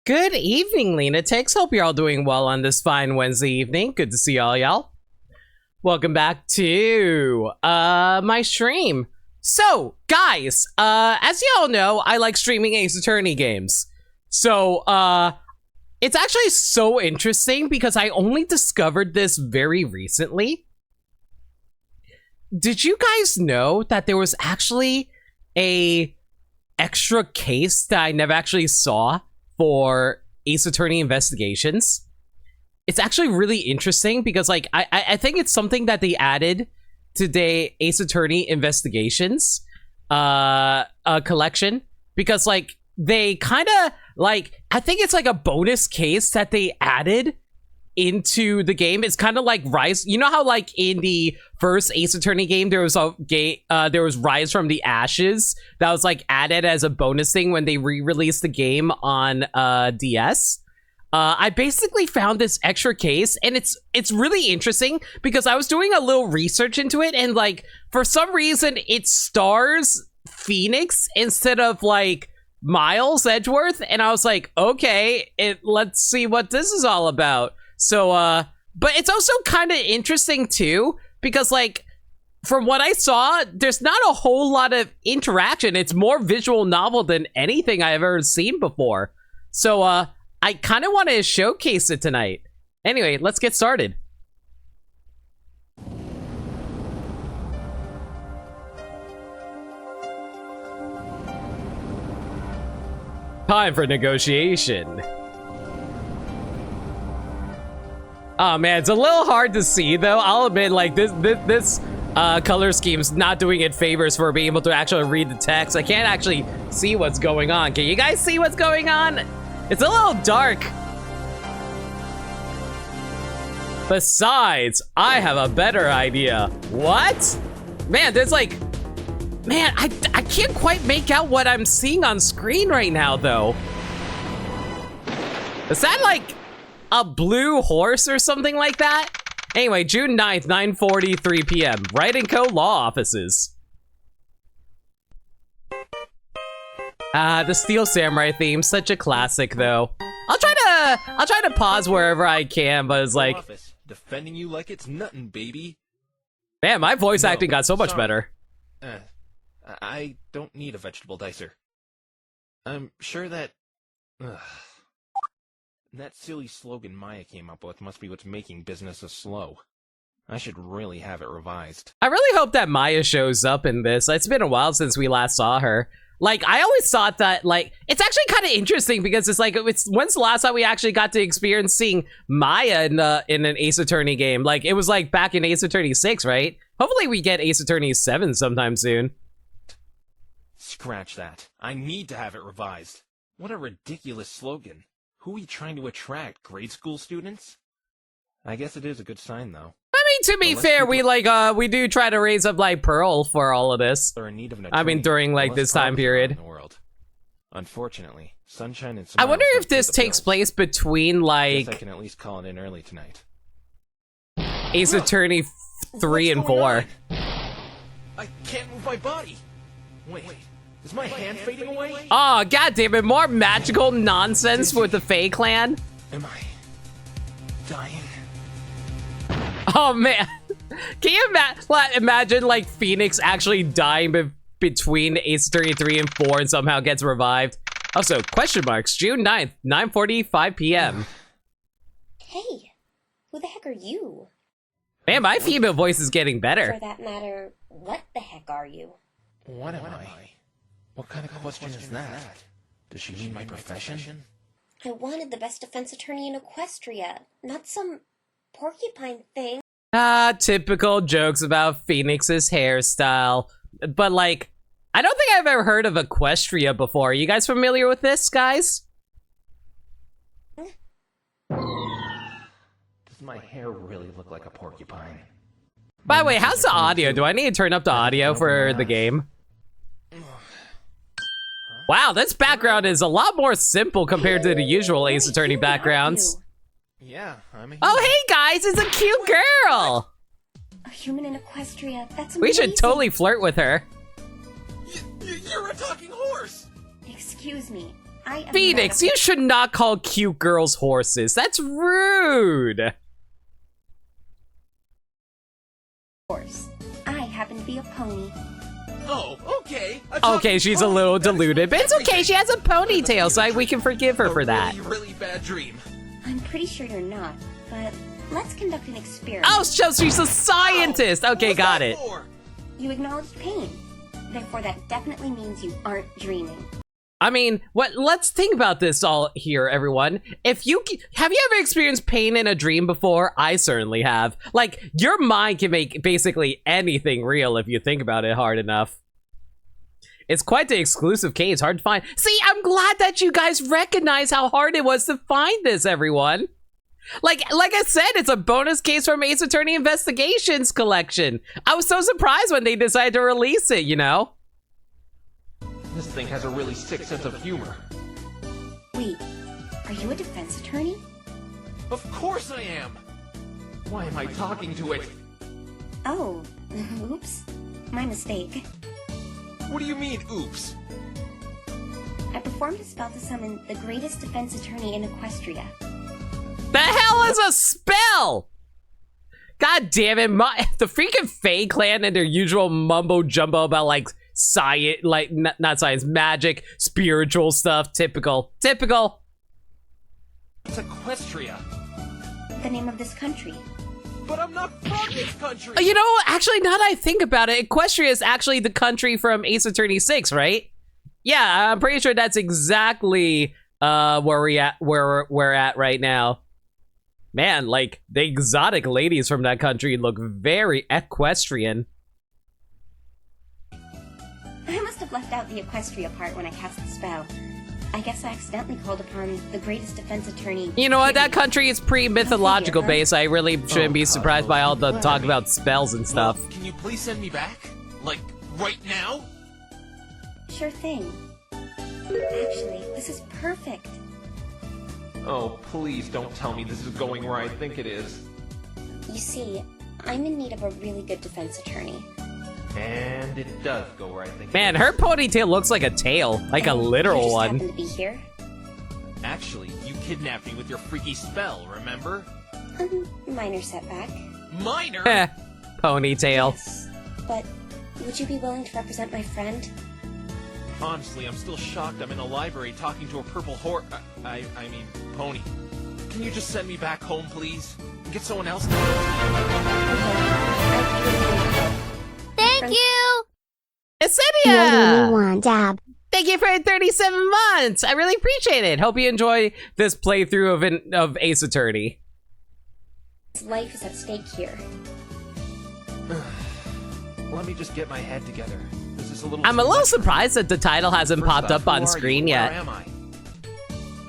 Good evening, Lena Takes. Hope you're all doing well on this fine Wednesday evening. Good to see all y'all. Welcome back to my stream. So, guys, as y'all know, I like streaming Ace Attorney games. So, it's actually so interesting because I only discovered this very recently. Did you guys know that there was actually a extra case that I never actually saw for Ace Attorney investigations? It's actually really interesting because, like, I think it's something that they added to the Ace Attorney investigations collection, because, like, they kind of, like, I think it's like a bonus case that they added into the game. It's kind of like Rise. You know how, like, in the first Ace Attorney game, there was Rise from the Ashes that was, like, added as a bonus thing when they re-released the game on DS. I basically found this extra case, and it's really interesting because I was doing a little research into it, and, like, for some reason it stars Phoenix instead of, like, Miles Edgeworth, and I was like, okay, let's see what this is all about. So, but it's also kind of interesting too, because, like, from what I saw, there's not a whole lot of interaction. It's more visual novel than anything I've ever seen before. So, I kind of want to showcase it tonight. Anyway, let's get started. Time for negotiation. Oh man, it's a little hard to see though. I'll admit, like, this color scheme's not doing it favors for being able to actually read the text. I can't actually see what's going on. Can you guys see what's going on? It's a little dark. Besides, I have a better idea. What? Man, there's like, man, I can't quite make out what I'm seeing on screen right now though. Is that like a blue horse or something like that? Anyway, June 9th, 9:43 p.m. Write & Co. Law Offices. The Steel Samurai theme, such a classic though. I'll try to pause wherever I can, but it's like, office, defending you like it's nothing, baby. Man, my voice acting got so much better. I don't need a vegetable dicer. I'm sure that that silly slogan Maya came up with must be what's making businesses slow. I should really have it revised. I really hope that Maya shows up in this. It's been a while since we last saw her. Like, I always thought that, like, it's actually kind of interesting because it's like, when's the last time we actually got to experience seeing Maya in an Ace Attorney game? Like, it was like back in Ace Attorney 6, right? Hopefully we get Ace Attorney 7 sometime soon. Scratch that. I need to have it revised. What a ridiculous slogan. Who are you trying to attract, grade school students? I guess it is a good sign, though. I mean, to be fair, we do try to raise up, like, Pearl for all of this. They're in need of an I mean, during, like, this time period. In the world. Unfortunately, Sunshine and I wonder if this takes place between, like, I can at least call it in early tonight. Ace Attorney 3 and 4. I can't move my body. Wait, is my hand fading away? Oh, goddammit, more magical nonsense with the Fae Clan. Am I dying? Oh man, can you imagine like Phoenix actually dying between Ace Attorney 3 and 4 and somehow gets revived? Also, question marks, June 9th, 9:45 p.m. Hey, who the heck are you? Man, my female voice is getting better. For that matter, what the heck are you? What am I? What kind of question is that? Does she mean my profession? I wanted the best defense attorney in Equestria, not some porcupine thing. Ah, typical jokes about Phoenix's hairstyle. But, like, I don't think I've ever heard of Equestria before. Are you guys familiar with this, guys? Does my hair really look like a porcupine? By the way, how's the audio? Do I need to turn up the audio for the game? Wow, this background is a lot more simple compared to the usual Ace Attorney backgrounds. Yeah, I'm a human. Oh, hey guys, it's a cute girl! A human in Equestria, that's amazing. We should totally flirt with her. You're a talking horse! Excuse me, I am Phoenix, not you should not call cute girls horses. That's rude. a horse. I happen to be a pony. Oh, okay. Okay, she's a little deluded, but it's okay. She has a ponytail, so we can forgive her for that. Really bad dream. I'm pretty sure you're not, but let's conduct an experiment. Oh, so she's a scientist. Okay, got it. You acknowledged pain. Therefore, that definitely means you aren't dreaming. I mean, let's think about this all here, everyone. Have you ever experienced pain in a dream before? I certainly have. Like, your mind can make basically anything real if you think about it hard enough. It's quite the exclusive case, hard to find. See, I'm glad that you guys recognize how hard it was to find this, everyone. Like I said, it's a bonus case from Ace Attorney Investigations collection. I was so surprised when they decided to release it, you know? This thing has a really sick sense of humor. Wait, are you a defense attorney? Of course I am! Why am I talking to it? Oh, oops. My mistake. What do you mean, oops? I performed a spell to summon the greatest defense attorney in Equestria. The hell is a spell? God damn it, the freaking Fae clan and their usual mumbo jumbo about like science, like not science, magic, spiritual stuff. Typical. It's Equestria. The name of this country. But I'm not from this country! You know, actually, now that I think about it, Equestria is actually the country from Ace Attorney 6, right? Yeah, I'm pretty sure that's exactly where we're at right now. Man, like, the exotic ladies from that country look very equestrian. I must have left out the Equestria part when I cast the spell. I guess I accidentally called upon the greatest defense attorney. You know what? That country is pre-mythological based. I really shouldn't be surprised by all the talk about spells and stuff. Well, can you please send me back? Like, right now? Sure thing. Actually, this is perfect. Oh, please don't tell me this is going where I think it is. You see, I'm in need of a really good defense attorney. And it does go where I think Man, it is. her ponytail looks like a tail, like a literal you just one. happen to be here? Actually, you kidnapped me with your freaky spell, remember? Minor setback. Minor? Eh, ponytail. Yes, but would you be willing to represent my friend? Honestly, I'm still shocked I'm in a library talking to a purple I mean, pony. Can you just send me back home, please? And get someone else to do it? Thank you! Yesenia! Dab. Thank you for 37 months! I really appreciate it. Hope you enjoy this playthrough of Ace Attorney. His life is at stake here. Let me just get my head together. This is a little I'm a little surprised that the title hasn't popped up on screen yet. Where am I?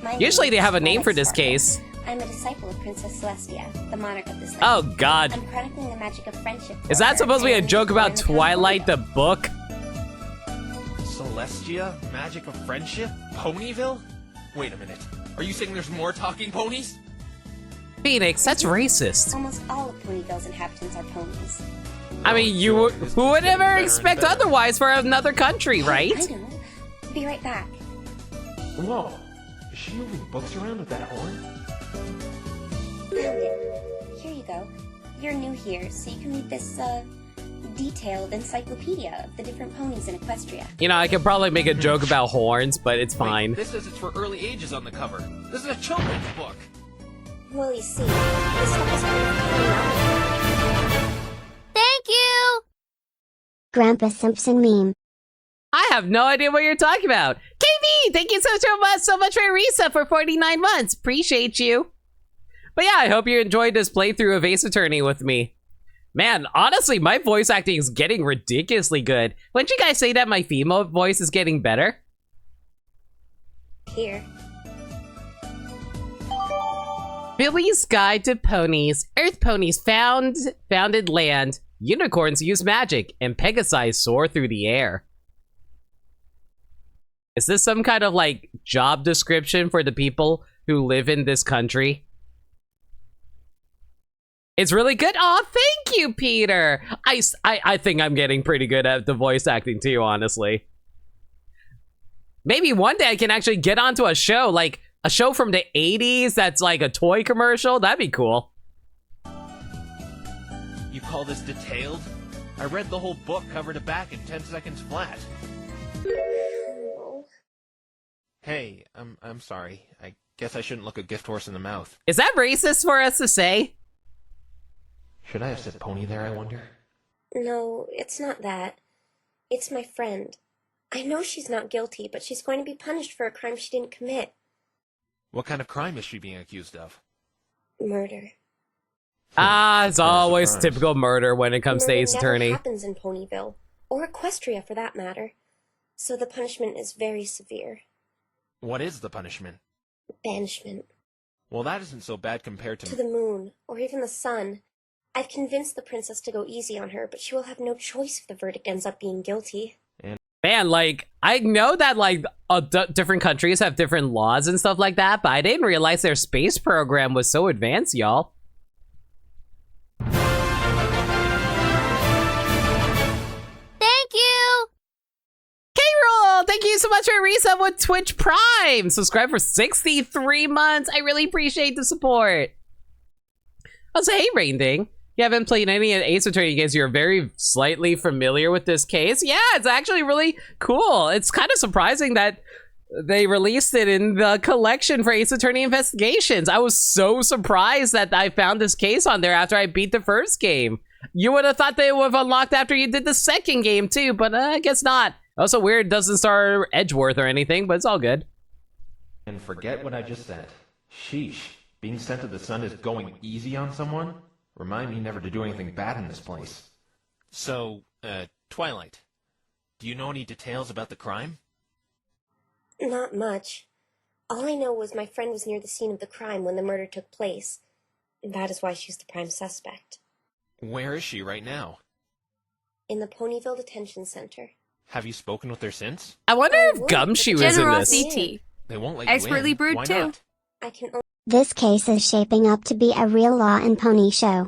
My Usually name they have a is name for this Sparkle. case. I'm a disciple of Princess Celestia, the monarch of this land. Oh god. I'm chronicling the magic of friendship. Is for that her, supposed to be a and joke born about in the town of Twilight the Louisville. book? Celestia? Magic of friendship? Ponyville? Wait a minute. Are you saying there's more talking ponies? Phoenix, that's racist. Almost all of Ponyville's inhabitants are ponies. I mean, who would ever expect otherwise for another country, right? I know. Be right back. Whoa. Is she moving books around with that horn? Found it. Here you go. You're new here, so you can read this, detailed encyclopedia of the different ponies in Equestria. You know, I could probably make a joke about horns, but it's fine. Wait, this says it's for early ages on the cover. This is a children's book. Well, you see, this stuff is pretty out. Thank you! Grandpa Simpson meme. I have no idea what you're talking about. KB, thank you so much for your resub for 49 months. Appreciate you. But yeah, I hope you enjoyed this playthrough of Ace Attorney with me. Man, honestly, my voice acting is getting ridiculously good. Wouldn't you guys say that my female voice is getting better? Here. Billy's Guide to Ponies. Earth ponies founded land. Unicorns use magic, and Pegasi soar through the air. Is this some kind of, like, job description for the people who live in this country? It's really good. Oh, thank you, Peter. I think I'm getting pretty good at the voice acting too, honestly. Maybe one day I can actually get onto a show, like a show from the 80s that's like a toy commercial. That'd be cool. You call this detailed? I read the whole book cover to back in 10 seconds flat. Hey, I'm sorry. I guess I shouldn't look a gift horse in the mouth. Is that racist for us to say? Should I have said pony there, I wonder? No, it's not that. It's my friend. I know she's not guilty, but she's going to be punished for a crime she didn't commit. What kind of crime is she being accused of? Murder. It's always typical murder when it comes to Ace Attorney. Murder never happens in Ponyville, or Equestria for that matter. So the punishment is very severe. What is the punishment? Banishment. Well, that isn't so bad compared to... To the moon, or even the sun. I've convinced the princess to go easy on her, but she will have no choice if the verdict ends up being guilty. Man, like, I know that, like, different countries have different laws and stuff like that, but I didn't realize their space program was so advanced, y'all. Thank you! K-Roll, thank you so much for a resub with Twitch Prime. Subscribe for 63 months. I really appreciate the support. Also, hey, Rain Ding. You haven't played any Ace Attorney games, you're very slightly familiar with this case. Yeah, it's actually really cool. It's kind of surprising that they released it in the collection for Ace Attorney Investigations. I was so surprised that I found this case on there after I beat the first game. You would have thought they would have unlocked after you did the second game too, but I guess not. Also weird, doesn't star Edgeworth or anything, but it's all good. And forget what I just said. Sheesh, being sent to the sun is going easy on someone? Remind me never to do anything bad in this place. So, Twilight, do you know any details about the crime? Not much. All I know was my friend was near the scene of the crime when the murder took place. And that is why she's the prime suspect. Where is she right now? In the Ponyville Detention Center. Have you spoken with her since? I wonder I if would, Gumshoe but is in Generosity this. tea. They won't let Expertly you in. brewed Why too. not? I can This case is shaping up to be a real law and pony show.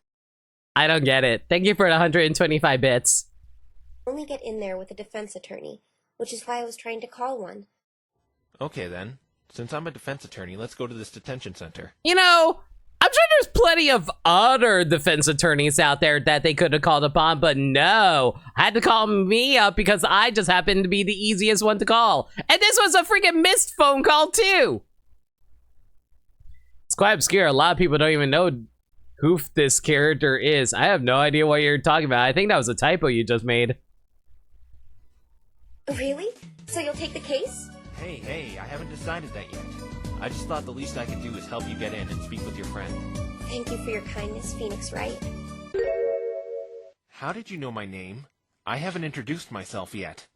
I don't get it. Thank you for the 125 bits. only get in there with a defense attorney, which is why I was trying to call one. Okay then. Since I'm a defense attorney, let's go to this detention center. You know, I'm sure there's plenty of other defense attorneys out there that they could have called upon, but no. I had to call me up because I just happened to be the easiest one to call. And this was a freaking missed phone call too. It's quite obscure. A lot of people don't even know who this character is. I have no idea what you're talking about. I think that was a typo you just made. Really? So you'll take the case? Hey, I haven't decided that yet. I just thought the least I could do is help you get in and speak with your friend. Thank you for your kindness, Phoenix Wright. How did you know my name? I haven't introduced myself yet.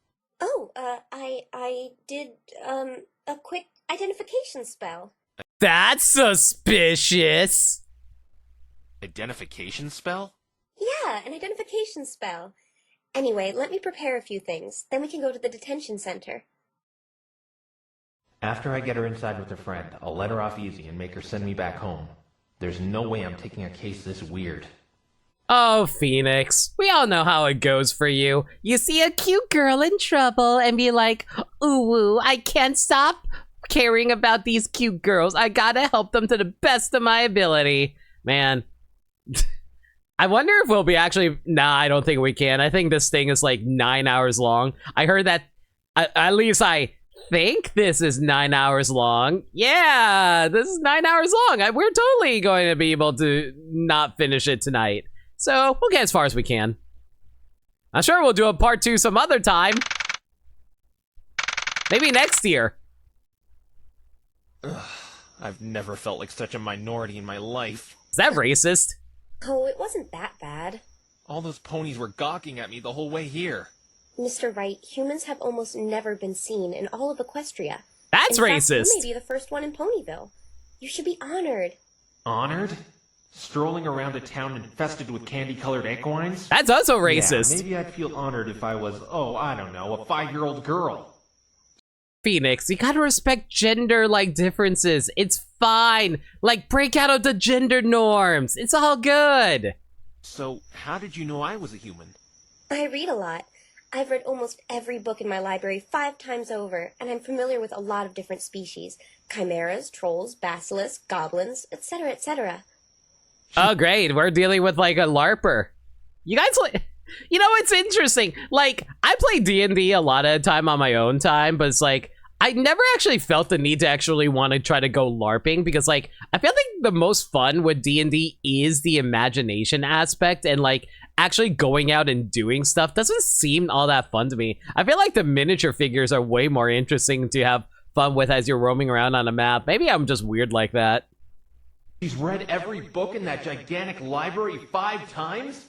Oh, I did, a quick identification spell. That's suspicious. Identification spell? Yeah, an identification spell. Anyway, let me prepare a few things, then we can go to the detention center. After I get her inside with her friend, I'll let her off easy and make her send me back home. There's no way I'm taking a case this weird. Oh, Phoenix, we all know how it goes for you. You see a cute girl in trouble and be like, ooh, I can't stop caring about these cute girls. I gotta help them to the best of my ability. Man, I wonder if we'll be actually... Nah, I don't think we can. I think this thing is like 9 hours long. I heard that... At least I think this is 9 hours long. Yeah, this is 9 hours long. We're totally going to be able to not finish it tonight. So we'll get as far as we can. I'm sure we'll do a part 2 some other time. Maybe next year. Ugh, I've never felt like such a minority in my life. Is that racist? Oh, it wasn't that bad. All those ponies were gawking at me the whole way here. Mr. Wright, humans have almost never been seen in all of Equestria. That's in fact, racist. you may be the first one in Ponyville. You should be honored. Honored? Strolling around a town infested with candy-colored equines? That's also Yeah, racist. maybe I'd feel honored if I was, I don't know, a 5-year-old girl. Phoenix, you gotta respect gender like differences. It's fine. Like, break out of the gender norms. It's all good. So, how did you know I was a human? I read a lot. I've read almost every book in my library 5 times over, and I'm familiar with a lot of different species. Chimeras, trolls, basilisks, goblins, etc., etc. Oh, great. We're dealing with, like, a LARPer. You guys, like... You know, it's interesting. Like, I play D&D a lot of the time on my own time, but it's like, I never actually felt the need to actually want to try to go LARPing because, like, I feel like the most fun with D&D is the imagination aspect, and, like, actually going out and doing stuff doesn't seem all that fun to me. I feel like the miniature figures are way more interesting to have fun with as you're roaming around on a map. Maybe I'm just weird like that. She's read every book in that gigantic library 5 times?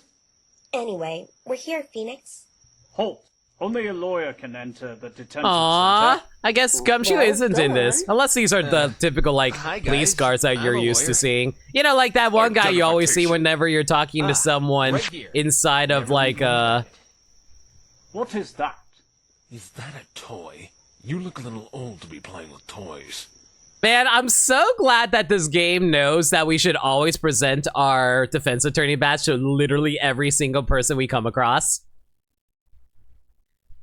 Anyway, we're here, Phoenix. Halt! Only a lawyer can enter the detention Aww, center. I guess Gumshoe Well, isn't in this. Unless these are the typical, like, hi, police guys. cars that you're I'm a used to lawyer. seeing. You know, like that one guy you always see Identification. whenever you're talking to someone right here. inside of, like, What is that? Is that a toy? You look a little old to be playing with toys. Man, I'm so glad that this game knows that we should always present our defense attorney badge to literally every single person we come across.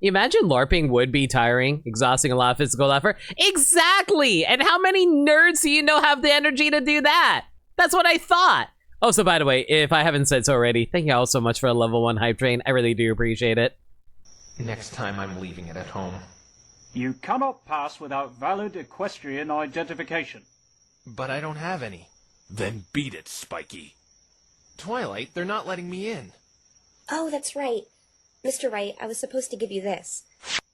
You imagine LARPing would be tiring, exhausting, a lot of physical effort. Exactly! And how many nerds do you know have the energy to do that? That's what I thought. Oh, so by the way, if I haven't said so already, thank you all so much for a level 1 hype train. I really do appreciate it. Next time I'm leaving it at home. You cannot pass without valid equestrian identification. But I don't have any. Then beat it, Spiky. Twilight, they're not letting me in. Oh, that's right. Mr. Wright, I was supposed to give you this.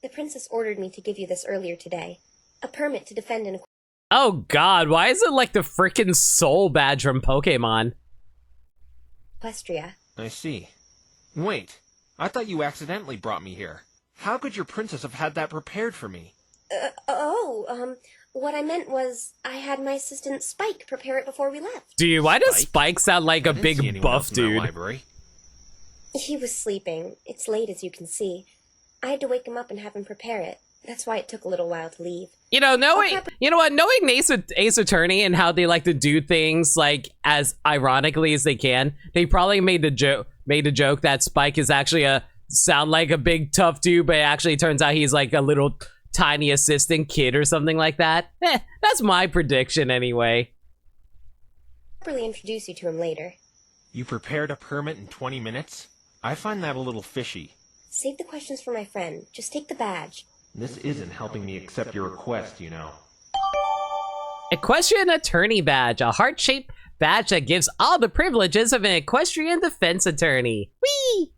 The princess ordered me to give you this earlier today. A permit to defend an Oh god, why is it like the frickin' soul badge from Pokemon? Equestria. I see. Wait, I thought you accidentally brought me here. How could your princess have had that prepared for me? What I meant was I had my assistant Spike prepare it before we left. Dude, why does Spike? Spike sound like a I didn't see big anyone buff else in that dude? library. He was sleeping. It's late, as you can see. I had to wake him up and have him prepare it. That's why it took a little while to leave. You know, knowing, Okay. you know what, knowing Ace Attorney and how they like to do things like as ironically as they can, they probably made a joke that Spike is actually sound like a big tough dude, but it actually turns out he's like a little tiny assistant kid or something like that. That's my prediction anyway. I'll properly introduce you to him later. You prepared a permit in 20 minutes? I find that a little fishy. Save the questions for my friend. Just take the badge. This isn't helping me accept your request, you know. Equestrian Attorney Badge, a heart-shaped badge that gives all the privileges of an equestrian defense attorney. Whee!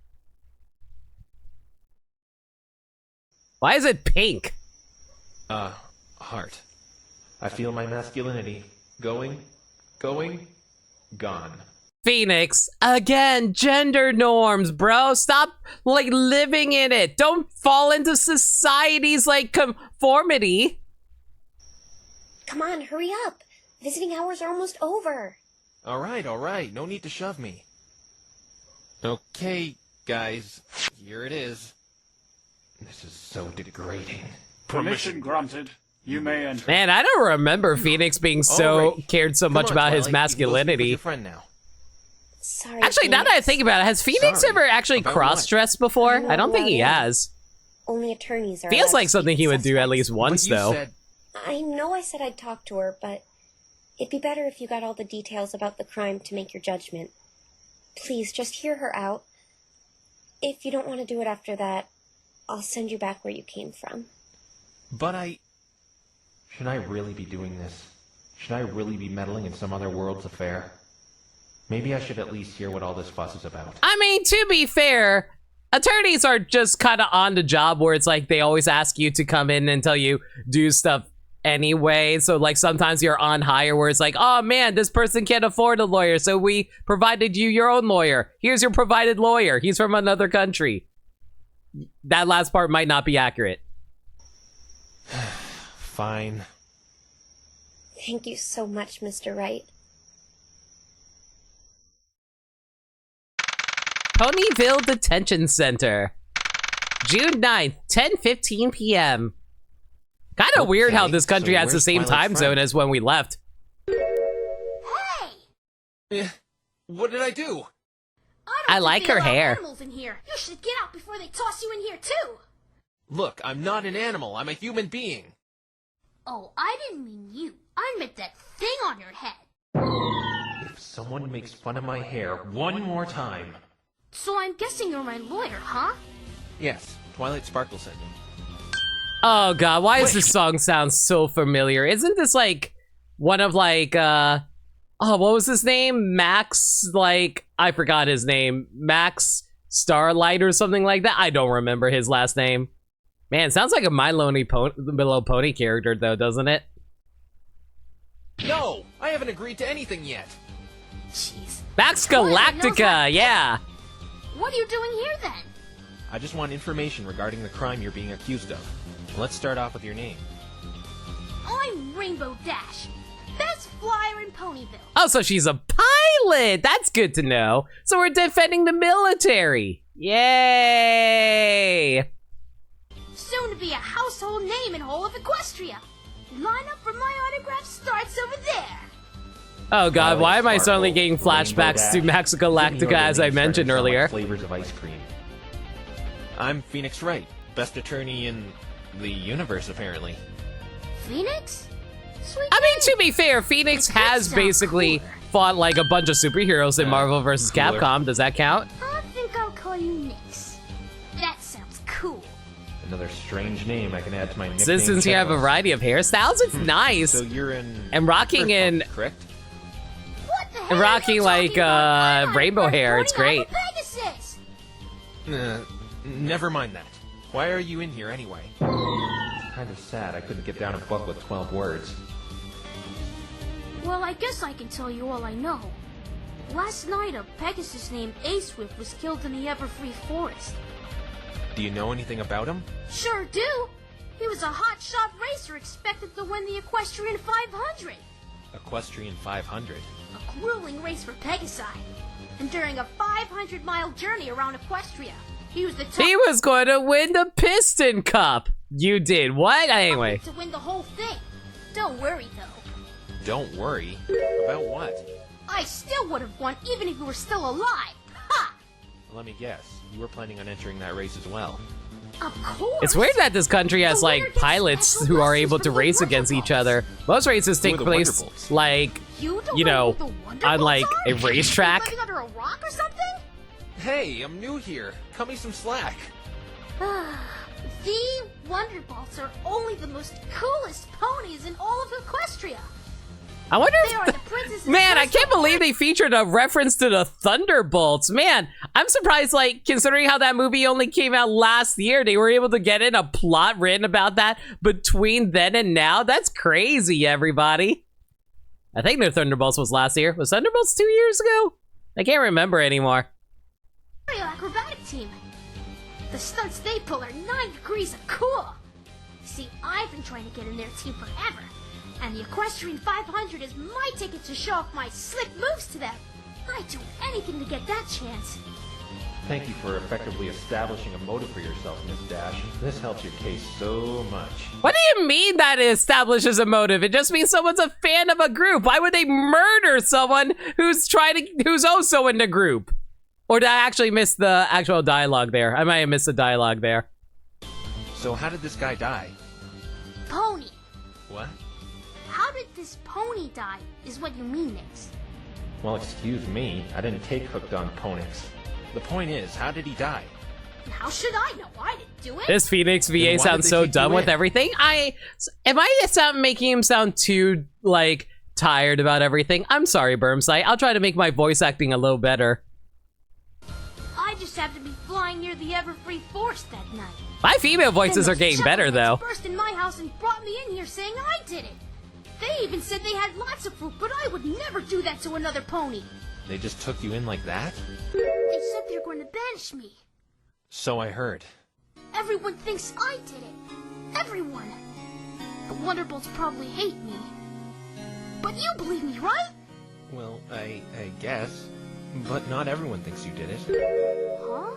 Why is it pink? Heart. I feel my masculinity going, gone. Phoenix, again, gender norms, bro. Stop, like, living in it. Don't fall into society's, like, conformity. Come on, hurry up. Visiting hours are almost over. Alright, no need to shove me. Okay, guys, here it is. This is so degrading. Permission granted. You may enter. Man, I don't remember Phoenix being so Alrighty. cared so Come much on, about his Twilight, you can go speak with masculinity. your friend now. Sorry, Actually, now that I Phoenix. think about it, has Phoenix Sorry. ever actually About cross-dressed before? I don't think he Well, has. Only attorneys are Feels allowed like to something speak he with would do at suspects. least once, But you though. said I know I said I'd talk to her, but it'd be better if you got all the details about the crime to make your judgment. Please, just hear her out. If you don't want to do it after that, I'll send you back where you came from. But I... Should I really be doing this? Should I really be meddling in some other world's affair? Maybe I should at least hear what all this fuss is about. I mean, to be fair, attorneys are just kind of on the job where it's like they always ask you to come in until you do stuff anyway. So, like, sometimes you're on hire where it's like, oh man, this person can't afford a lawyer, so we provided you your own lawyer. Here's your provided lawyer. He's from another country. That last part might not be accurate. Fine. Thank you so much, Mr. Wright. Ponyville Detention Center. June 9th, 10:15 p.m. Kind of weird how Okay, this country so has the where's same Twilight's time zone friend? as when we left. What did I do? I like her hair. Animals in here. You should get out before they toss you in here too. Look, I'm not an animal. I'm a human being. Oh, I didn't mean you. I meant that thing on your head. If someone makes fun of my hair one more time... So I'm guessing you're my lawyer, huh? Yes, Twilight Sparkle sent me. Oh god, why does this song sound so familiar? Isn't this like one of like oh, what was his name? Max, like, I forgot his name. Max Starlight or something like that? I don't remember his last name. Man, sounds like a My Little Pony character though, doesn't it? No! I haven't agreed to anything yet. Jeez. Max Galactica, yeah! What are you doing here then? I just want information regarding the crime you're being accused of. Let's start off with your name. I'm Rainbow Dash, best flyer in Ponyville. Oh, so she's a pilot! That's good to know. So we're defending the military. Yay! Soon to be a household name in whole of Equestria. Line up for my autograph starts over there. Oh god, why am I suddenly Sparkle, getting flashbacks to Rainbow Max Dash. Galactica Give me as your I name, mentioned starting to sound like earlier? Flavors of ice cream. I'm Phoenix Wright, best attorney in the universe, apparently. Phoenix? Sweet I mean, name. to be fair, Phoenix has sound basically cooler. fought like a bunch of superheroes in Marvel vs. cooler. Capcom. Does that count? I think I'll call you Nix. That sounds cool. Another strange name I can add to my nickname. Since you have a checklist. variety of hairstyles, it's nice. So you're in... And rocking in correct? What the hell And are rocking you like, talking about? I'm rainbow on hair, board it's pony, I'm great. a Pegasus. Never mind that. Why are you in here anyway? Kind of sad I couldn't get down a book with 12 words. Well, I guess I can tell you all I know. Last night, a Pegasus named A-Swift was killed in the Everfree Forest. Do you know anything about him? Sure do. He was a hotshot racer expected to win the Equestrian 500. Equestrian 500. A grueling race for Pegasi. And during a 500-mile journey around Equestria, he was the top he was going to win the Piston Cup. You did what? Anyway. to win the whole thing. Don't worry, though. Don't worry. About what? I still would have won even if you were still alive. Ha! Let me guess. You were planning on entering that race as well. Of course. It's weird that this country has The winner like gets pilots special who are lessons able to from the race Wonder against each Balls. other. Most races take are the place Wonder Balls? like, You don't you know, who the Wonder on Balls like are? a racetrack. Living under a rock or something? Hey, I'm new here. Cut me some slack. The Wonder Balls are only the most coolest ponies in all of Equestria. I wonder They are if the princess's man, I personal can't believe they featured a reference to the Thunderbolts. Man, I'm surprised, like, considering how that movie only came out last year, they were able to get in a plot written about that between then and now. That's crazy, everybody. I think the Thunderbolts was last year. Was Thunderbolts 2 years ago? I can't remember anymore. Aerial acrobatic team. The stunts they pull are 9 degrees of cool. See, I've been trying to get in their team forever. And the Equestrian 500 is my ticket to show off my slick moves to them. I'd do anything to get that chance. Thank you for effectively establishing a motive for yourself, Miss Dash. This helps your case so much. What do you mean that it establishes a motive? It just means someone's a fan of a group. Why would they murder someone who's also in the group? Or did I actually miss the actual dialogue there? I might have missed the dialogue there. So how did this guy die? Pony. What? How did this pony die, is what you mean, Nix. Well, excuse me. I didn't take Hooked on Ponix. The point is, how did he die? And how should I know? I didn't do it. This Phoenix Then VA why did sounds they so take done you with in? everything. Am I making him sound too, like, tired about everything? I'm sorry, Bermsite. I'll try to make my voice acting a little better. I just happened to be flying near the Everfree Forest that night. My female voices Then are those getting better, chuckleheads though. burst in my house and brought me in here saying I did it. They even said they had lots of fruit, but I would never do that to another pony. They just took you in like that? They said they're going to banish me. So I heard. Everyone thinks I did it. Everyone. The Wonderbolts probably hate me. But you believe me, right? Well, I guess. But not everyone thinks you did it. Huh?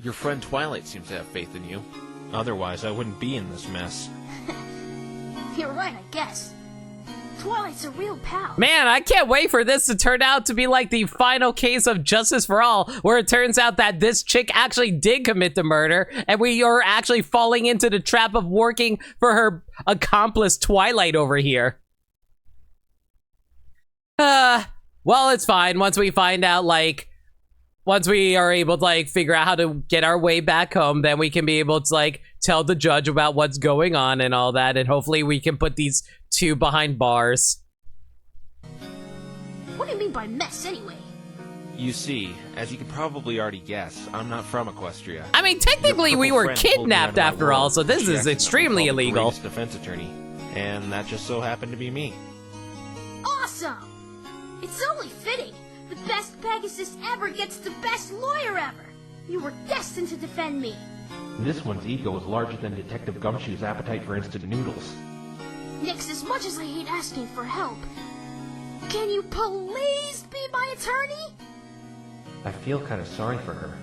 Your friend Twilight seems to have faith in you. Otherwise, I wouldn't be in this mess. You're right, I guess. Twilight's a real pal. Man, I can't wait for this to turn out to be like the final case of Justice for All, where it turns out that this chick actually did commit the murder, and we are actually falling into the trap of working for her accomplice Twilight over here. Well, it's fine. Once we find out, like, once we are able to, like, figure out how to get our way back home, then we can be able to, like, tell the judge about what's going on and all that, and hopefully we can put these two behind bars. What do you mean by mess, anyway? You see, as you can probably already guess, I'm not from Equestria. I mean, technically we Your were friend pulled me kidnapped out of my after all, world. so this She is accidentally extremely called the illegal. greatest defense attorney, and that just so happened to be me. Awesome! It's only fitting. The best Pegasus ever gets the best lawyer ever. You were destined to defend me. This one's ego is larger than Detective Gumshoe's appetite for instant noodles. Nix, as much as I hate asking for help, can you please be my attorney? I feel kind of sorry for her.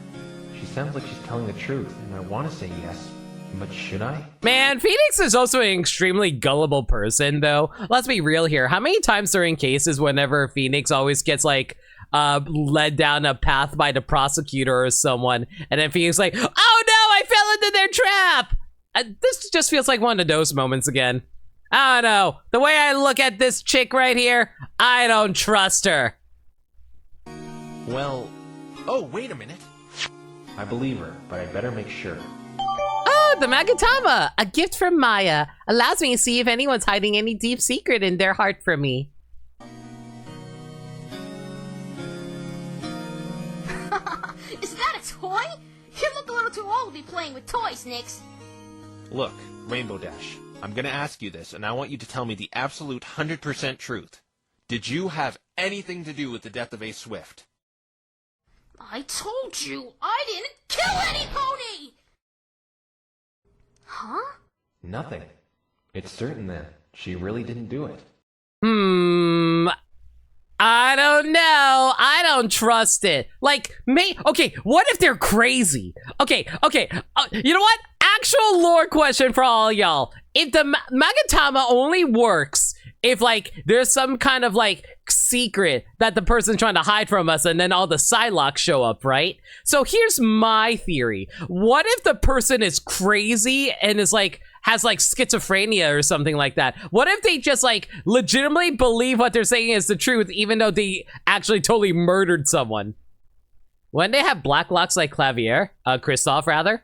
She sounds like she's telling the truth, and I want to say yes, but should I? Man, Phoenix is also an extremely gullible person, though. Let's be real here. How many times during cases whenever Phoenix always gets, like, led down a path by the prosecutor or someone, and then Phoenix is like, oh no, I fell into their trap! This just feels like one of those moments again. I don't know. The way I look at this chick right here, I don't trust her. Well, oh, wait a minute. I believe her, but I better make sure. Oh, the Magatama! A gift from Maya. Allows me to see if anyone's hiding any deep secret in their heart from me. Is that a toy? You look a little too old to be playing with toys, Nix. Look, Rainbow Dash, I'm gonna ask you this, and I want you to tell me the absolute 100% truth. Did you have anything to do with the death of Ace Swift? I told you, I didn't kill any pony! Huh? Nothing. It's certain that she really didn't do it. I don't know. I don't trust it. Like, okay, what if they're crazy? Okay, you know what? Actual lore question for all y'all. If the Magatama only works if, like, there's some kind of, like, secret that the person's trying to hide from us and then all the Psylocks show up, right? So here's my theory. What if the person is crazy and is, like, has, like, schizophrenia or something like that? What if they just, like, legitimately believe what they're saying is the truth even though they actually totally murdered someone? When they have black locks like Kristoff, rather?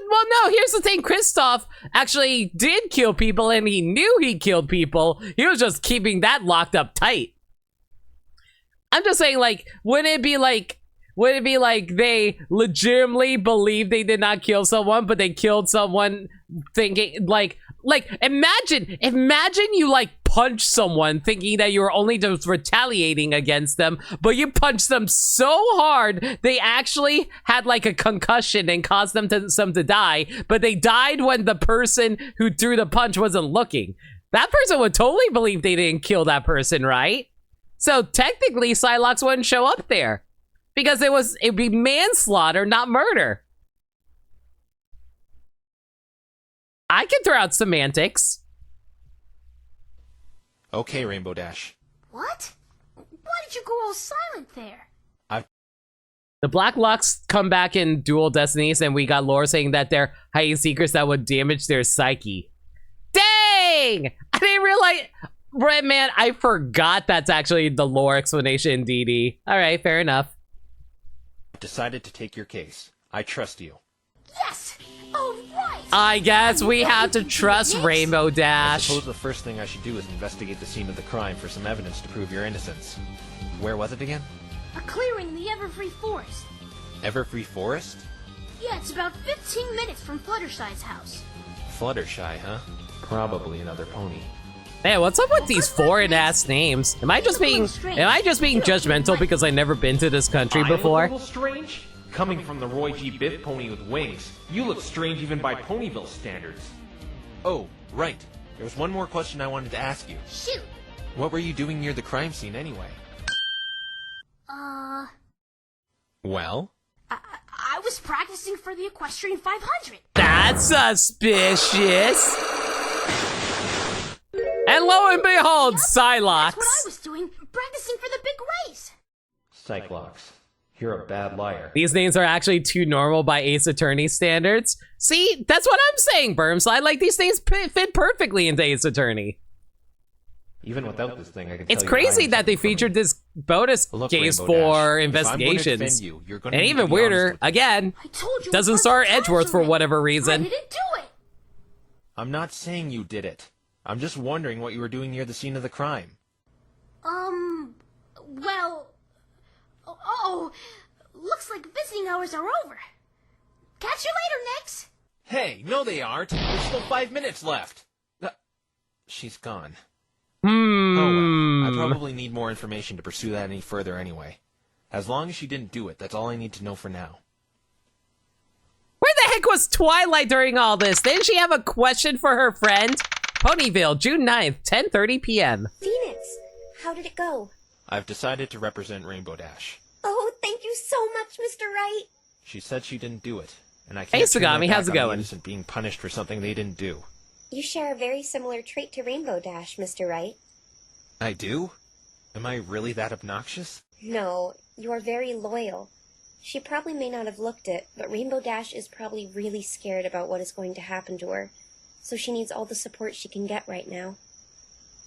Well, no, here's the thing. Kristoff actually did kill people, and he knew he killed people. He was just keeping that locked up tight. I'm just saying, like, would it be like they legitimately believe they did not kill someone, but they killed someone thinking, like, imagine you, like, punch someone thinking that you were only just retaliating against them, but you punched them so hard they actually had, like, a concussion and caused them to die, but they died when the person who threw the punch wasn't looking. That person would totally believe they didn't kill that person, right? So technically, Psylocks wouldn't show up there because it'd be manslaughter, not murder. I can throw out semantics. Okay, Rainbow Dash. What? Why did you go all silent there? The Black Locks come back in Dual Destinies, and we got lore saying that they're hiding secrets that would damage their psyche. Dang! I didn't realize... Red Man, I forgot that's actually the lore explanation in DD. Alright, fair enough. I've decided to take your case. I trust you. Yes! All right! I guess we have to trust Rainbow I Dash. suppose the first thing I should do is investigate the scene of the crime for some evidence to prove your innocence. Where was it again? A clearing in the Everfree Forest. Everfree Forest? Yeah, it's about 15 minutes from Fluttershy's house. Fluttershy, huh? Probably another pony. Man, what's up with these foreign-ass names? Am I just being judgmental because I've never been to this country I look before? a little strange? Coming from the Roy G. Biff pony with wings, you look strange even by Ponyville standards. Oh, right. There was one more question I wanted to ask you. Shoot! What were you doing near the crime scene anyway? Well? I was practicing for the Equestrian 500. That's suspicious. And lo and behold, That's Psylocke. what I was doing, practicing for the big race. Cyclops, you're a bad liar. These names are actually too normal by Ace Attorney standards. See, that's what I'm saying, Bermslide. Like, these things fit perfectly into Ace Attorney. Even without this thing, I can It's tell crazy you're that they hiding something featured this bonus from me. Look, case Rainbow for Dash, if I'm going to investigations. defend you, you're gonna And need to even be honest weirder, with me. again, I told you. doesn't it star wasn't Edgeworth for casual. whatever I reason. didn't do it. I'm not saying you did it. I'm just wondering what you were doing near the scene of the crime. Well. Looks like visiting hours are over. Catch you later, Nix. Hey, no they aren't. There's still 5 minutes left. She's gone. Hmm. Oh well, I probably need more information to pursue that any further anyway. As long as she didn't do it, that's all I need to know for now. Where the heck was Twilight during all this? Didn't she have a question for her friend? Ponyville, June 9th, 10:30 p.m. Phoenix, how did it go? I've decided to represent Rainbow Dash. Oh, thank you so much, Mr. Wright. She said she didn't do it, and I Hey, can't turn my Sagami, back how's it on the going? innocent being punished for something they didn't do. You share a very similar trait to Rainbow Dash, Mr. Wright. I do? Am I really that obnoxious? No, you are very loyal. She probably may not have looked it, but Rainbow Dash is probably really scared about what is going to happen to her, so she needs all the support she can get right now.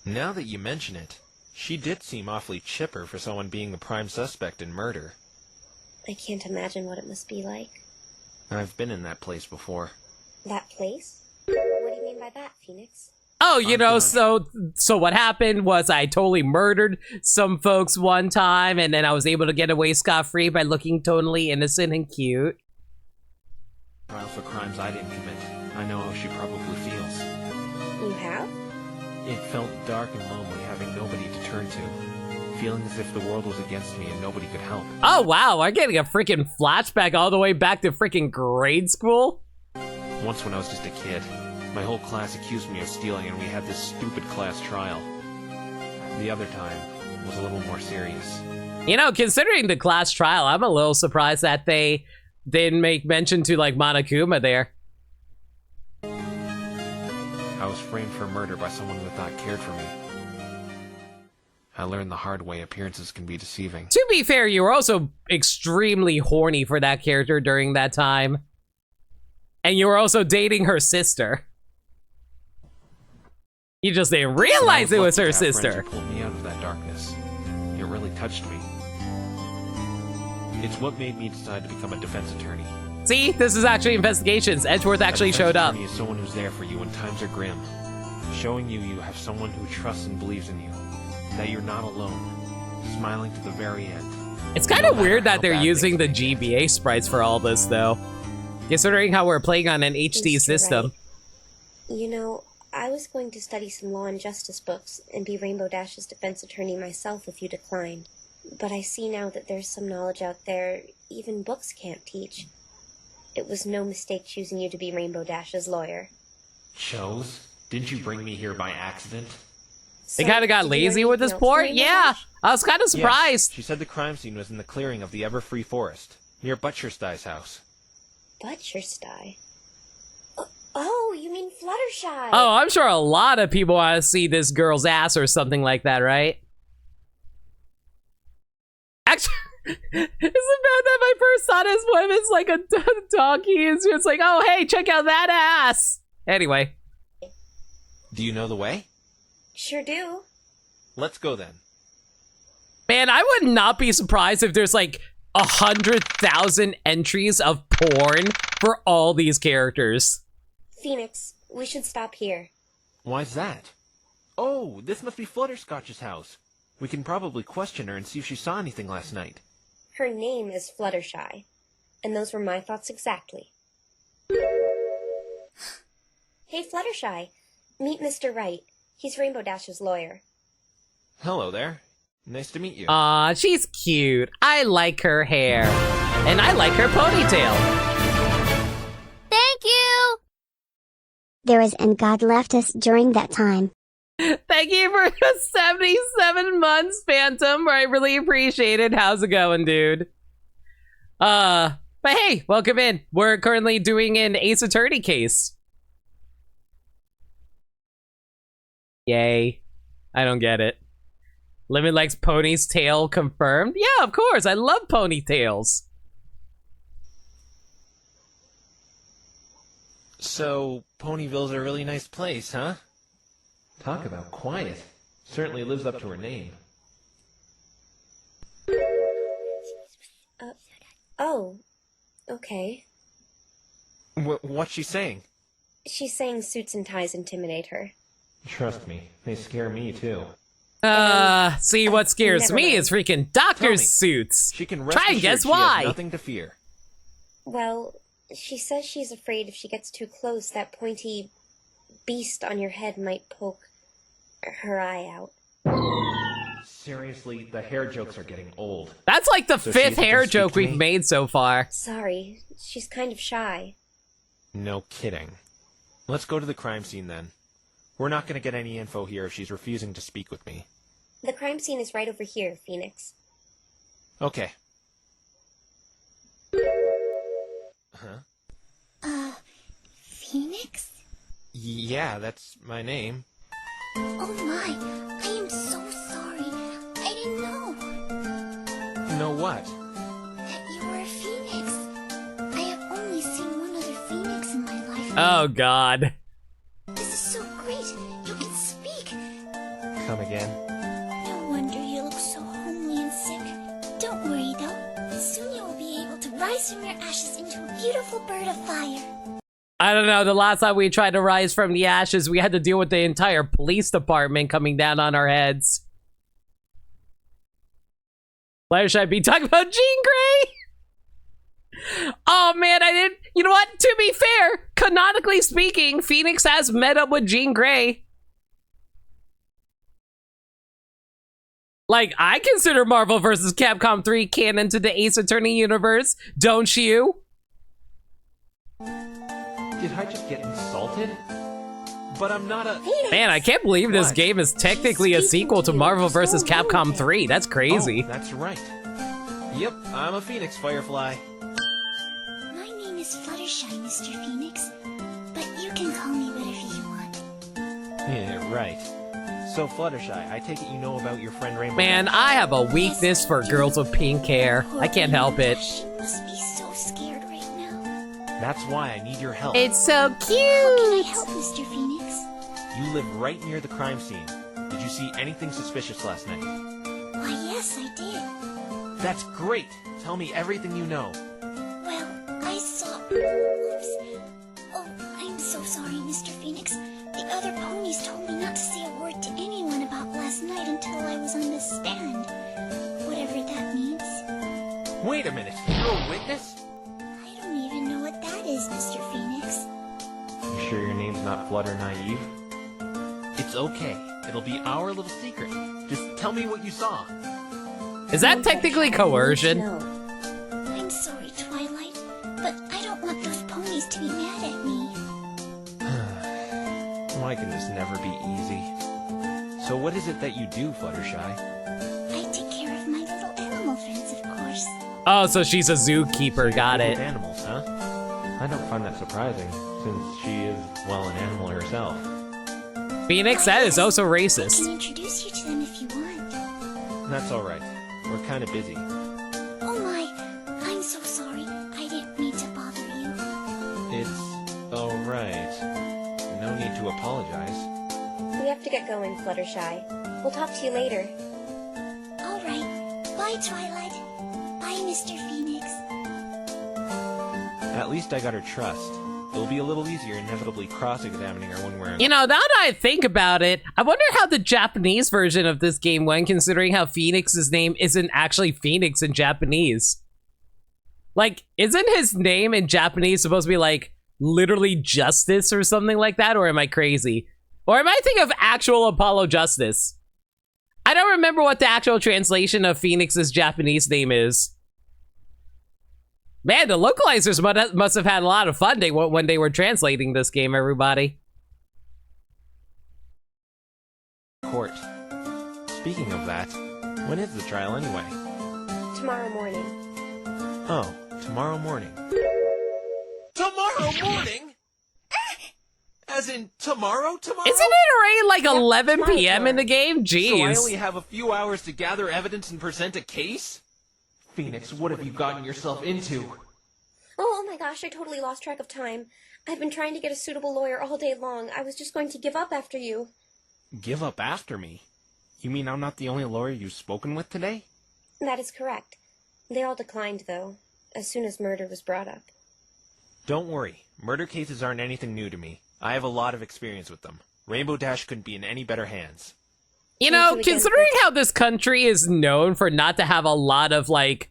Now that you mention it, she did seem awfully chipper for someone being the prime suspect in murder. I can't imagine what it must be like. I've been in that place before. That place? What do you mean by that, Phoenix? Oh, you know, Unfortunate. so what happened was I totally murdered some folks one time, and then I was able to get away scot-free by looking totally innocent and cute. Trial for crimes I didn't commit. I know how she probably feels. You have? It felt dark and lonely having nobody to turn to. Feeling as if the world was against me and nobody could help. Oh, wow, I'm getting a freaking flashback all the way back to freaking grade school. Once when I was just a kid, my whole class accused me of stealing and we had this stupid class trial. The other time was a little more serious. You know, considering the class trial, I'm a little surprised that they didn't make mention to, like, Monokuma there. I was framed for murder by someone who thought cared for me. I learned the hard way appearances can be deceiving. To be fair, you were also extremely horny for that character during that time. And you were also dating her sister. You just didn't realize it was her sister. Friends who pulled me out of that darkness. It really touched me. It's what made me decide to become a defense attorney. See, this is actually investigations. Edgeworth actually showed up. A defense attorney is someone who's there for you when times are grim, showing you have someone who trusts and believes in you, that you're not alone, smiling to the very end. It's kind of No matter weird that how they're bad using the things may get. GBA sprites for all this, though. Considering how we're playing on an HD Mr. system. Wright, you know, I was going to study some law and justice books and be Rainbow Dash's defense attorney myself if you declined. But I see now that there's some knowledge out there even books can't teach. It was no mistake choosing you to be Rainbow Dash's lawyer. Chose? Didn't you bring me here by accident? They So, kind of got did you lazy learn with this anything else from port? Rainbow Yeah, Dash? I was kind of surprised. Yes, she said the crime scene was in the clearing of the Everfree Forest, near Butcherstye's house. Butcherstye? Oh, you mean Fluttershy? Oh, I'm sure a lot of people want to see this girl's ass or something like that, right? Actually, isn't it bad that my first thought is what if it's like a donkey? It's just like, oh, hey, check out that ass. Anyway. Do you know the way? Sure do. Let's go then. Man, I would not be surprised if there's like 100,000 entries of porn for all these characters. Phoenix, we should stop here. Why's that? Oh, this must be Flutterscotch's house. We can probably question her and see if she saw anything last night. Her name is Fluttershy, and those were my thoughts exactly. Hey, Fluttershy, meet Mr. Wright. He's Rainbow Dash's lawyer. Hello there. Nice to meet you. Aw, she's cute. I like her hair. And I like her ponytail. Thank you. There is and God left us during that time. Thank you for 77 months, Phantom. I really appreciate it. How's it going, dude? But hey, welcome in. We're currently doing an Ace Attorney case. Yay. I don't get it. Lemon likes Pony's tail confirmed? Yeah, of course. I love ponytails. So, Ponyville's a really nice place, huh? Talk about quiet. Certainly lives up to her name. Oh, okay. What's she saying? She's saying suits and ties intimidate her. Trust me, they scare me too. See, what scares never me mind. is freaking Tell me. doctor's suits. She can rest Try and assured guess she why. has nothing to fear. Well, she says she's afraid if she gets too close, that pointy beast on your head might poke her eye out. Seriously, the hair jokes are getting old. That's like the So she fifth isn't hair gonna speak joke to we've me? made so far. Sorry, she's kind of shy. No kidding. Let's go to the crime scene then. We're not going to get any info here if she's refusing to speak with me. The crime scene is right over here, Phoenix. Okay. Phoenix? Yeah, that's my name. Oh my, I am so sorry. I didn't know Know what? that you were a phoenix. I have only seen one other phoenix in my life. Oh god. This is so great. You can speak. Come again? No wonder you look so homely and sick. Don't worry though. Soon you will be able to rise from your ashes into a beautiful bird of fire. I don't know, the last time we tried to rise from the ashes, we had to deal with the entire police department coming down on our heads. Why should I be talking about Jean Grey? Oh man, I didn't. You know what? To be fair, canonically speaking, Phoenix has met up with Jean Grey. Like, I consider Marvel vs. Capcom 3 canon to the Ace Attorney universe, don't you? Did I just get insulted? But I'm not a... Man, I can't believe this What? game is technically a sequel to Marvel vs. Capcom 3. That's crazy. Oh, that's right. Yep, I'm a Phoenix Firefly. My name is Fluttershy, Mr. Phoenix. But you can call me whatever you want. Yeah, right. So, Fluttershy, I take it you know about your friend Rainbow Man, Dash? I have a weakness for girls with pink hair. I can't help it. She must be so scared right now. That's why I need your help. It's so How can I cute. help, Mr. Phoenix? You live right near the crime scene. Did you see anything suspicious last night? Why, yes, I did. That's great! Tell me everything you know. Well, I saw... Oops. Oh, I'm so sorry, Mr. Phoenix. The other ponies told me not to say a word to anyone about last night until I was on the stand. Whatever that means. Wait a minute, you're a witness? I don't even know what that is, Mr. Phoenix. You sure your name's not Flutter Naive? It's okay. It'll be our little secret. Just tell me what you saw. Is that technically coercion? No. I'm sorry, Twilight, but I don't want those ponies to be mad at me. Why can this never be easy? So what is it that you do, Fluttershy? I take care of my little animal friends, of course. Oh, so she's a zookeeper. Got With it. animals, huh? I don't find that surprising, since she is, well, an animal herself. Phoenix, that is also I racist. can introduce you to them if you want. That's alright. We're kind of busy. Oh my, I'm so sorry. I didn't mean to bother you. It's alright. No need to apologize. We have to get going, Fluttershy. We'll talk to you later. All right. Bye, Twilight. Bye, Mr. Phoenix. At least I got her trust. It'll be a little easier inevitably cross-examining her when we're... You know, now that I think about it, I wonder how the Japanese version of this game went, considering how Phoenix's name isn't actually Phoenix in Japanese. Like, isn't his name in Japanese supposed to be like literally Justice or something like that? Or am I crazy? Or am I thinking of actual Apollo Justice? I don't remember what the actual translation of Phoenix's Japanese name is. Man, the localizers must have had a lot of fun when they were translating this game, everybody. court. Speaking of that, when is the trial anyway? Tomorrow morning. Oh, tomorrow morning. Tomorrow morning?! As As in tomorrow? Isn't it already like 11 p.m. in the game? Jeez. So I only have a few hours to gather evidence and present a case? Phoenix, what have you gotten yourself into? Oh my gosh, I totally lost track of time. I've been trying to get a suitable lawyer all day long. I was just going to give up after you. Give up after me? You mean I'm not the only lawyer you've spoken with today? That is correct. They all declined, though, as soon as murder was brought up. Don't worry. Murder cases aren't anything new to me. I have a lot of experience with them. Rainbow Dash couldn't be in any better hands. You know, considering how this country is known for not to have a lot of, like,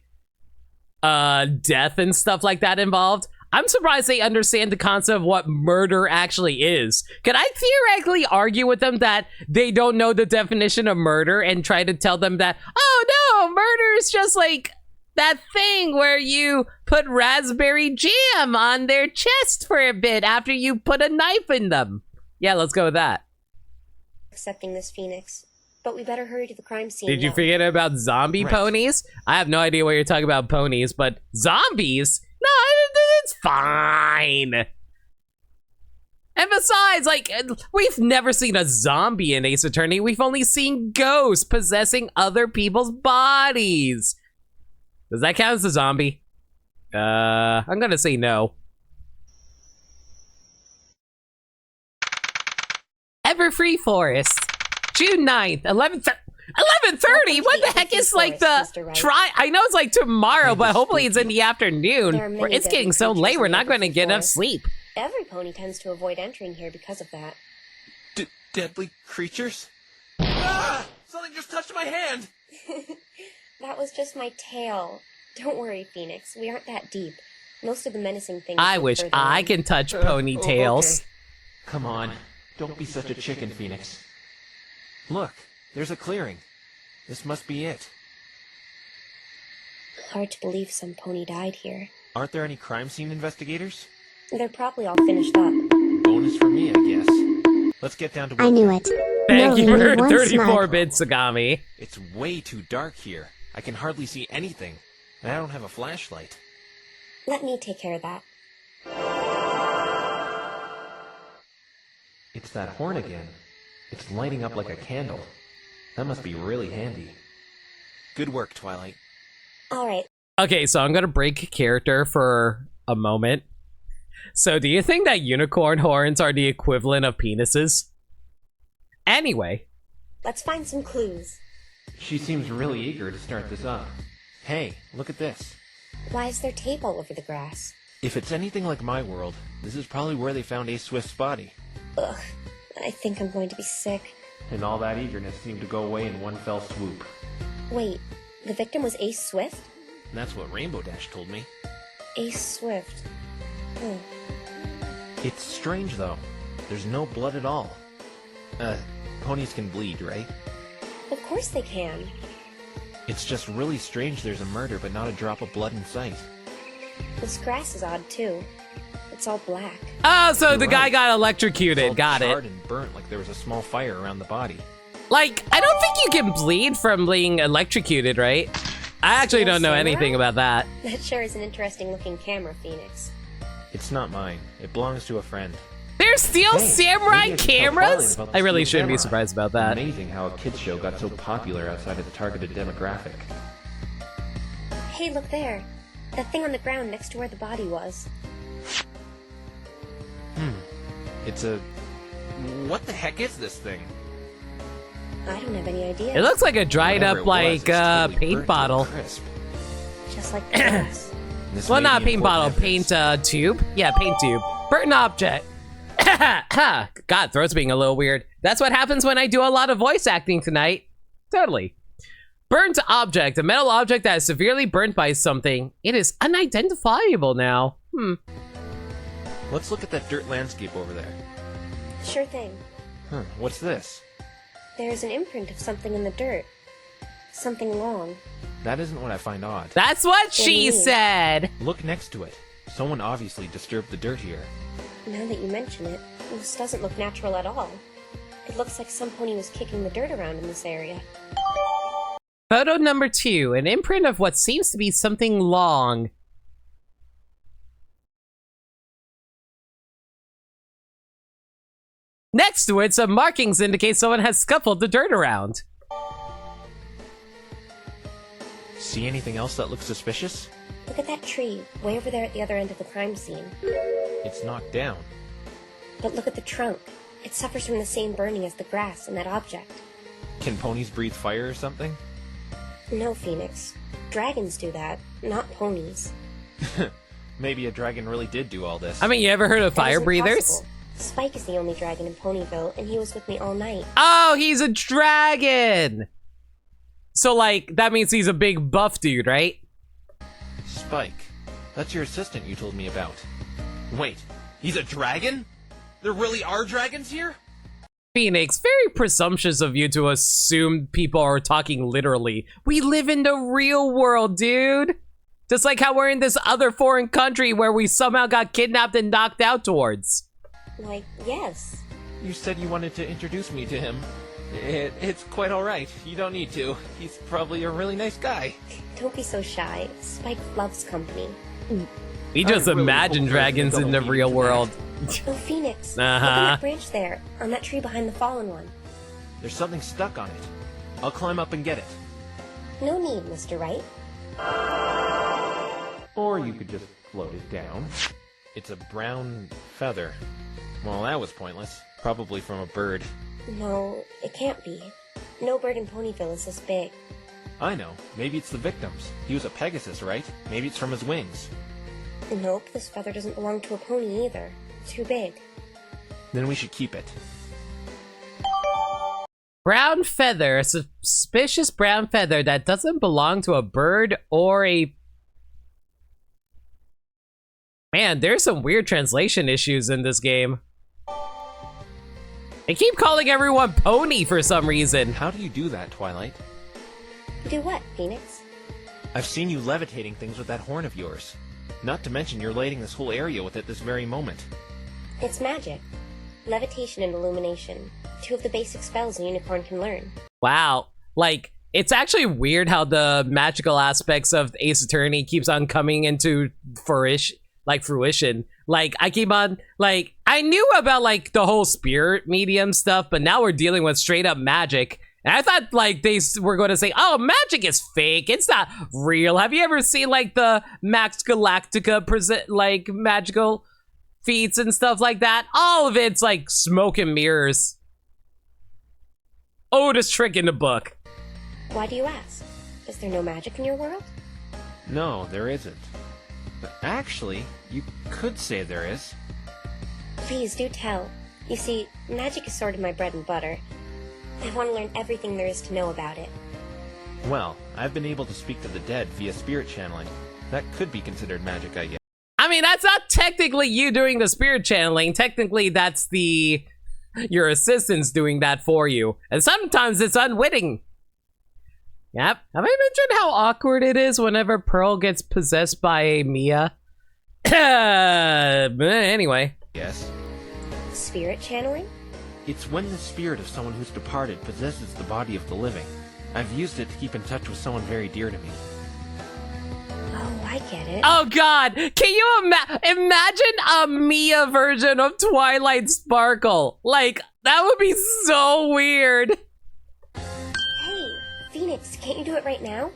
death and stuff like that involved, I'm surprised they understand the concept of what murder actually is. Can I theoretically argue with them that they don't know the definition of murder and try to tell them that, oh no, murder is just like that thing where you put raspberry jam on their chest for a bit after you put a knife in them? Yeah, let's go with that. Accepting this, Phoenix. But we better hurry to the crime scene. Did you forget about zombie ponies? I have no idea what you're talking about, ponies, but zombies? No, it's fine. And besides, like, we've never seen a zombie in Ace Attorney. We've only seen ghosts possessing other people's bodies. Does that count as a zombie? I'm gonna say no. Everfree Forest, June 9th, 11:30? What the heck is like the try? I know it's like tomorrow, but hopefully it's in the afternoon. It's getting so late, we're not going to get enough sleep. Every pony tends to avoid entering here because of that. Deadly creatures? Ah! Something just touched my hand! That was just my tail. Don't worry, Phoenix. We aren't that deep. Most of the menacing things. I wish I can touch ponytails. Okay. Come on. Don't be such a chicken, Phoenix. Look, there's a clearing. This must be it. Hard to believe some pony died here. Aren't there any crime scene investigators? They're probably all finished up. Bonus for me, I guess. Let's get down to work. I knew it. Thank you for One 34 smug. bits, Sagami. It's way too dark here. I can hardly see anything. And I don't have a flashlight. Let me take care of that. It's that horn again. It's lighting up like a candle. That must be really handy. Good work, Twilight. All right. Okay, so I'm gonna break character for a moment. So do you think that unicorn horns are the equivalent of penises? Anyway. Let's find some clues. She seems really eager to start this up. Hey, look at this. Why is there tape all over the grass? If it's anything like my world, this is probably where they found Ace Swift's body. Ugh, I think I'm going to be sick. And all that eagerness seemed to go away in one fell swoop. Wait, the victim was Ace Swift? That's what Rainbow Dash told me. Ace Swift. Hmm. It's strange, though. There's no blood at all. Ponies can bleed, right? Of course they can. It's just really strange there's a murder, but not a drop of blood in sight. This grass is odd, too. It's all black. Oh, so You're the guy right. got It's all electrocuted. Got charred it. and burnt like there was a small fire around the body. Like, I don't think you can bleed from being electrocuted, right? I actually don't know anything about that. That sure is an interesting looking camera, Phoenix. It's not mine. It belongs to a friend. There's still Hey, samurai maybe I should tell cameras? Twilight about the I really Steel shouldn't be Samurai. surprised about that. Amazing how a kids show got so popular outside of the targeted demographic. Hey, look there. That thing on the ground next to where the body was. It's a... What the heck is this thing? I don't have any idea. It looks like a dried Whatever up, it was, like, it's totally paint burnt to a bottle. crisp. Just like the grass. This Well, may not be paint bottle, important paint evidence. tube. Yeah, paint tube. Burnt object. God, throat's being a little weird. That's what happens when I do a lot of voice acting tonight. Totally. Burnt object, a metal object that is severely burnt by something. It is unidentifiable now. Let's look at that dirt landscape over there. Sure thing. What's this? There's an imprint of something in the dirt. Something long. That isn't what I find odd. That's what do you she mean? said. Look next to it. Someone obviously disturbed the dirt here. Now that you mention it, this doesn't look natural at all. It looks like some pony was kicking the dirt around in this area. Photo number 2, an imprint of what seems to be something long. Next to it, some markings indicate someone has scuffled the dirt around. See anything else that looks suspicious? Look at that tree, way over there at the other end of the crime scene. It's knocked down. But look at the trunk. It suffers from the same burning as the grass and that object. Can ponies breathe fire or something? No, Phoenix. Dragons do that, not ponies. Maybe a dragon really did do all this. I mean, you ever heard of That fire isn't breathers? possible. Spike is the only dragon in Ponyville, and he was with me all night. Oh, he's a dragon! So, like, that means he's a big buff dude, right? Spike. That's your assistant you told me about. Wait, he's a dragon? There really are dragons here? Phoenix, very presumptuous of you to assume people are talking literally. We live in the real world, dude! Just like how we're in this other foreign country where we somehow got kidnapped and knocked out towards. Like, yes. You said you wanted to introduce me to him. It's quite alright. You don't need to. He's probably a really nice guy. Don't be so shy. Spike loves company. We just I really imagine hope dragons there's a in the double real meaning to world. Oh, Phoenix. Uh-huh. Look on that branch there, on that tree behind the fallen one. There's something stuck on it. I'll climb up and get it. No need, Mr. Wright. Or you could just float it down. It's a brown feather. Well, that was pointless. Probably from a bird. No, it can't be. No bird in Ponyville is this big. I know. Maybe it's the victim's. He was a Pegasus, right? Maybe it's from his wings. Nope, this feather doesn't belong to a pony either. Too big. Then we should keep it. Brown feather, a suspicious brown feather that doesn't belong to a bird or a... Man, there's some weird translation issues in this game. They keep calling everyone Pony for some reason. How do you do that, Twilight? Do what, Phoenix? I've seen you levitating things with that horn of yours. Not to mention you're lighting this whole area with it this very moment. It's magic. Levitation and illumination. Two of the basic spells a unicorn can learn. Wow. Like, it's actually weird how the magical aspects of Ace Attorney keeps on coming into fruition. Like, I keep on, like, I knew about, like, the whole spirit medium stuff, but now we're dealing with straight up magic. And I thought, like, they were going to say, oh, magic is fake. It's not real. Have you ever seen, like, the Max Galactica like, magical feats and stuff like that? All of it's, like, smoke and mirrors. Oldest trick in the book. Why do you ask? Is there no magic in your world? No, there isn't. But actually, you could say there is. Please do tell. You see, magic is sort of my bread and butter. I want to learn everything there is to know about it. Well, I've been able to speak to the dead via spirit channeling. That could be considered magic, I guess. I mean, that's not technically you doing the spirit channeling. Technically, that's your assistant's doing that for you. And sometimes it's unwitting. Yep. Have I mentioned how awkward it is whenever Pearl gets possessed by Mia? Anyway. Yes. Spirit channeling? It's when the spirit of someone who's departed possesses the body of the living. I've used it to keep in touch with someone very dear to me. Oh, I get it. Oh god, can you imagine a Mia version of Twilight Sparkle? Like, that would be so weird. Hey, Phoenix, can't you do it right now?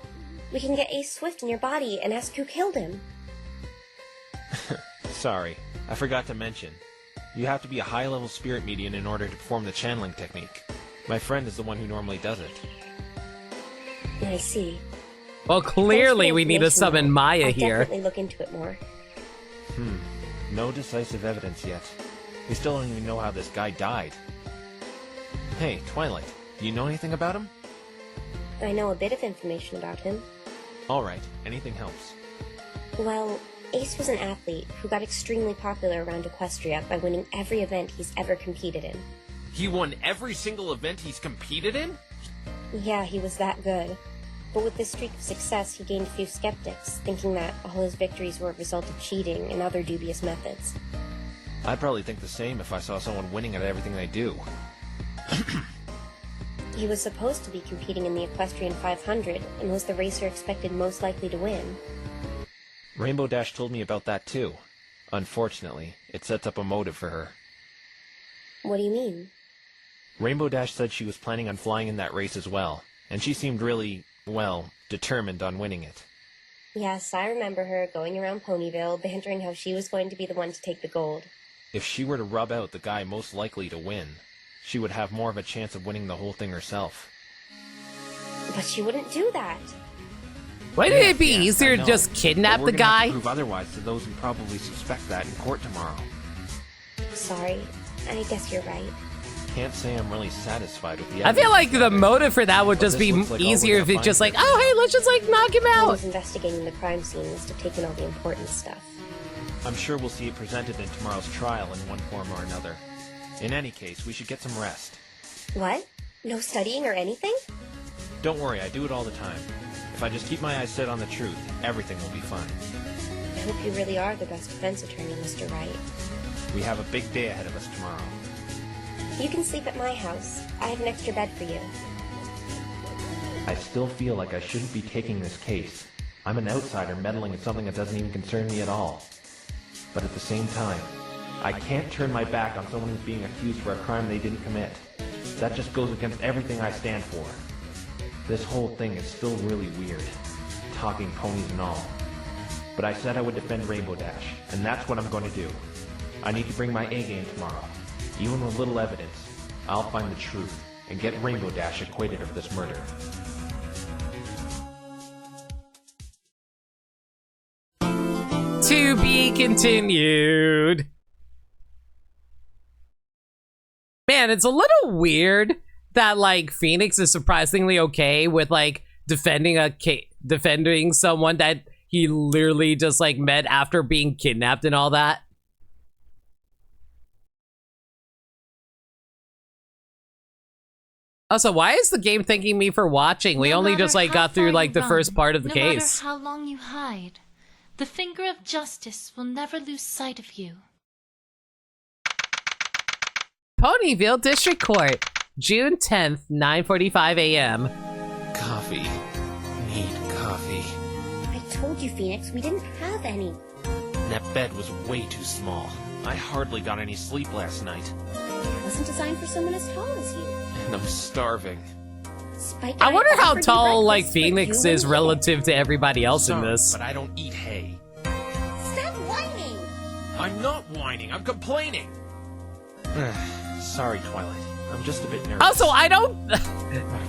We can get Ace Swift in your body and ask who killed him. Sorry, I forgot to mention. You have to be a high-level spirit medium in order to perform the channeling technique. My friend is the one who normally does it. I see. Well, clearly we need to summon Maya I'll here. definitely look into it more. No decisive evidence yet. We still don't even know how this guy died. Hey, Twilight, do you know anything about him? I know a bit of information about him. Alright, anything helps. Well, Ace was an athlete who got extremely popular around Equestria by winning every event he's ever competed in. He won every single event he's competed in? Yeah, he was that good. But with this streak of success, he gained a few skeptics, thinking that all his victories were a result of cheating and other dubious methods. I'd probably think the same if I saw someone winning at everything they do. He was supposed to be competing in the Equestrian 500 and was the racer expected most likely to win. Rainbow Dash told me about that too. Unfortunately, it sets up a motive for her. What do you mean? Rainbow Dash said she was planning on flying in that race as well, and she seemed really, well, determined on winning it. Yes, I remember her going around Ponyville, bantering how she was going to be the one to take the gold. If she were to rub out the guy most likely to win, she would have more of a chance of winning the whole thing herself. But she wouldn't do that. Wouldn't it be Yeah, easier I to know. just kidnap But we're the gonna have guy? to prove otherwise to those who probably suspect that in court tomorrow. Sorry, I guess you're right. Can't say I'm really satisfied with the I feel evidence like the gathered. motive for that would But just this be looks like all we're easier if gonna it's just find like, here. oh hey, let's just like knock him Who out. was investigating the crime scene must have taken all the important stuff. I'm sure we'll see it presented in tomorrow's trial in one form or another. In any case, we should get some rest. What? No studying or anything? Don't worry, I do it all the time. If I just keep my eyes set on the truth, everything will be fine. I hope you really are the best defense attorney, Mr. Wright. We have a big day ahead of us tomorrow. You can sleep at my house. I have an extra bed for you. I still feel like I shouldn't be taking this case. I'm an outsider meddling in something that doesn't even concern me at all. But at the same time, I can't turn my back on someone who's being accused for a crime they didn't commit. That just goes against everything I stand for. This whole thing is still really weird. Talking ponies and all. But I said I would defend Rainbow Dash, and that's what I'm going to do. I need to bring my A game tomorrow. Even with little evidence, I'll find the truth and get Rainbow Dash acquitted of this murder. To be continued. Man, it's a little weird that like Phoenix is surprisingly okay with like defending someone that he literally just like met after being kidnapped and all that. Also, why is the game thanking me for watching? We No only matter just like how got through far like you the run, first part of the no case. matter how long you hide, the finger of justice will never lose sight of you. Ponyville District Court, June 10th, 9:45 a.m. Coffee. Need coffee. I told you, Phoenix, we didn't have any. That bed was way too small. I hardly got any sleep last night. It wasn't designed for someone as tall as you. And I'm starving. Spike I and wonder how offered you tall like breakfast, but Phoenix you is wouldn't relative to everybody else in Sorry, this. but I don't eat hay. eat it. Stop whining! I'm not whining, I'm complaining! Sorry, Twilight. I'm just a bit nervous. Also, I don't. I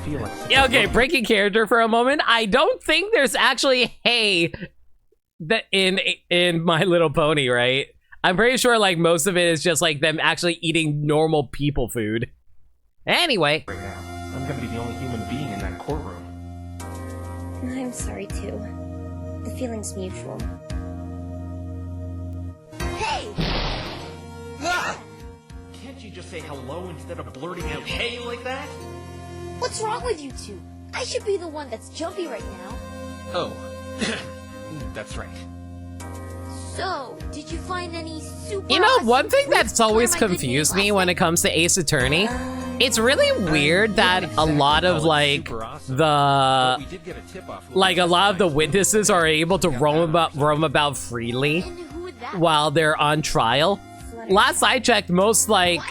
feel like such Yeah, a okay, rookie. breaking character for a moment. I don't think there's actually hay that in My Little Pony, right? I'm pretty sure like most of it is just like them actually eating normal people food. Anyway, Right now, I'm gonna be the only human being in that courtroom. I'm sorry, too. The feeling's mutual. Hey! Can't you just say hello instead of blurting out hey like that? What's wrong with you two? I should be the one that's jumpy right now. Oh. That's right. So, did you find any super you know, awesome one thing proof that's always for my good confused news me last when night? it comes to Ace Attorney, it's really weird that a lot of like But we did get a tip-off when like we a lot of the testified. witnesses are able to roam about freely And who would that while they're on trial. Last I checked, most like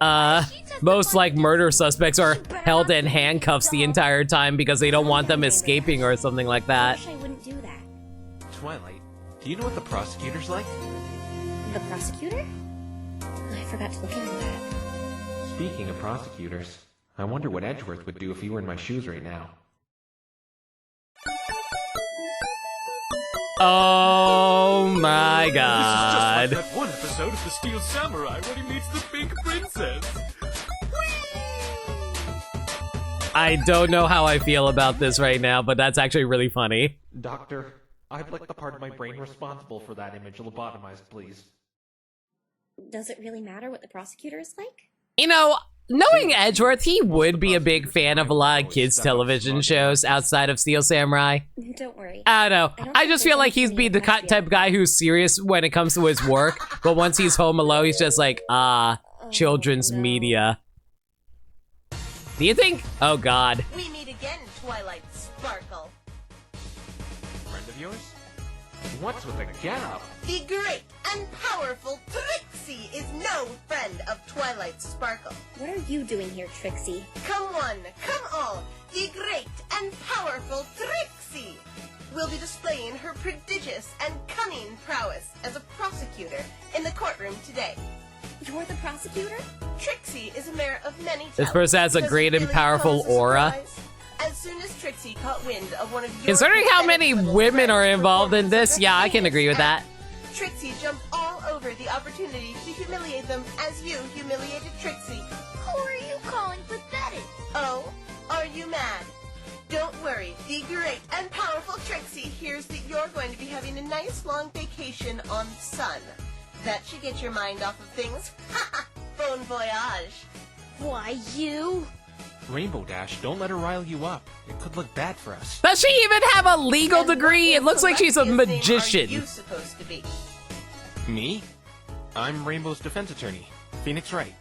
murder suspects are held in handcuffs the entire time because they don't want them escaping or something like I that. wish I wouldn't do that. Twilight, do you know what the prosecutor's like? The prosecutor? I forgot to look into that. Speaking of prosecutors, I wonder what Edgeworth would do if he were in my shoes right now. Oh my god. That one episode of The Steel Samurai when he meets the pink princess. I don't know how I feel about this right now, but that's actually really funny. Doctor, I'd like the part of my brain responsible for that image lobotomized, please. Does it really matter what the prosecutor is like? You know, knowing Edgeworth, he would be a big fan of a lot of kids' television shows outside of Steel Samurai. Don't worry. I don't know. don't I think just there's feel like he's anything be the against you. type of guy who's serious when it comes to his work, but once he's home alone, he's just like, children's no. media. Do you think? Oh god. We meet again, Twilight Sparkle. Friend of yours? What's with the gap? The great and powerful Trixie is no friend of Twilight Sparkle. What are you doing here, Trixie? Come one, come all, the great and powerful Trixie will be displaying her prodigious and cunning prowess as a prosecutor in the courtroom today. You're the prosecutor? Trixie is a mare of many This person has a talents, great because and it really powerful poses a aura. surprise. As soon as Trixie caught wind of one of your Considering how many pathetic little women are friends' involved in performance this, of yeah, their I can agree with that. penis, Trixie jumped all over the opportunity to humiliate them as you humiliated Trixie. Who are you calling pathetic? Oh, are you mad? Don't worry, the great and powerful Trixie hears that you're going to be having a nice long vacation on Sun. That should get your mind off of things. Ha ha! Bon voyage. Why, you? Rainbow Dash, don't let her rile you up. It could look bad for us. Does she even have a legal And degree? what It looks like she's a Celestia's name are magician. you supposed to be? Me? I'm Rainbow's defense attorney, Phoenix Wright.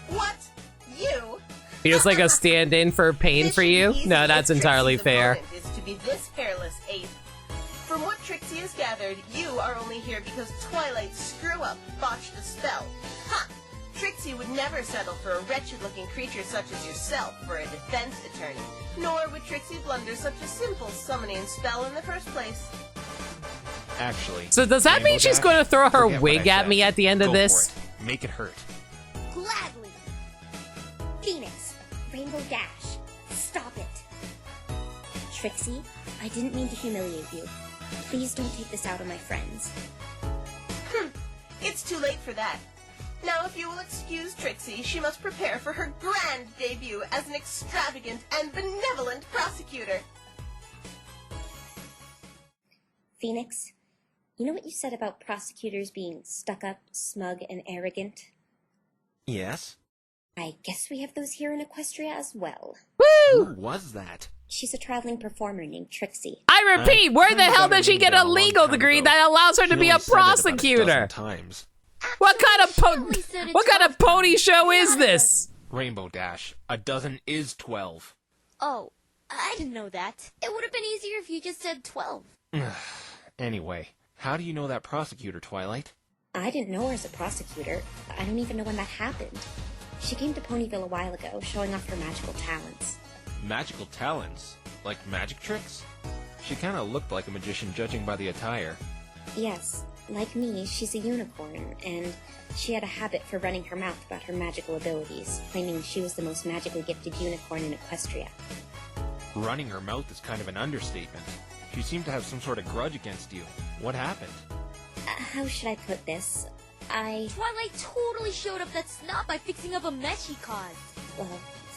What? You? Feels like a stand-in for pain This for should be you? easy No, if that's entirely Trixie's fair. opponent is to be this hairless ape. From what Trixie has gathered, you are only here because Twilight's screw-up botched a spell. Ha! Trixie would never settle for a wretched-looking creature such as yourself for a defense attorney. Nor would Trixie blunder such a simple summoning spell in the first place. Actually. So does that Rainbow mean she's Dash, going to throw her forget what wig I at said. me at the end of Go this? for it. Make it hurt. Gladly. Phoenix, Rainbow Dash, stop it. Trixie, I didn't mean to humiliate you. Please don't take this out on my friends. It's too late for that. Now, if you will excuse Trixie, she must prepare for her grand debut as an extravagant and benevolent prosecutor. Phoenix, you know what you said about prosecutors being stuck-up, smug, and arrogant? Yes? I guess we have those here in Equestria as well. Woo! Who was that? She's a traveling performer named Trixie. I repeat, where the kinda hell got her did she name get down a a long legal time degree ago. that allows her She to be only a said it about a dozen prosecutor? times. What kind of Actually, she only said it what kind of 12 pony times. show is Not a this? dozen. Rainbow Dash, a dozen is 12. Oh, I didn't know that. It would have been easier if you just said 12. Anyway, how do you know that prosecutor, Twilight? I didn't know her as a prosecutor. I don't even know when that happened. She came to Ponyville a while ago, showing off her magical talents. Magical talents? Like magic tricks? She kinda looked like a magician judging by the attire. Yes, like me, she's a unicorn, and she had a habit for running her mouth about her magical abilities, claiming she was the most magically gifted unicorn in Equestria. Running her mouth is kind of an understatement. She seemed to have some sort of grudge against you. What happened? How should I put this? Twilight totally showed up that snot by fixing up a mess she caused. Well,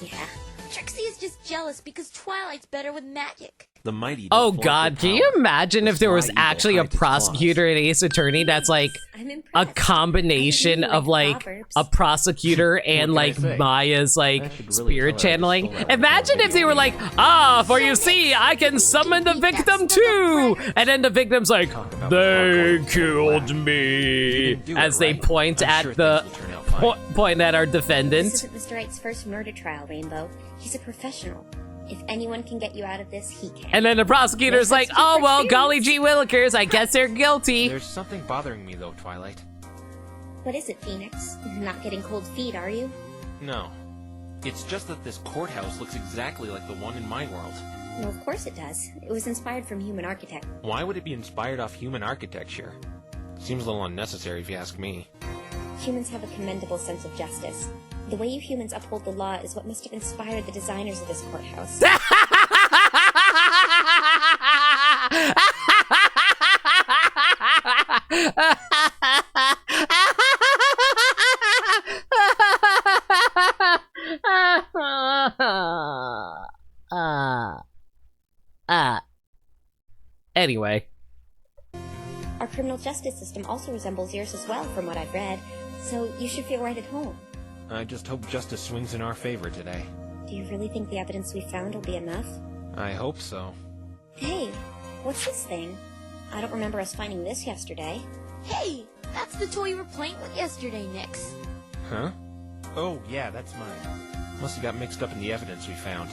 yeah. Trixie is just jealous because Twilight's better with magic. The mighty. Oh don't forfeit god, can power. you imagine if there was The sly eagle actually a hides its prosecutor in Ace Attorney that's like I'm a impressed. combination I really of like Proverbs. a prosecutor and can I like say? Maya's like That should really spirit tell her I just channeling? stole that Imagine from if they were like, for you see, I can summon the victim too! And then the victim's like, Talk about they hardcore killed You me! didn't do As it, they right? point I'm at sure the things will turn out fine. point at our This defendant. isn't Mr. Wright's first murder trial, Rainbow. He's a professional. If anyone can get you out of this, he can. And then the prosecutor's like, oh well, golly gee willikers, I guess they're guilty. There's something bothering me though, Twilight. What is it, Phoenix? Not getting cold feet, are you? No. It's just that this courthouse looks exactly like the one in my world. Well, of course it does. It was inspired from human architect. Why would it be inspired off human architecture? Seems a little unnecessary if you ask me. Humans have a commendable sense of justice. The way you humans uphold the law is what must have inspired the designers of this courthouse. Anyway. Our criminal justice system also resembles yours as well, from what I've read, so you should feel right at home. I just hope justice swings in our favor today. Do you really think the evidence we found will be enough? I hope so. Hey, what's this thing? I don't remember us finding this yesterday. Hey, that's the toy you were playing with yesterday, Nix. Huh? Oh, yeah, that's mine. Must have got mixed up in the evidence we found.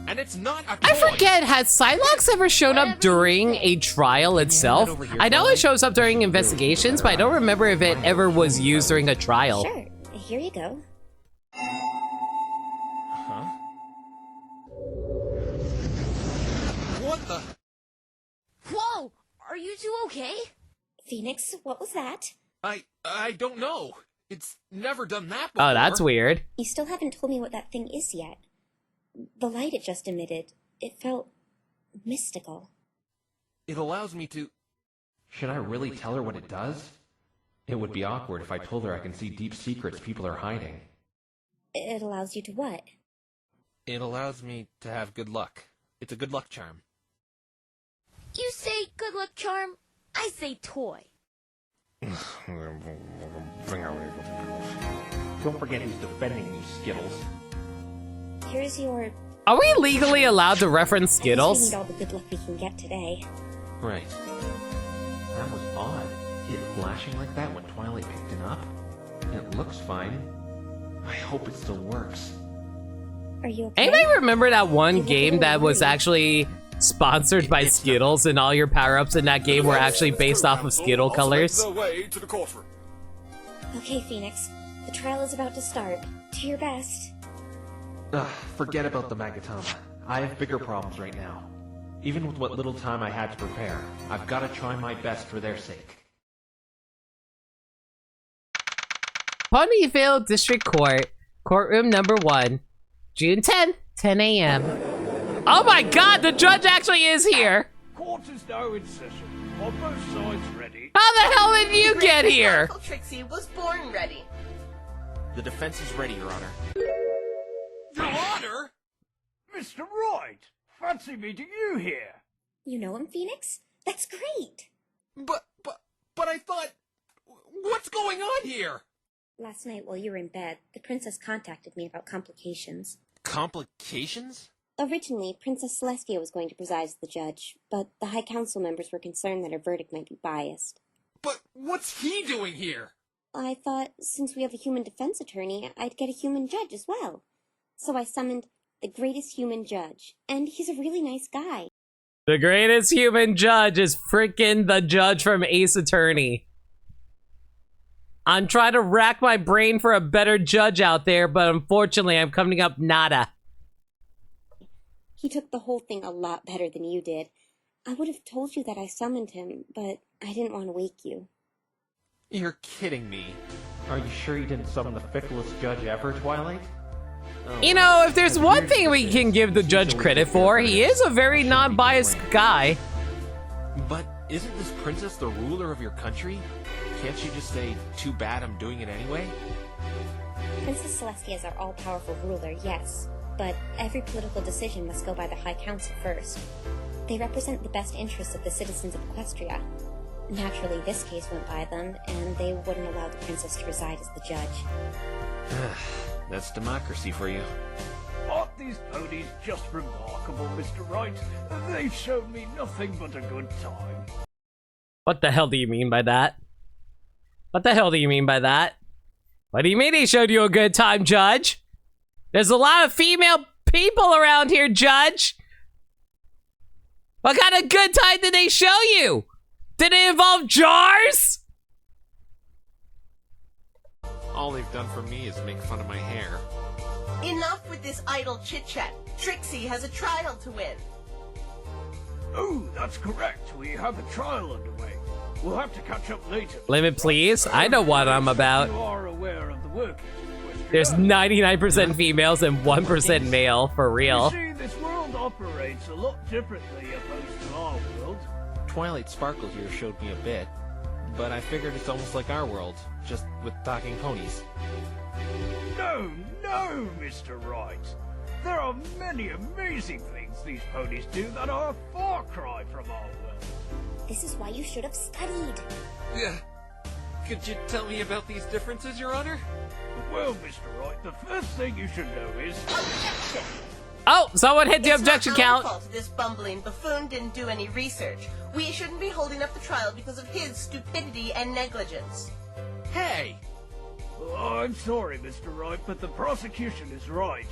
And it's not a toy. I forget, has Psylocke ever shown up during a trial itself? I know it shows up during investigations, but I don't remember if it ever was used during a trial. Sure, here you go. Huh? What the? Whoa! Are you two okay? Phoenix, what was that? I don't know. It's never done that before. Oh, that's weird. You still haven't told me what that thing is yet. The light it just emitted, it felt mystical. It allows me to... Should I really tell her what it does? It would be awkward if I told her I can see deep secrets people are hiding. It allows you to what? It allows me to have good luck. It's a good luck charm. You say good luck charm, I say toy. Don't forget who's defending you, Skittles. Here's your... Are we legally allowed to reference I guess we Skittles? need all the good luck we can get today. Right. That was odd. It flashing like that when Twilight picked it up? It looks fine. I hope it still works. Are you okay? Anybody remember that one You look a game little that was worried. actually sponsored by Skittles and all your power-ups in that game were actually based off of Skittle colors? Okay, Phoenix. The trial is about to start. Do your best. Forget about the Magatama. I have bigger problems right now. Even with what little time I had to prepare, I've got to try my best for their sake. Ponyville District Court, courtroom number 1, June 10th, 10 a.m. Oh my god, the judge actually is here! Court is now in session. Are both sides ready? How the hell did you get here? Uncle Trixie was born ready. The defense is ready, Your Honor. Your Honor? Mr. Wright, fancy meeting you here. You know him, Phoenix? That's great! But I thought... What's going on here? Last night while you were in bed, the princess contacted me about complications. Complications? Originally, Princess Celestia was going to preside as the judge, but the High Council members were concerned that her verdict might be biased. But what's he doing here? I thought, since we have a human defense attorney, I'd get a human judge as well. So I summoned the greatest human judge, and he's a really nice guy. The greatest human judge is freaking the judge from Ace Attorney. I'm trying to rack my brain for a better judge out there, but unfortunately I'm coming up nada. He took the whole thing a lot better than you did. I would have told you that I summoned him, but I didn't want to wake you. You're kidding me. Are you sure you didn't summon the ficklest judge ever, Twilight? Oh, You know, if there's one thing we can give the judge credit for, he is a very non-biased guy. But isn't this princess the ruler of your country? Can't you just say, too bad I'm doing it anyway? Princess Celestia is our all-powerful ruler, yes, but every political decision must go by the High Council first. They represent the best interests of the citizens of Equestria. Naturally, this case went by them, and they wouldn't allow the princess to reside as the judge. That's democracy for you. Aren't these ponies just remarkable, Mr. Wright? They've shown me nothing but a good time. What the hell do you mean by that? What the hell do you mean by that? What do you mean he showed you a good time, Judge? There's a lot of female people around here, Judge. What kind of good time did they show you? Did it involve jars? All they've done for me is make fun of my hair. Enough with this idle chit-chat. Trixie has a trial to win. Oh, that's correct. We have a trial underway. We'll have to catch up later. Limit, please. I know what I'm about. You are aware of the workings of Equestria. There's 99% females and 1% male, for real. You see, this world operates a lot differently opposed to our world. Twilight Sparkle here showed me a bit, but I figured it's almost like our world, just with talking ponies. No, Mr. Wright. There are many amazing things these ponies do that are a far cry from our world. This is why you should have studied. Yeah. Could you tell me about these differences, Your Honor? Well, Mr. Wright, the first thing you should know is... Objection! Oh, someone hit the objection It's not count. our fault this bumbling buffoon didn't do any research. We shouldn't be holding up the trial because of his stupidity and negligence. Hey! I'm sorry, Mr. Wright, but the prosecution is right.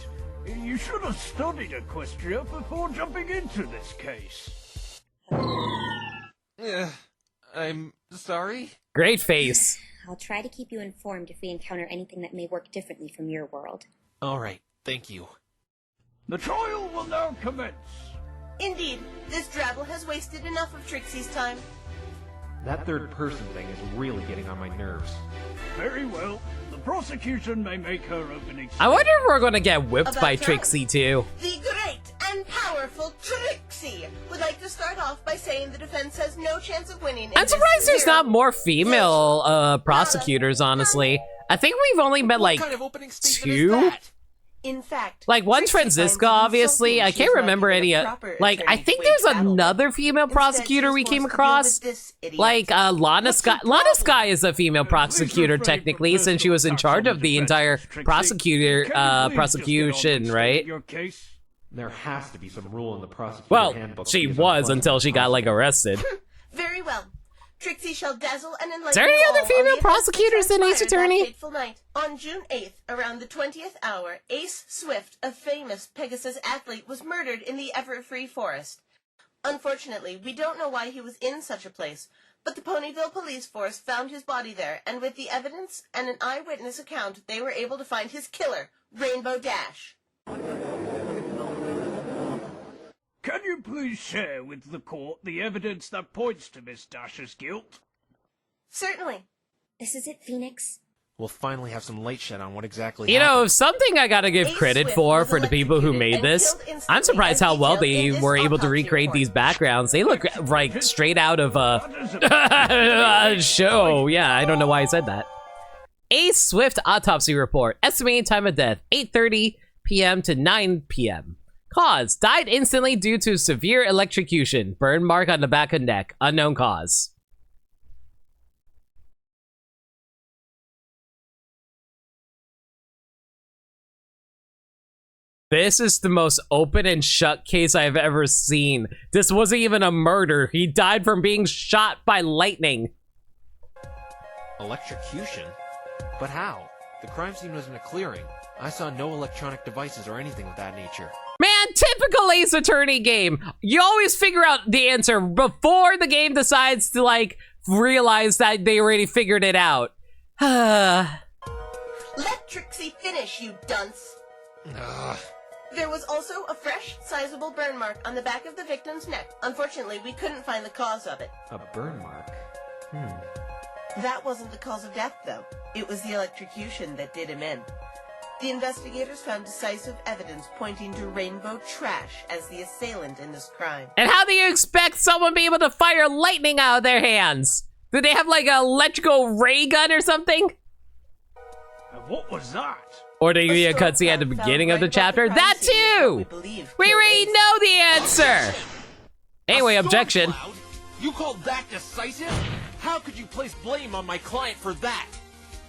You should have studied Equestria before jumping into this case. I'm sorry? Great face. I'll try to keep you informed if we encounter anything that may work differently from your world. Alright, thank you. The trial will now commence. Indeed, this drabble has wasted enough of Trixie's time. That third person thing is really getting on my nerves. Very well. The prosecution may make her opening I wonder if we're gonna get whipped About by time. Trixie too. The great and powerful Trixie would like to start off by saying the defense has no chance of winning. I'm surprised there's not more female prosecutors, honestly. I think we've only met like What kind of opening statement is two. that? In fact, Like one Trixie Francisca, finds it obviously. insulting I she's can't not remember given any. a proper Like I attorney think to wage there's battle. another female Instead, prosecutor she's we forced came to deal across. with this idiot. Like Lana What's Sky. your Lana problem? Sky is a female prosecutor refrain from technically, since she was in personal charge attacks of the on the entire defense, Trixie. prosecutor Can you please just get on with prosecution, stating right? Your case? There has to be some rule in the prosecutor Well, handbook. she because I'm was funding until the she got like prosecutor. arrested. Very well. Trixie shall dazzle and enlighten Is there any you other all on female the events that prosecutors in Ace transpired that Attorney? fateful night. On June 8th, around the 20th hour, Ace Swift, a famous Pegasus athlete, was murdered in the Everfree Forest. Unfortunately, we don't know why he was in such a place, but the Ponyville police force found his body there, and with the evidence and an eyewitness account, they were able to find his killer, Rainbow Dash. Can you please share with the court the evidence that points to Miss Dash's guilt? Certainly. This is it, Phoenix. We'll finally have some light shed on what exactly You know, happened. something I gotta give Ace credit Swift for was the people who electrocuted made and this. killed instantly, I'm surprised how as well detailed they in this were able to autopsy recreate report. these backgrounds. They look like straight out of a show. Yeah, I don't know why I said that. Ace Swift autopsy report. Estimated time of death, 8:30 p.m. to 9 p.m. Cause, died instantly due to severe electrocution. Burn mark on the back and neck. Unknown cause. This is the most open and shut case I've ever seen. This wasn't even a murder. He died from being shot by lightning. Electrocution? But how? The crime scene was in a clearing. I saw no electronic devices or anything of that nature. Man, typical Ace Attorney game. You always figure out the answer before the game decides to, like, realize that they already figured it out. Let Trixie finish, you dunce. Ugh. There was also a fresh, sizable burn mark on the back of the victim's neck. Unfortunately, we couldn't find the cause of it. A burn mark? That wasn't the cause of death, though. It was the electrocution that did him in. The investigators found decisive evidence pointing to Rainbow Trash as the assailant in this crime. And how do you expect someone to be able to fire lightning out of their hands? Do they have, like, an electrical ray gun or something? And what was that? Or do you give you a storm cutscene at the cloud beginning found of the right above chapter? crime That scene is what we too! believe We killed already Ace. know the answer! Anyway, A storm objection. cloud? You called that decisive? How could you place blame on my client for that?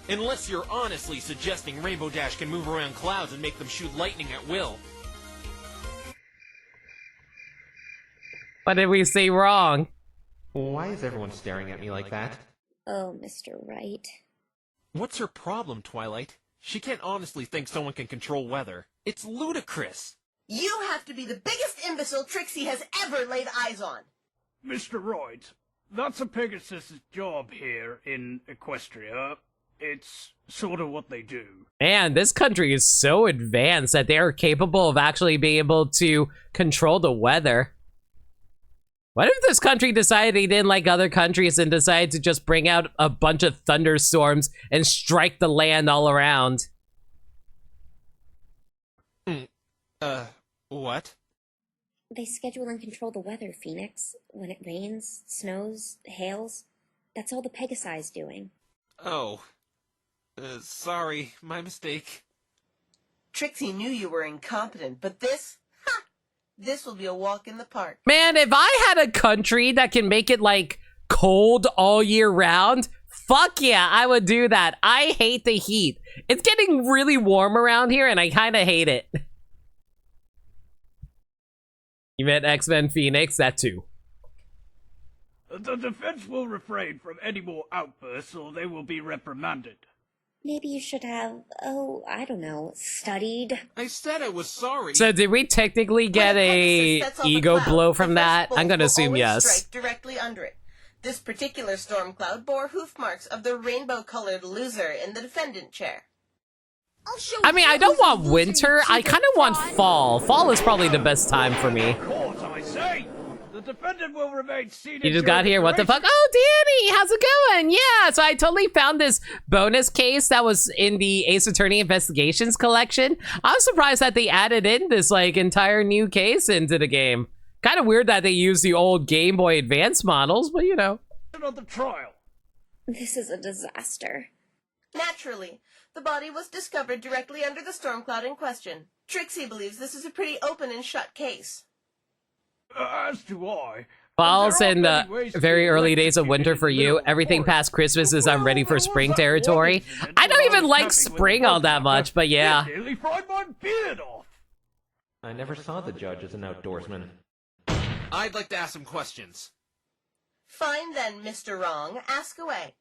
Unless you're honestly suggesting Rainbow Dash can move around clouds and make them shoot lightning at will. What did we say wrong? Why is everyone staring at me like that? Oh, Mr. Wright. What's her problem, Twilight? She can't honestly think someone can control weather. It's ludicrous. You have to be the biggest imbecile Trixie has ever laid eyes on. Mr. Wright, that's a Pegasus' job here in Equestria. It's sort of what they do. Man, this country is so advanced that they are capable of actually being able to control the weather. What if this country decided they didn't like other countries and decided to just bring out a bunch of thunderstorms and strike the land all around? What? They schedule and control the weather, Phoenix. When it rains, snows, hails, that's all the Pegasi's doing. Oh. Sorry, my mistake. Trixie knew you were incompetent, but this will be a walk in the park. Man, if I had a country that can make it, like, cold all year round, fuck yeah, I would do that. I hate the heat. It's getting really warm around here, and I kind of hate it. You meant X-Men Phoenix? That too. The defense will refrain from any more outbursts or they will be reprimanded. Maybe you should have, I don't know, studied. I said I was sorry. So did we technically get When a Pegasus sets off a ego cloud, blow the from first that? bolt I'm gonna will assume always yes. strike directly under it. This particular storm cloud bore hoof marks of the rainbow-colored loser in the defendant chair. I'll show I mean, you I don't who's a want loser, winter. you I cheated kind of want fraud. fall. Fall is probably the best time for me. Of course, I say. The defendant will remain seated. You just during got here. What the duration- fuck? Oh, Danny, how's it going? Yeah, so I totally found this bonus case that was in the Ace Attorney Investigations collection. I'm surprised that they added in this like entire new case into the game. Kind of weird that they used the old Game Boy Advance models, but you know. of the trial. This is a disaster. Naturally, the body was discovered directly under the storm cloud in question. Trixie believes this is a pretty open and shut case. As do I. Falls There are in many the ways to very be early days of electrocuted winter in for the you. middle of the Everything forest. past Christmas is I'm ready for Well, there spring was that one territory. incident I don't when even was like camping with spring the all that bug much, zapper. but yeah. It nearly fried my beard off. I never saw the judge as an outdoorsman. I'd like to ask some questions. Fine then, Mr. Wrong. Ask away.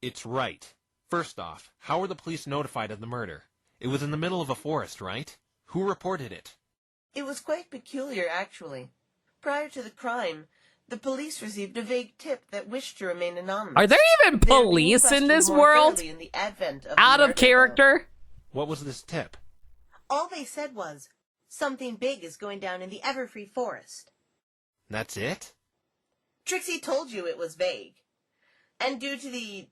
It's right. First off, how were the police notified of the murder? It was in the middle of a forest, right? Who reported it? It was quite peculiar, actually. Prior to the crime, the police received a vague tip that wished to remain anonymous. Are there even They are being police in questioned this more world? thoroughly in the advent of Out the of murder, character? What was this tip? though. All they said was, something big is going down in the Everfree Forest. That's it? Trixie told you it was vague. And due to the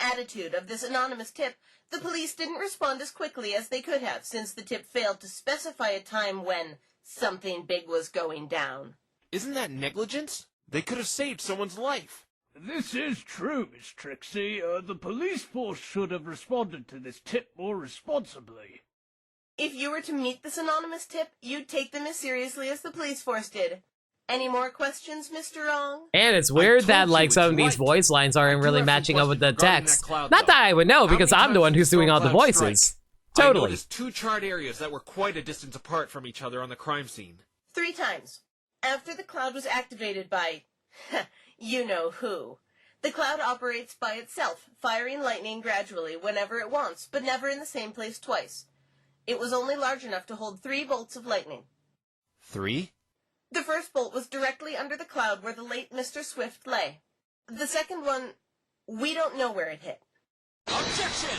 attitude of this anonymous tip, the police didn't respond as quickly as they could have, since the tip failed to specify a time when something big was going down. Isn't that negligence? They could have saved someone's life. This is true, Miss Trixie. The police force should have responded to this tip more responsibly. If you were to meet this anonymous tip, you'd take them as seriously as the police force did. Any more questions, Mr. Wrong? And it's weird that told like you some it's of these right. voice lines aren't I do really have some matching up with the questions regarding text. that cloud, Not that though. I would know How because many I'm the times one did who's doing all the storm clouds voices. strike? I Totally. noticed 2 charred areas that were quite a distance apart from each other on the crime scene. 3 times. After the cloud was activated by, you know who. The cloud operates by itself, firing lightning gradually whenever it wants, but never in the same place twice. It was only large enough to hold 3 bolts of lightning. 3? The first bolt was directly under the cloud where the late Mr. Swift lay. The second one, we don't know where it hit. Objection!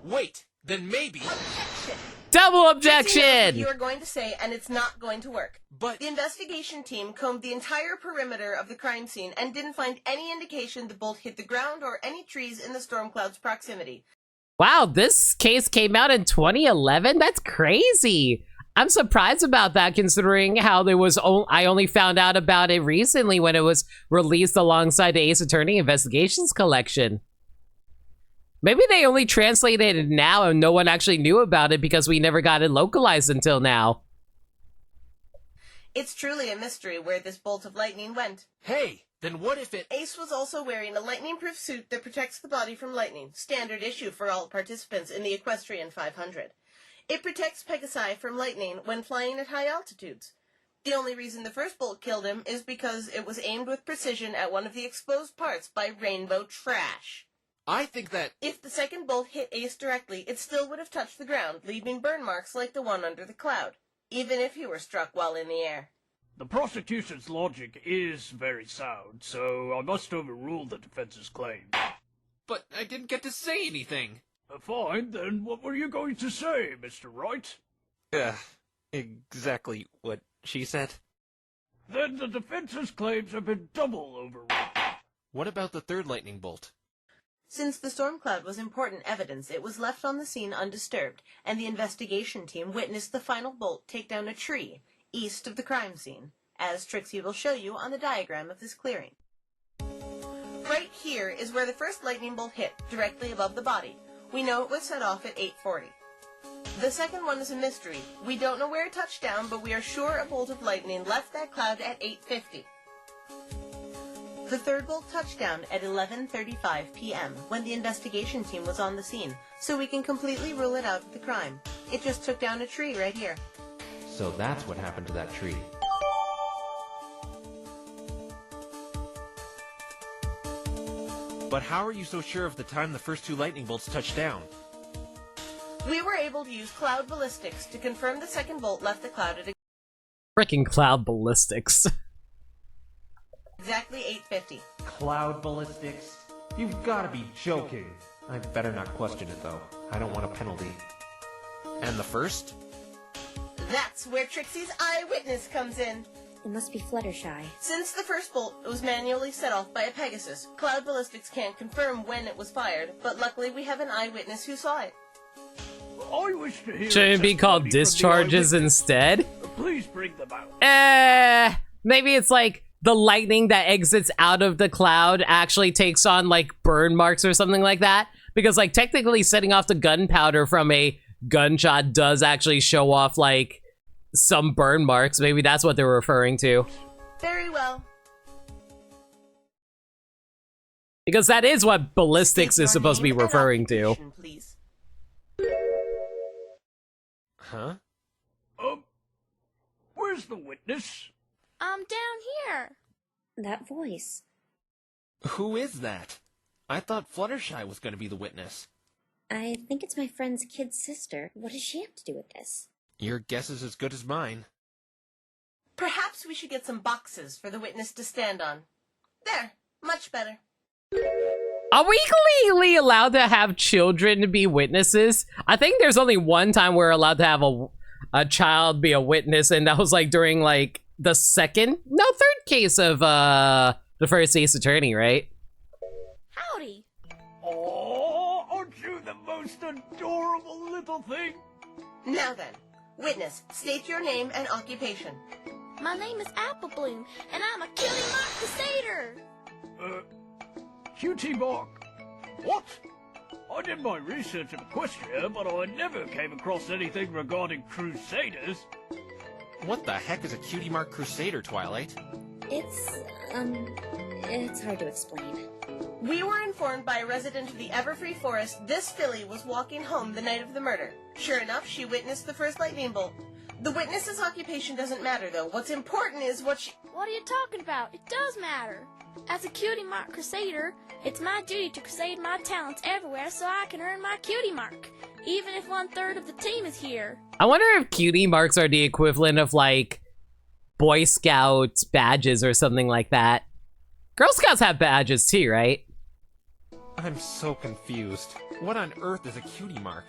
Wait, then maybe... Double What objection! you are going to say, and it's not going to work. But... The investigation team combed the entire perimeter of the crime scene and didn't find any indication the bolt hit the ground or any trees in the storm cloud's proximity. Wow, this case came out in 2011? That's crazy. I'm surprised about that considering how there was I only found out about it recently when it was released alongside the Ace Attorney Investigations collection. Maybe they only translated it now and no one actually knew about it because we never got it localized until now. It's truly a mystery where this bolt of lightning went. Hey, then what if it... Ace was also wearing a lightning-proof suit that protects the body from lightning, standard issue for all participants in the Equestrian 500. It protects Pegasi from lightning when flying at high altitudes. The only reason the first bolt killed him is because it was aimed with precision at one of the exposed parts by rainbow trash. I think that... If the second bolt hit Ace directly, it still would have touched the ground, leaving burn marks like the one under the cloud, even if he were struck while in the air. The prosecution's logic is very sound, so I must overrule the defense's claim. But I didn't get to say anything. Fine, then what were you going to say, Mr. Wright? Exactly what she said. Then the defense's claims have been double overruled. What about the third lightning bolt? Since the storm cloud was important evidence, it was left on the scene undisturbed, and the investigation team witnessed the final bolt take down a tree east of the crime scene, as Trixie will show you on the diagram of this clearing. Right here is where the first lightning bolt hit, directly above the body. We know it was set off at 8:40. The second one is a mystery. We don't know where it touched down, but we are sure a bolt of lightning left that cloud at 8:50. The third bolt touched down at 11:35 p.m. when the investigation team was on the scene, so we can completely rule it out of the crime. It just took down a tree right here. So that's what happened to that tree. But how are you so sure of the time the first 2 lightning bolts touched down? We were able to use cloud ballistics to confirm the second bolt left the cloud at Frickin' cloud ballistics. exactly 8:50. Cloud ballistics? You've gotta be joking. I better not question it, though. I don't want a penalty. And the first? That's where Trixie's eyewitness comes in. It must be Fluttershy. Since the first bolt was manually set off by a Pegasus, Cloud Ballistics can't confirm when it was fired, but luckily we have an eyewitness who saw it. I wish to hear Shouldn't it be called testimony from the discharges eyewitness. instead? Please bring them out. Maybe it's like the lightning that exits out of the cloud actually takes on like burn marks or something like that. Because like technically setting off the gunpowder from a gunshot does actually show off like some burn marks. Maybe that's what they're referring to. Very well. Because that is what ballistics State is your supposed to be name and referring to. occupation, please. Huh? Where's the witness? I'm down here. That voice. Who is that? I thought Fluttershy was going to be the witness. I think it's my friend's kid sister. What does she have to do with this? Your guess is as good as mine. Perhaps we should get some boxes for the witness to stand on. There, much better. Are we legally allowed to have children be witnesses? I think there's only one time we're allowed to have a child be a witness, and that was like during like the third case of the first Ace Attorney, right? Howdy. Oh, aren't you the most adorable little thing? Now then, witness, state your name and occupation. My name is Apple Bloom, and I'm a Cutie Mark Crusader. Cutie Mark. What? I did my research at Equestria, but I never came across anything regarding Crusaders. What the heck is a Cutie Mark Crusader, Twilight? It's hard to explain. We were informed by a resident of the Everfree Forest this filly was walking home the night of the murder. Sure enough, she witnessed the first lightning bolt. The witness's occupation doesn't matter, though. What's important is what she... What are you talking about? It does matter. As a Cutie Mark Crusader, it's my duty to crusade my talents everywhere so I can earn my Cutie Mark, even if 1/3 of the team is here. I wonder if cutie marks are the equivalent of like Boy Scouts badges or something like that. Girl Scouts have badges too, right? I'm so confused. What on earth is a Cutie Mark?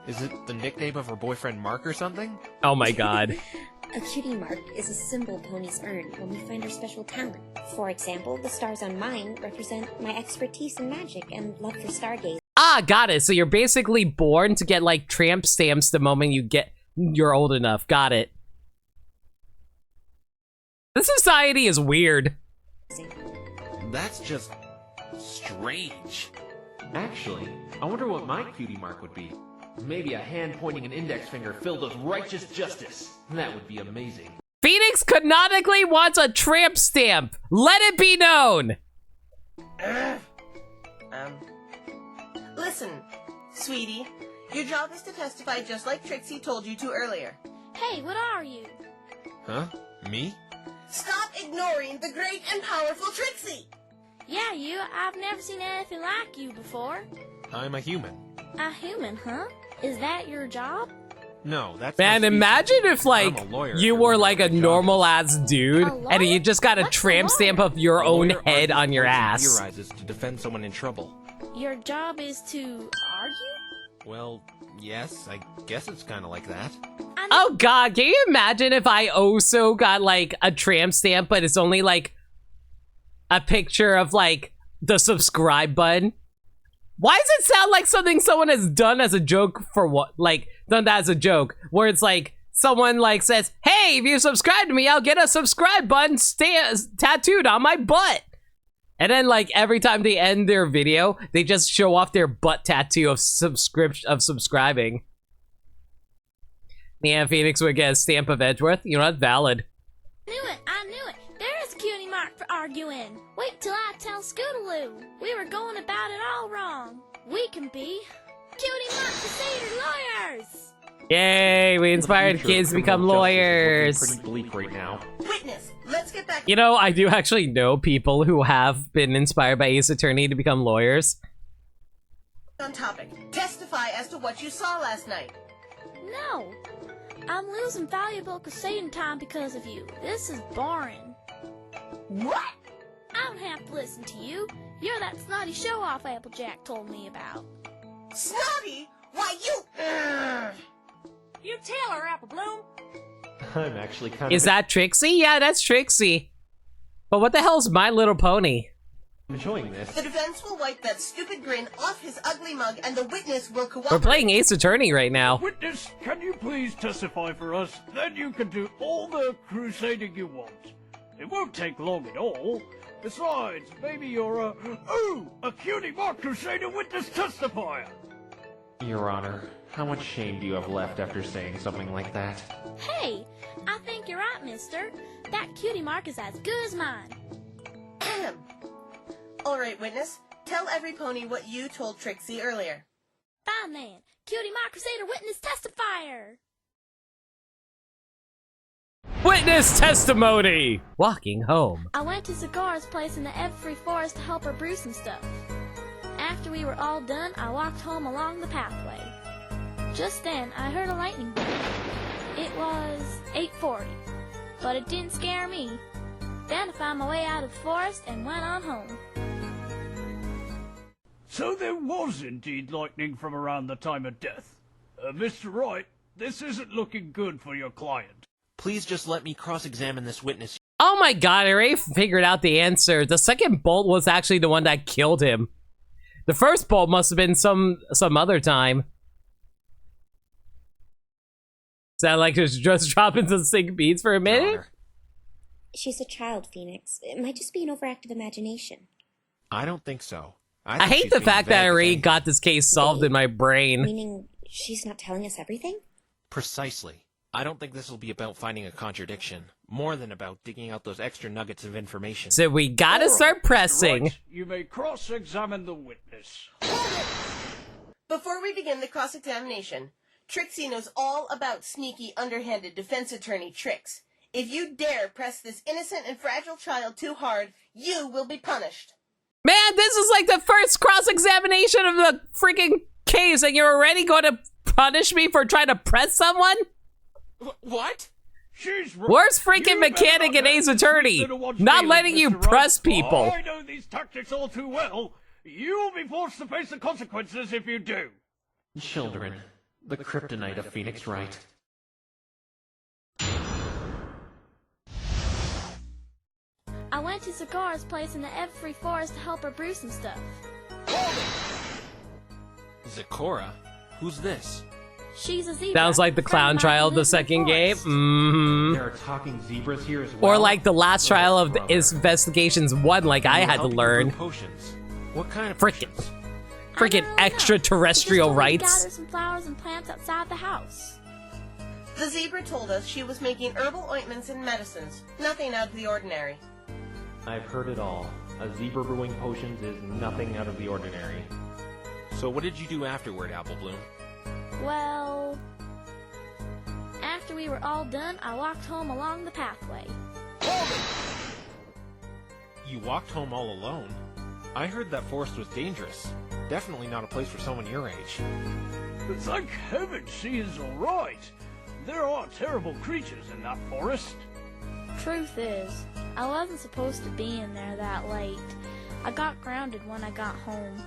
Is it the nickname of her boyfriend Mark or something? Oh my god. A cutie mark is a symbol ponies earn when we find our special talent. For example, the stars on mine represent my expertise in magic and love for stargazing. Ah, got it. So you're basically born to get like tramp stamps the moment you're old enough. Got it. This society is weird. That's just... strange. Actually, I wonder what my cutie mark would be. Maybe a hand pointing an index finger filled with righteous justice. That would be amazing. Phoenix canonically wants a tramp stamp. Let it be known. Listen, sweetie, your job is to testify just like Trixie told you to earlier. Hey, what are you? Huh? Me? Stop ignoring the great and powerful Trixie! Yeah, you. I've never seen anything like you before. I'm a human. A human, huh? Is that your job? No, that's Man, my imagine species. if like I'm a lawyer you if were you're like a wondering what my job normal is. ass dude, A and you lawyer? just got a What's a tramp stamp of your A own lawyer head argues on your points he ass. theorizes to defend someone in trouble. Your job is to argue? Well, yes, I guess it's kind of like that. Oh god, can you imagine if I also got like a tramp stamp, but it's only like a picture of like the subscribe button? Why does it sound like something someone has done as a joke for what? Like, done that as a joke, where it's like someone like says, hey, if you subscribe to me, I'll get a subscribe button tattooed on my butt. And then like every time they end their video, they just show off their butt tattoo of subscribing. Yeah, Phoenix would get a stamp of Edgeworth. You know, that's valid. I knew it. There is a cutie mark for arguing. Wait till I tell Scootaloo. We were going about it all wrong. We can be Cutie Mark Crusader lawyers. Yay, we inspired Future kids to criminal become justice is lawyers. looking pretty bleak right now. Witness, let's get back... You know, I do actually know people who have been inspired by Ace Attorney to become lawyers. On topic. Testify as to what you saw last night. No. I'm losing valuable crusading time because of you. This is boring. What? I don't have to listen to you. You're that snotty show-off Applejack told me about. Snotty? Why, you... You tell her, Apple Bloom. I'm actually kind Is of that Trixie? Yeah, that's Trixie. But what the hell's My Little Pony? enjoying this. The defense will wipe that stupid grin off his ugly mug, and the witness will cooperate. We're playing Ace Attorney right now. Witness, can you please testify for us? Then you can do all the crusading you want. It won't take long at all. Besides, maybe you're a cutie mark crusader witness testifier. Your Honor, how much shame do you have left after saying something like that? Hey, I think you're right, mister. That cutie mark is as good as mine. All right, witness. Tell every pony what you told Trixie earlier. Fine then. Cutie mark crusader witness testifier. Witness testimony! Walking home. I went to Cigar's place in the Everfree Forest to help her brew some stuff. After we were all done, I walked home along the pathway. Just then, I heard a lightning bolt. It was 8:40, but it didn't scare me. Then I found my way out of the forest and went on home. So there was indeed lightning from around the time of death. Mr. Wright, this isn't looking good for your client. Please just let me cross-examine this witness. Oh my god, I already figured out the answer. The second bolt was actually the one that killed him. The first bolt must have been some other time. Is that like just dropping some sick beats for a minute? She's a child, Phoenix. It might just be an overactive imagination. I don't think so. I think hate she's the being fact that I vague, already if got this case solved in my brain. Meaning she's not telling us everything? Precisely. I don't think this will be about finding a contradiction, more than about digging out those extra nuggets of information. So we gotta All right, start Mr. pressing. Wright, you may cross-examine the witness. Before we begin the cross-examination, Trixie knows all about sneaky, underhanded defense attorney tricks. If you dare press this innocent and fragile child too hard, you will be punished. Man, this is like the first cross-examination of the freaking case, and you're already going to punish me for trying to press someone? What? She's right. Where's freaking You mechanic better and Ace Attorney? consider what's Not feeling, letting you Mr. press Wright. people. I know these tactics all too well. You'll be forced to face the consequences if you do. Children, the kryptonite of Phoenix Wright. I went to Cigar's place in the Everfree Forest to help her brew some stuff. Zecora? Who's this? She's a zebra. Sounds like the clown trial of the second game. There are talking zebras here as well. Or like the last trial of the Brother. Investigations 1, like I had to Help you learn. brew potions. What kind of Frickin'. potions? Freaking extraterrestrial rights. rights. Gather some flowers and plants outside the house. The zebra told us she was making herbal ointments and medicines. Nothing out of the ordinary. I've heard it all. A zebra brewing potions is nothing out of the ordinary. So what did you do afterward, Apple Bloom? Well, after we were all done, I walked home along the pathway. You walked home all alone? I heard that forest was dangerous. Definitely not a place for someone your age. But thank heaven she is all right. There are terrible creatures in that forest. Truth is, I wasn't supposed to be in there that late. I got grounded when I got home.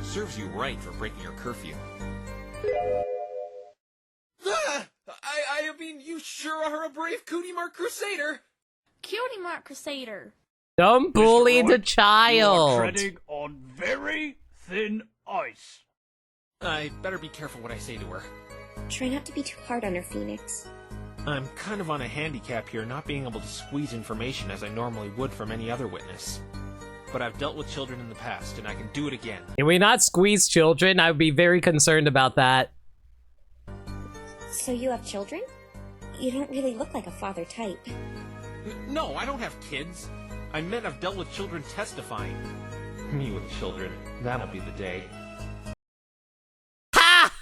Serves you right for breaking your curfew. I mean, you sure are a brave Cootie Mark Crusader! Cutie Mark Crusader. Don't bully Mr. the Wright, You child. are treading on very thin ice. I better be careful what I say to her. Try not to be too hard on her, Phoenix. I'm kind of on a handicap here, not being able to squeeze information as I normally would from any other witness. But I've dealt with children in the past, and I can do it again. Can we not squeeze children? I would be very concerned about that. So you have children? You don't really look like a father type. No, I don't have kids. I meant I've dealt with children testifying. Me with children. That'll be the day. Ha!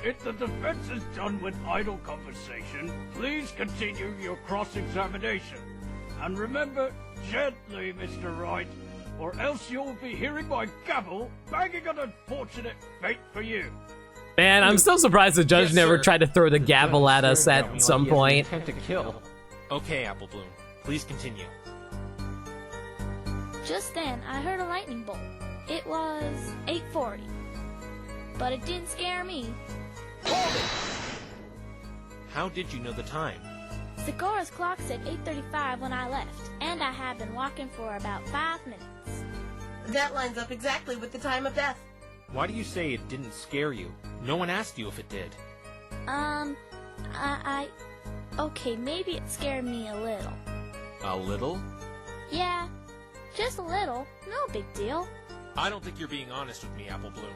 If the defense is done with idle conversation, please continue your cross-examination. And remember, gently, Mr. Wright, or else you'll be hearing my gavel banging an unfortunate fate for you. Man, I'm still surprised the judge Yes, never sir. tried to throw the gavel at us at some point. Intent to kill. Okay, Apple Bloom. Please continue. Just then, I heard a lightning bolt. It was 8:40. But it didn't scare me. How did you know the time? Zagor's clock said 8:35 when I left, and I had been walking for about 5 minutes. That lines up exactly with the time of death. Why do you say it didn't scare you? No one asked you if it did. Okay, maybe it scared me a little. A little? Yeah, just a little. No big deal. I don't think you're being honest with me, Apple Bloom.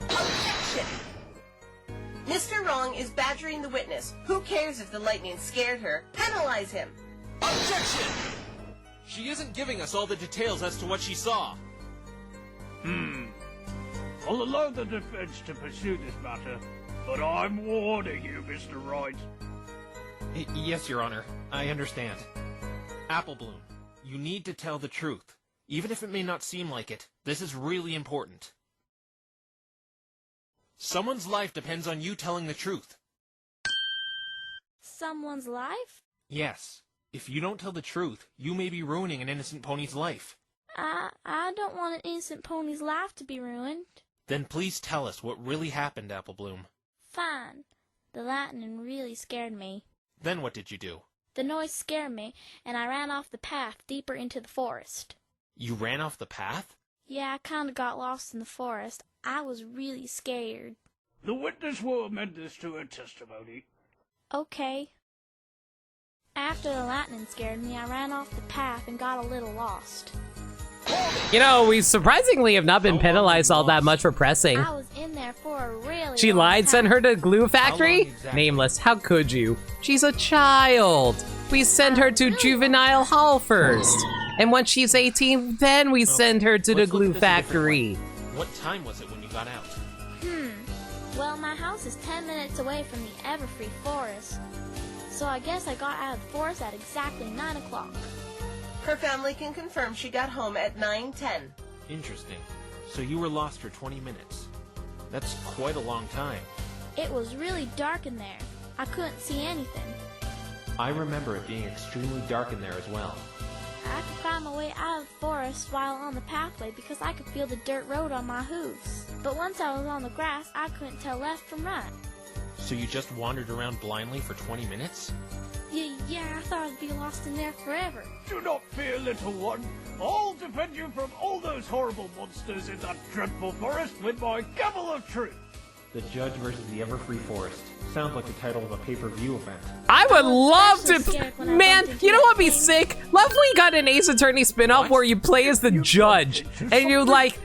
Objection! Mr. Wrong is badgering the witness. Who cares if the lightning scared her? Penalize him! Objection! She isn't giving us all the details as to what she saw. I'll allow the defense to pursue this matter, but I'm warning you, Mr. Wright. Yes, Your Honor. I understand. Apple Bloom, you need to tell the truth. Even if it may not seem like it, this is really important. Someone's life depends on you telling the truth. Someone's life? Yes. If you don't tell the truth, you may be ruining an innocent pony's life. I don't want an innocent pony's life to be ruined. Then please tell us what really happened, Apple Bloom. Fine. The lightning really scared me. Then what did you do? The noise scared me, and I ran off the path deeper into the forest. You ran off the path? Yeah, I kinda got lost in the forest. I was really scared. The witness will amend this to her testimony. Okay. After the lightning scared me, I ran off the path and got a little lost. You know, we surprisingly have not been penalized all that much for pressing. I was in there for a really She long lied, time. sent her to glue factory? exactly? Nameless, how could you? She's a child. We send her to juvenile hall first. And once she's 18, then we send her to the Let's look glue at this a different factory. way. What time was it when you got out? Well, my house is 10 minutes away from the Everfree Forest. So I guess I got out of the forest at exactly 9 o'clock. Her family can confirm she got home at 9:10. Interesting. So you were lost for 20 minutes. That's quite a long time. It was really dark in there. I couldn't see anything. I remember it being extremely dark in there as well. I could find my way out of the forest while on the pathway because I could feel the dirt road on my hooves. But once I was on the grass, I couldn't tell left from right. So you just wandered around blindly for 20 minutes? Yeah, I thought I'd be lost in there forever. Do not fear, little one. I'll defend you from all those horrible monsters in that dreadful forest with my gavel of truth. The Judge versus the Everfree Forest. Sounds like the title of a pay-per-view event. I would love especially to. scared when I Man, bumped into you know that what'd be thing. sick? Love we got an Ace Attorney spin-off where you play as the judge and you like.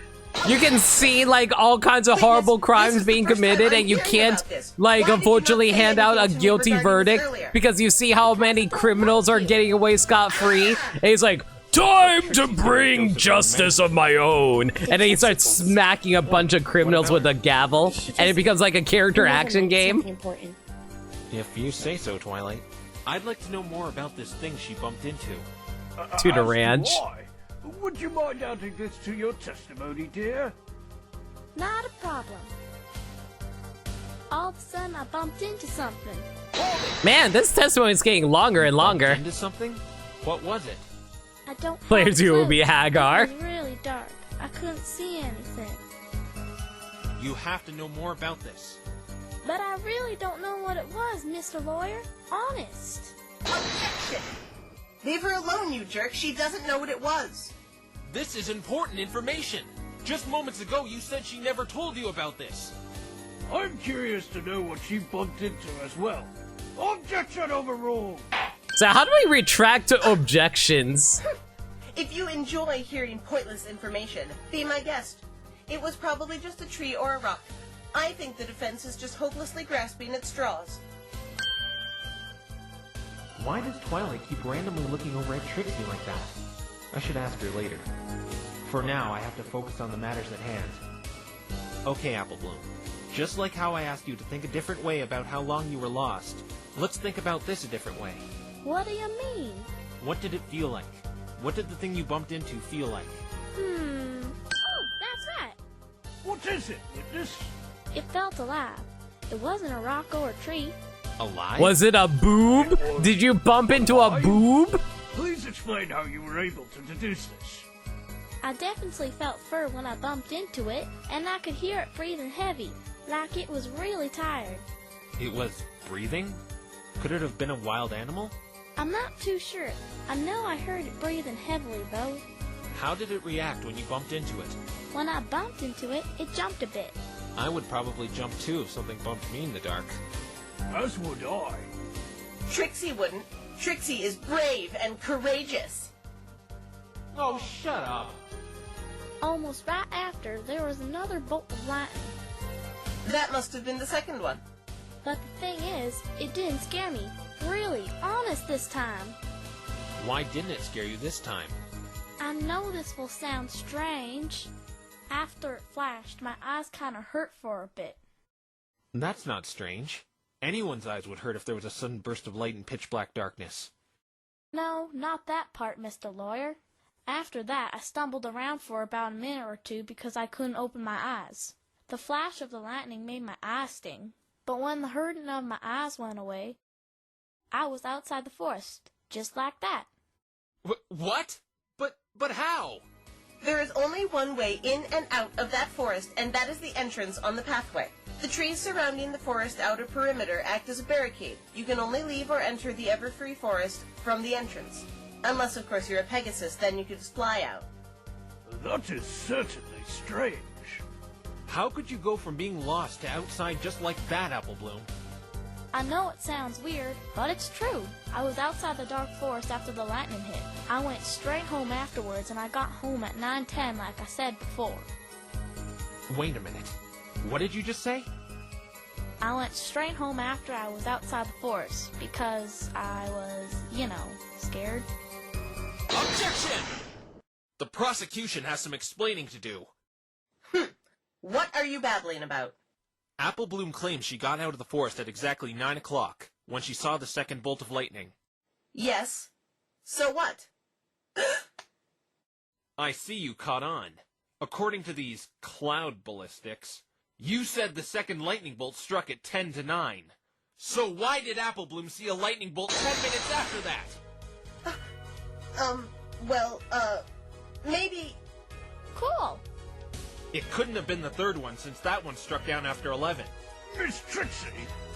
You can see like all kinds of horrible crimes being committed, and you can't like unfortunately hand out a guilty verdict because you see how many criminals are getting away scot-free. And he's like, "Time to bring justice of my own," and then he starts smacking a bunch of criminals with a gavel, and it becomes like a character action game. Something important. If you say so, Twilight. I'd like to know more about this thing she bumped into. To the As ranch. why? Would you mind adding this to your testimony, dear? Not a problem. All of a sudden, I bumped into something. Man, this testimony is getting longer and longer. Into something? What was it? I don't have Players a who will clue. be Hagar. It was really dark. I couldn't see anything. You have to know more about this. But I really don't know what it was, Mr. Lawyer. Honest. Objection! Leave her alone, you jerk. She doesn't know what it was. This is important information. Just moments ago, you said she never told you about this. I'm curious to know what she bumped into as well. Objection overruled! So how do we retract objections? If you enjoy hearing pointless information, be my guest. It was probably just a tree or a rock. I think the defense is just hopelessly grasping at straws. Why does Twilight keep randomly looking over at Trixie like that? I should ask her later. For now, I have to focus on the matters at hand. Okay, Apple Bloom. Just like how I asked you to think a different way about how long you were lost, let's think about this a different way. What do you mean? What did it feel like? What did the thing you bumped into feel like? Oh, that's right. What is it, Witness? It felt alive. It wasn't a rock or a tree. Alive? Was it a boob? Did you bump into a boob? Please explain how you were able to deduce this. I definitely felt fur when I bumped into it, and I could hear it breathing heavy, like it was really tired. It was breathing? Could it have been a wild animal? I'm not too sure. I know I heard it breathing heavily, though. How did it react when you bumped into it? When I bumped into it, it jumped a bit. I would probably jump too if something bumped me in the dark. As would I. Trixie wouldn't. Trixie is brave and courageous. Oh, shut up. Almost right after, there was another bolt of lightning. That must have been the second one. But the thing is, it didn't scare me. Really, honest this time. Why didn't it scare you this time? I know this will sound strange. After it flashed, my eyes kind of hurt for a bit. That's not strange. Anyone's eyes would hurt if there was a sudden burst of light in pitch-black darkness. No, not that part, Mr. Lawyer. After that, I stumbled around for about a minute or two because I couldn't open my eyes. The flash of the lightning made my eyes sting, but when the hurting of my eyes went away, I was outside the forest, just like that. What? But how? There is only one way in and out of that forest, and that is the entrance on the pathway. The trees surrounding the forest outer perimeter act as a barricade. You can only leave or enter the ever-free forest from the entrance. Unless, of course, you're a Pegasus, then you could just fly out. That is certainly strange. How could you go from being lost to outside just like that, Apple Bloom? I know it sounds weird, but it's true. I was outside the dark forest after the lightning hit. I went straight home afterwards, and I got home at 9:10 like I said before. Wait a minute. What did you just say? I went straight home after I was outside the forest, because I was, scared. Objection! The prosecution has some explaining to do. What are you babbling about? Apple Bloom claims she got out of the forest at exactly 9 o'clock, when she saw the second bolt of lightning. Yes. So what? I see you caught on. According to these cloud ballistics, you said the second lightning bolt struck at 10 to 9. So why did Apple Bloom see a lightning bolt 10 minutes after that? Maybe... Cool. It couldn't have been the third one, since that one struck down after 11. Miss Trixie,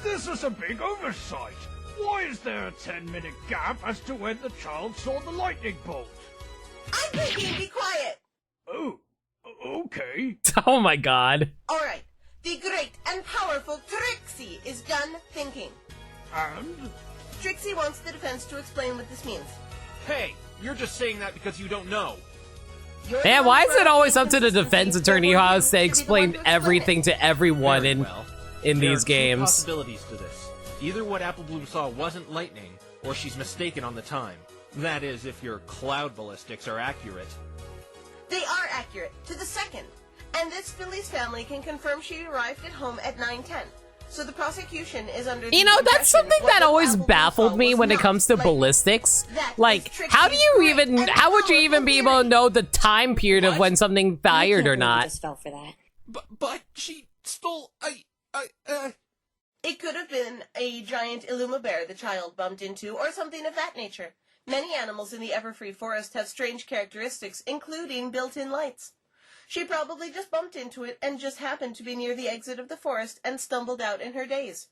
this is a big oversight. Why is there a 10-minute gap as to when the child saw the lightning bolt? I'm thinking, be quiet! Oh, okay. Oh my god. Alright, the great and powerful Trixie is done thinking. And? Trixie wants the defense to explain what this means. Hey, you're just saying that because you don't know. Man, why is it always up to the defense attorney who has to explain everything to everyone in these games? There are two possibilities to this. Either what Apple Bloom saw wasn't lightning, or she's mistaken on the time. That is, if your cloud ballistics are accurate. They are accurate, to the second. And this Philly's family can confirm she arrived at home at 9:10. So the prosecution is under the that's something that always baffled me when it comes to ballistics. Like, how would you even be able to know the time period of when something fired or not? Just fell for that. But she stole It could have been a giant Illuma bear the child bumped into, or something of that nature. Many animals in the Everfree Forest have strange characteristics, including built-in lights. She probably just bumped into it and just happened to be near the exit of the forest and stumbled out in her daze.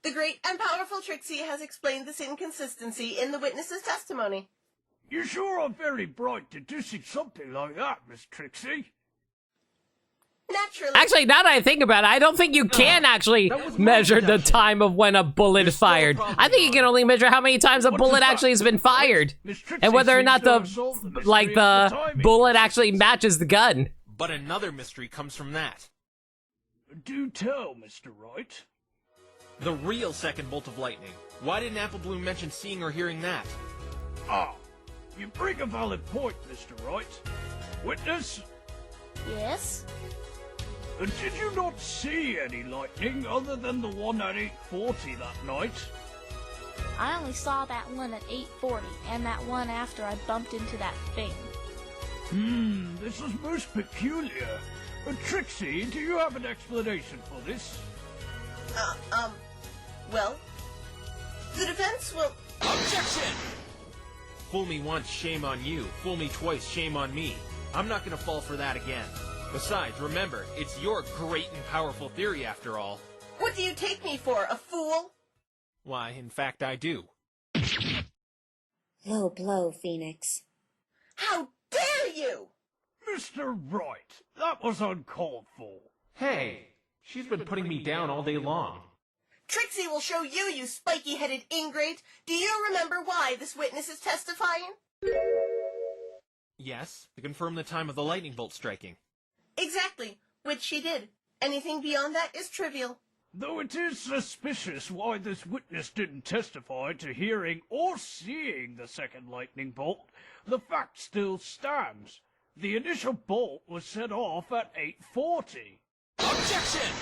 The great and powerful Trixie has explained this inconsistency in the witness's testimony. You sure are very bright deducing something like that, Miss Trixie. Naturally. Actually, now that I think about it, I don't think you can actually measure the time of when a bullet fired. I think you can only measure how many times a bullet actually has been fired. And whether or not the bullet actually matches the gun. But another mystery comes from that. Do tell, Mr. Wright. The real second bolt of lightning. Why didn't Apple Bloom mention seeing or hearing that? Ah, you bring a valid point, Mr. Wright. Witness? Yes? Did you not see any lightning other than the one at 8:40 that night? I only saw that one at 8:40 and that one after I bumped into that thing. This is most peculiar. Trixie, do you have an explanation for this? Well, the defense will... Objection! Fool me once, shame on you. Fool me twice, shame on me. I'm not gonna fall for that again. Besides, remember, it's your great and powerful theory after all. What do you take me for, a fool? Why, in fact, I do. Low blow, Phoenix. How dare you! Mr. Wright, that was uncalled for. Hey, she's been putting me down all day long. Trixie will show you, you spiky-headed ingrate. Do you remember why this witness is testifying? Yes, to confirm the time of the lightning bolt striking. Exactly, which she did. Anything beyond that is trivial. Though it is suspicious why this witness didn't testify to hearing or seeing the second lightning bolt, the fact still stands. The initial bolt was set off at 8:40. Objection!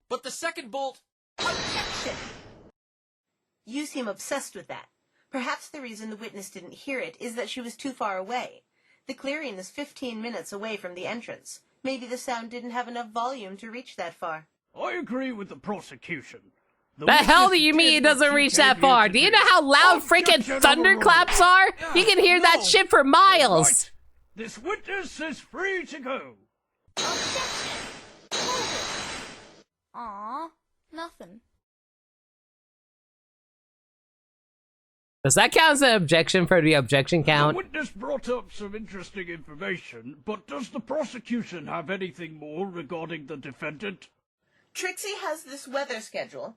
But the second bolt... Objection! You seem obsessed with that. Perhaps the reason the witness didn't hear it is that she was too far away. The clearing is 15 minutes away from the entrance. Maybe the sound didn't have enough volume to reach that far. I agree with the prosecution. The hell do you mean it doesn't reach that far? Do you know how loud freaking thunderclaps are? You can hear that shit for miles. Right. This witness is free to go. Aw, nothing. Does that count as an objection for the objection count? The witness brought up some interesting information, but does the prosecution have anything more regarding the defendant? Trixie has this weather schedule.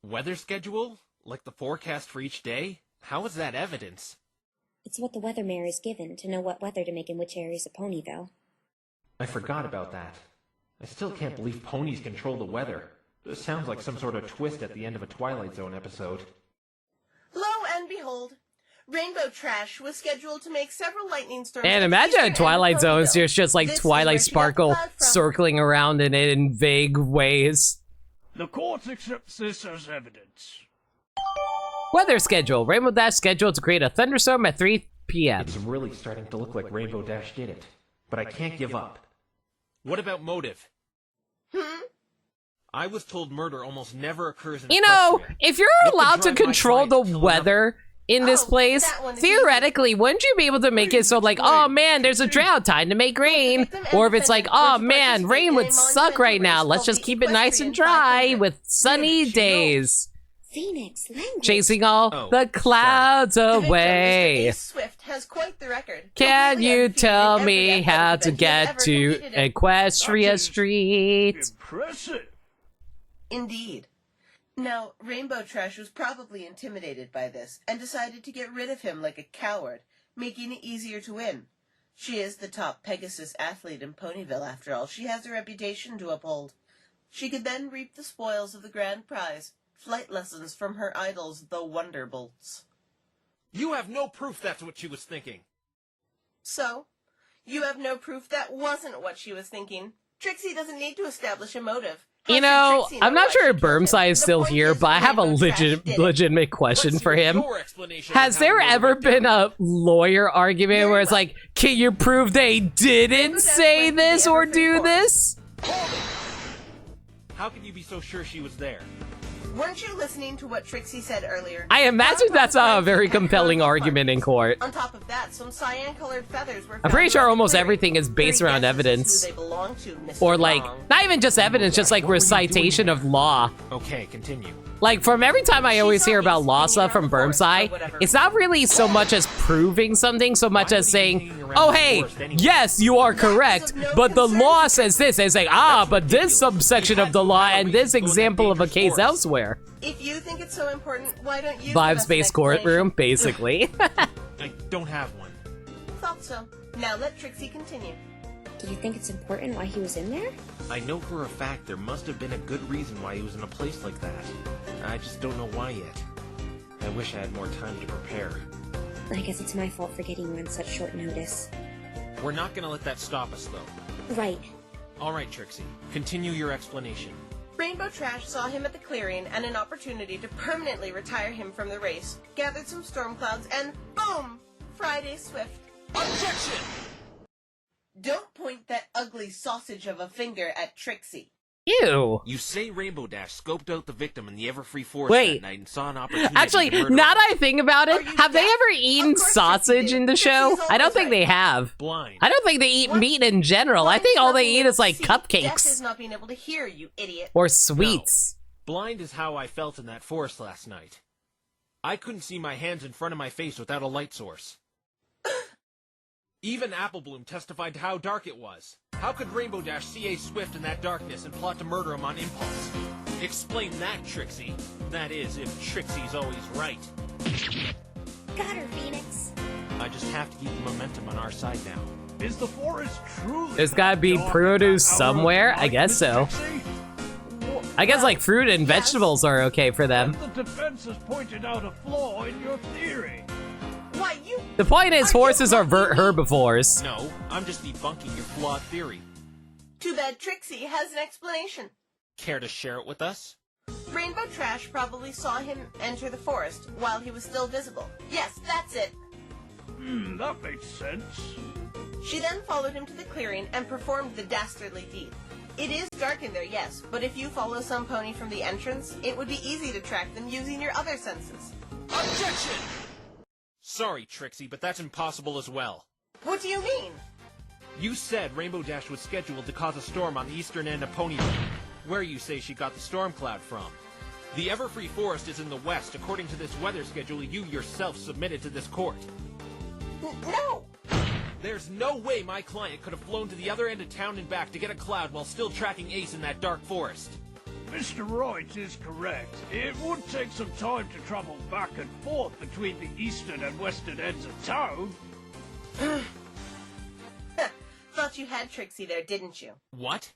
Weather schedule? Like the forecast for each day? How is that evidence? It's what the weathermare is given to know what weather to make in which areas of Ponyville. I forgot about that. I still can't believe ponies control the weather. This sounds like some sort of twist at the end of a Twilight Zone episode. Lo and behold, Rainbow Trash was scheduled to make several lightning storms. And imagine a Twilight Zone, so it's just like Twilight Sparkle circling around in it in vague ways. The court accepts this as evidence. Weather schedule. Rainbow Dash scheduled to create a thunderstorm at 3 p.m. It's really starting to look like Rainbow Dash did it, but I can't give up. What about motive? I was told murder almost never occurs in You know, Equestria. if you're allowed to control the weather in this place, theoretically, wouldn't you be able to make it so like, oh man, there's a drought, time to make rain? Or if it's like, oh man, rain would suck right now, let's just keep it nice and dry with sunny days. Phoenix, language. Chasing all the clouds away. Swift has quite the record. Can you tell me how to get to Equestria Street? Impressive. Indeed. Now, Rainbow Trash was probably intimidated by this and decided to get rid of him like a coward, making it easier to win. She is the top Pegasus athlete in Ponyville, after all. She has a reputation to uphold. She could then reap the spoils of the grand prize, flight lessons from her idols, the Wonderbolts. You have no proof that's what she was thinking. So, you have no proof that wasn't what she was thinking. Trixie doesn't need to establish a motive. You know, I'm not sure if Burmside is still here, but I have a legitimate question for him. Has there ever been a lawyer argument where it's like, can you prove they didn't say this or do this? How can you be so sure she was there? Weren't you listening to what Trixie said earlier? I imagine that's a very compelling argument in court. On top of that, some cyan-colored feathers were I'm pretty found sure on the almost clearing. everything is based around evidence. Who they belong to, Mr. Or like, Long. not even just evidence, just like recitation of law. Okay, continue. Like, from every time I always hear about law stuff from Burmside, it's not really so much as proving something, so much as saying, oh hey, yes, you are correct, but the law says this, and it's like, ah, but this subsection of the law and this example of a case elsewhere. If you think it's so important, why don't you Vibes-based courtroom, basically. I don't have one. Thought so. Now let Trixie continue. Do you think it's important why he was in there? I know for a fact there must have been a good reason why he was in a place like that. I just don't know why yet. I wish I had more time to prepare. I guess it's my fault for getting you on such short notice. We're not gonna let that stop us, though. Right. All right, Trixie. Continue your explanation. Rainbow Trash saw him at the clearing and an opportunity to permanently retire him from the race, gathered some storm clouds, and boom! Friday Swift. Objection! Don't point that ugly sausage of a finger at Trixie. Ew. You say Rainbow Dash scoped out the victim in the Everfree Forest Wait. that night and saw an opportunity Actually, to murder now her. that I think about it, Are you have they deaf? ever eaten Of course sausage Trixie in the did. show? Trixie's I don't always think they right. have. Blind. I don't think they eat What? meat in general. I Blind think is all not they being eat able is to like see. Deaf is cupcakes not being able to hear, you idiot. or sweets. Blind is how I felt in that forest last night. I couldn't see my hands in front of my face without a light source. Even Applebloom testified to how dark it was. How could Rainbow Dash see Ace Swift in that darkness and plot to murder him on impulse? Explain that, Trixie. That is, if Trixie's always right. Got her, Phoenix. I just have to keep the momentum on our side now. Is the forest truly... There's gotta be dark produce at that hour of somewhere. the I night, guess Miss so. Trixie? I guess like fruit and vegetables are okay for them. The defense has pointed out a flaw in your theory. Why, you... The point is, horses are herbivores. No, I'm just debunking your flawed theory. Too bad Trixie has an explanation. Care to share it with us? Rainbow Trash probably saw him enter the forest while he was still visible. Yes, that's it. That makes sense. She then followed him to the clearing and performed the dastardly deed. It is dark in there, yes, but if you follow some pony from the entrance, it would be easy to track them using your other senses. Objection! Sorry, Trixie, but that's impossible as well. What do you mean? You said Rainbow Dash was scheduled to cause a storm on the eastern end of Ponyville, where you say she got the storm cloud from. The Everfree Forest is in the west, according to this weather schedule you yourself submitted to this court. No! There's no way my client could have flown to the other end of town and back to get a cloud while still tracking Ace in that dark forest. Mr. Wright is correct. It would take some time to travel back and forth between the eastern and western ends of town. Thought you had Trixie there, didn't you? What?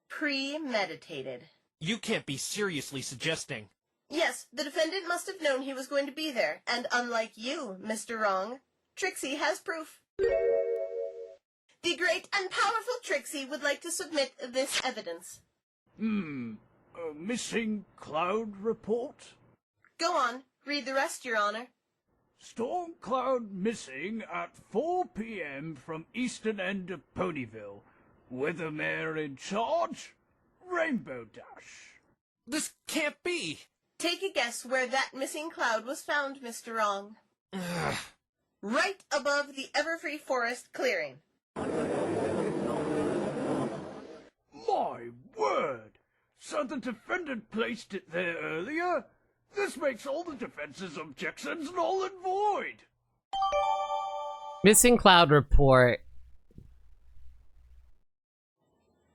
Premeditated. You can't be seriously suggesting. Yes, the defendant must have known he was going to be there, and unlike you, Mr. Wrong, Trixie has proof. The great and powerful Trixie would like to submit this evidence. A missing cloud report? Go on, read the rest, Your Honor. Storm cloud missing at 4 p.m. from eastern end of Ponyville. Weathermare in charge? Rainbow Dash. This can't be! Take a guess where that missing cloud was found, Mr. Wrong. Right above the Everfree Forest clearing. My word! So the defendant placed it there earlier? This makes all the defense's objections null and void! Missing cloud report.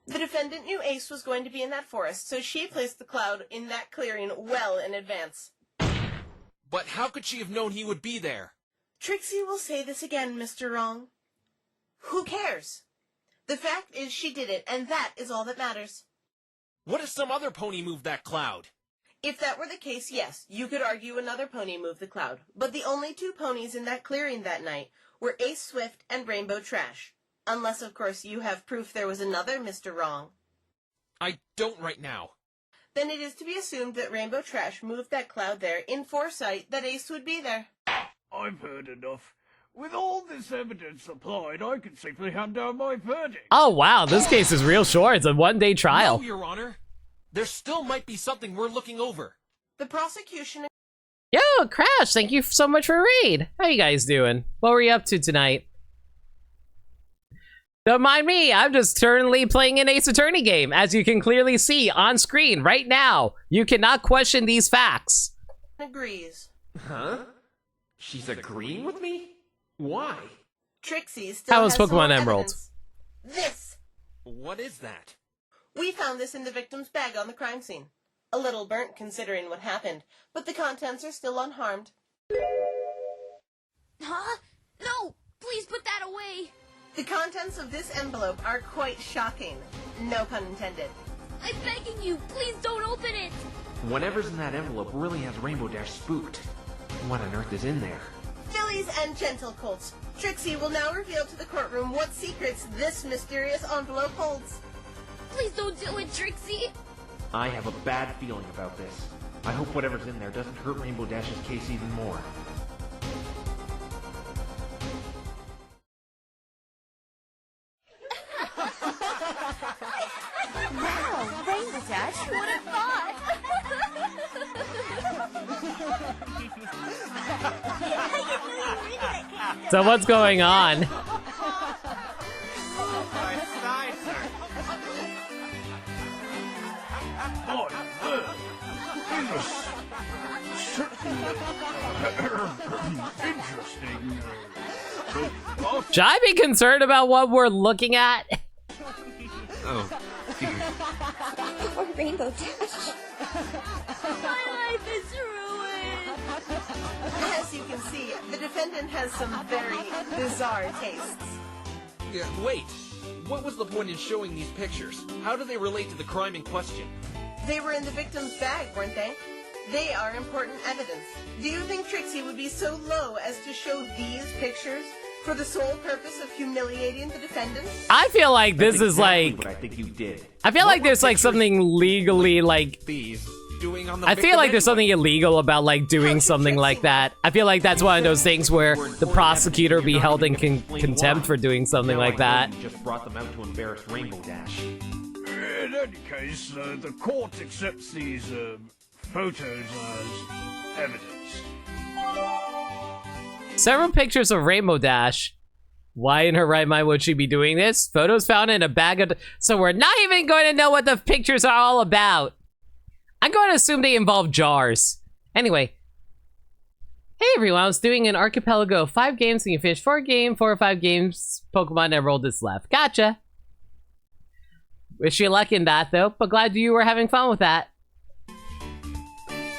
The defendant knew Ace was going to be in that forest, so she placed the cloud in that clearing well in advance. But how could she have known he would be there? Trixie will say this again, Mr. Wrong. Who cares? The fact is she did it, and that is all that matters. What if some other pony moved that cloud? If that were the case, yes, you could argue another pony moved the cloud. But the only two ponies in that clearing that night were Ace Swift and Rainbow Trash. Unless, of course, you have proof there was another Mr. Wrong. I don't right now. Then it is to be assumed that Rainbow Trash moved that cloud there in foresight that Ace would be there. I've heard enough. With all this evidence applied, I can safely hand down my verdict. Oh wow, this case is real short. It's a one-day trial. No, Your Honor. There still might be something we're looking over. The prosecution... Yo, Crash, thank you so much for raid. How you guys doing? What were you up to tonight? Don't mind me, I'm just currently playing an Ace Attorney game, as you can clearly see on screen right now. You cannot question these facts. agrees. Huh? She's agreeing with me? Why? Trixie still How was has some Pokemon more Emerald? evidence. This! What is that? We found this in the victim's bag on the crime scene. A little burnt considering what happened, but the contents are still unharmed. Huh? No! Please put that away! The contents of this envelope are quite shocking. No pun intended. I'm begging you, please don't open it! Whatever's in that envelope really has Rainbow Dash spooked. What on earth is in there? Fillies and gentle colts, Trixie will now reveal to the courtroom what secrets this mysterious envelope holds. Please don't do it, Trixie! I have a bad feeling about this. I hope whatever's in there doesn't hurt Rainbow Dash's case even more. So what's going on? Interesting. Should I be concerned about what we're looking at? Oh, dear. Or Rainbow Dash. My life is ruined. As you can see, the defendant has some very bizarre tastes. Yeah, wait. What was the point in showing these pictures? How do they relate to the crime in question? They were in the victim's bag, weren't they? They are important evidence. Do you think Trixie would be so low as to show these pictures for the sole purpose of humiliating the defendant? I feel like this That's is exactly like... what I think you did. I feel like there's like something legally like... These doing on the I feel like there's something victim illegal about like doing something like that. I feel like that's one of those things where the prosecutor be held in contempt for doing something Now I like know that. You just brought them out to embarrass Rainbow Dash. In any case, the court accepts these photos as evidence. Several pictures of Rainbow Dash. Why in her right mind would she be doing this? Photos found in a bag of... So we're not even going to know what the pictures are all about. I'm going to assume they involve jars. Anyway. Hey everyone, I was doing an archipelago of 5 games and you finished 4 or 5 games. Pokemon Emerald is left. Gotcha. Wish you luck in that though, but glad you were having fun with that.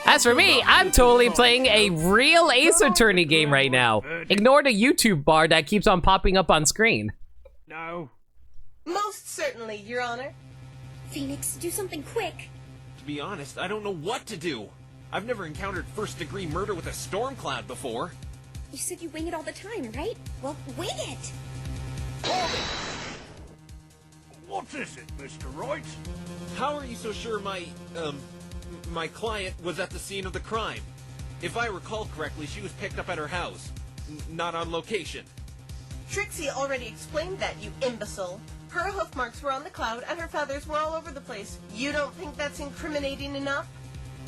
As for me, I'm totally playing a real Ace Attorney game right now. Ignore the YouTube bar that keeps on popping up on screen. No. Most certainly, Your Honor. Phoenix, do something quick. To be honest, I don't know what to do. I've never encountered first-degree murder with a storm cloud before. You said you wing it all the time, right? Well, wing it! What is it, Mr. Wright? How are you so sure my client was at the scene of the crime? If I recall correctly, she was picked up at her house, not on location. Trixie already explained that, you imbecile. Her hoof marks were on the cloud and her feathers were all over the place. You don't think that's incriminating enough?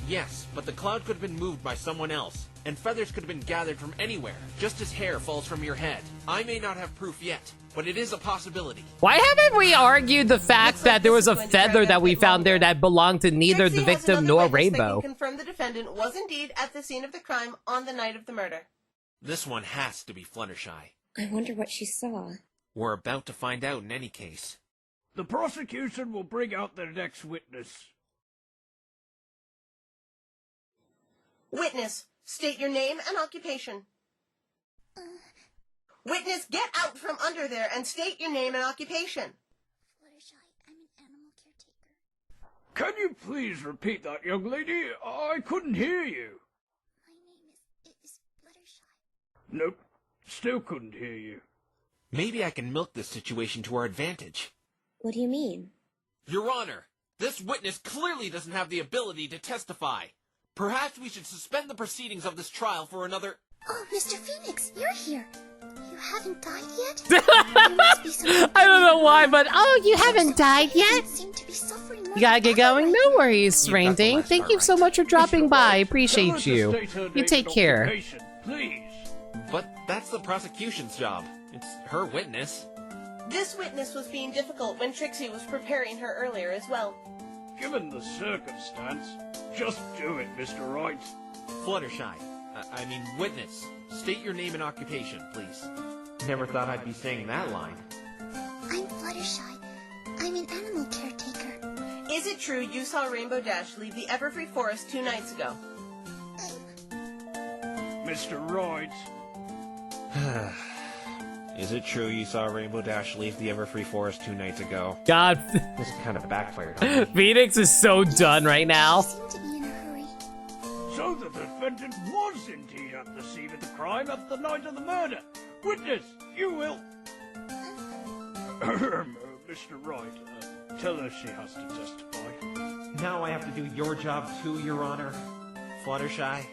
Yes, but the cloud could have been moved by someone else, and feathers could have been gathered from anywhere, just as hair falls from your head. I may not have proof yet, but it is a possibility. Why haven't we argued the fact that there was a feather that we found there that belonged to neither the victim nor Rainbow? Confirm the defendant was indeed at the scene of the crime on the night of the murder. This one has to be Fluttershy. I wonder what she saw. We're about to find out in any case. The prosecution will bring out their next witness. Witness, state your name and occupation. Witness, get out from under there and state your name and occupation. Fluttershy, I'm an animal caretaker. Can you please repeat that, young lady? I couldn't hear you. My name is Fluttershy. Nope, still couldn't hear you. Maybe I can milk this situation to our advantage. What do you mean? Your Honor, this witness clearly doesn't have the ability to testify. Perhaps we should suspend the proceedings of this trial for another... Oh, Mr. Phoenix, you're here. You haven't died yet? I don't know why, but oh, you haven't died yet? Seem to be suffering more You gotta than get going? ever. No worries, You got the Rainding. last Thank part you so right. much for dropping by. I Tell her appreciate to you. state her You name take and care. occupation, please. But that's the prosecution's job. It's her witness. This witness was being difficult when Trixie was preparing her earlier as well. Given the circumstance, just do it, Mr. Wright. Fluttershy. Witness. State your name and occupation, please. Never thought I'd be saying that line. I'm Fluttershy. I'm an animal caretaker. Is it true you saw Rainbow Dash leave the Everfree Forest 2 nights ago? Mr. Wright. Is it true you saw Rainbow Dash leave the Everfree Forest 2 nights ago? God, This kind of backfired on me. Phoenix is so done right now. You seem to be in a hurry. So the defendant was indeed at the scene of the crime at the night of the murder. Witness, you will... Mr. Wright, tell her she has to testify. Now I have to do your job too, Your Honor. Fluttershy,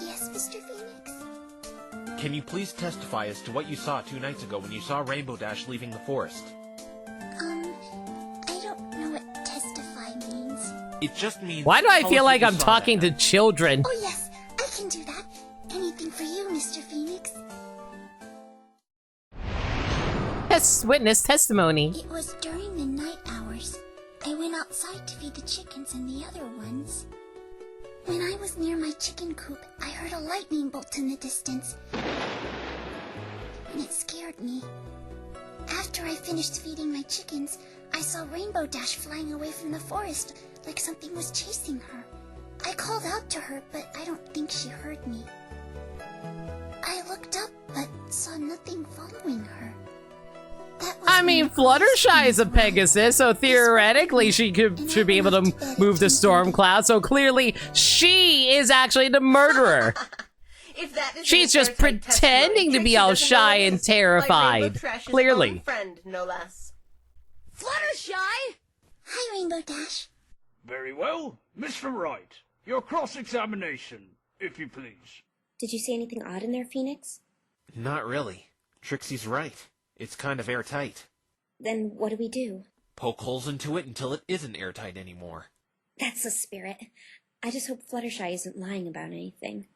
Yes, Mr. Phoenix. can you please testify as to what you saw 2 nights ago when you saw Rainbow Dash leaving the forest? I don't know what testify means. It just means... Why do I tell feel us like what you I'm saw talking that to night. children? Oh yes, I can do that. Anything for you, Mr. Phoenix. witness testimony. It was during the night hours. I went outside to feed the chickens and the other ones. When I was near my chicken coop, I heard a lightning bolt in the distance. And it scared me. After I finished feeding my chickens, I saw Rainbow Dash flying away from the forest, like something was chasing her. I called out to her, but I don't think she heard me. I looked up, but saw nothing following her. I mean, Fluttershy is a Pegasus, so theoretically she should be able to move the storm cloud, so clearly she is actually the murderer. She's just pretending to be all shy and terrified. Clearly. Friend, no less. Fluttershy! Hi, Rainbow Dash. Very well. Mr. Wright, your cross-examination, if you please. Did you see anything odd in there, Phoenix? Not really. Trixie's right. It's kind of airtight. Then what do we do? Poke holes into it until it isn't airtight anymore. That's the spirit. I just hope Fluttershy isn't lying about anything.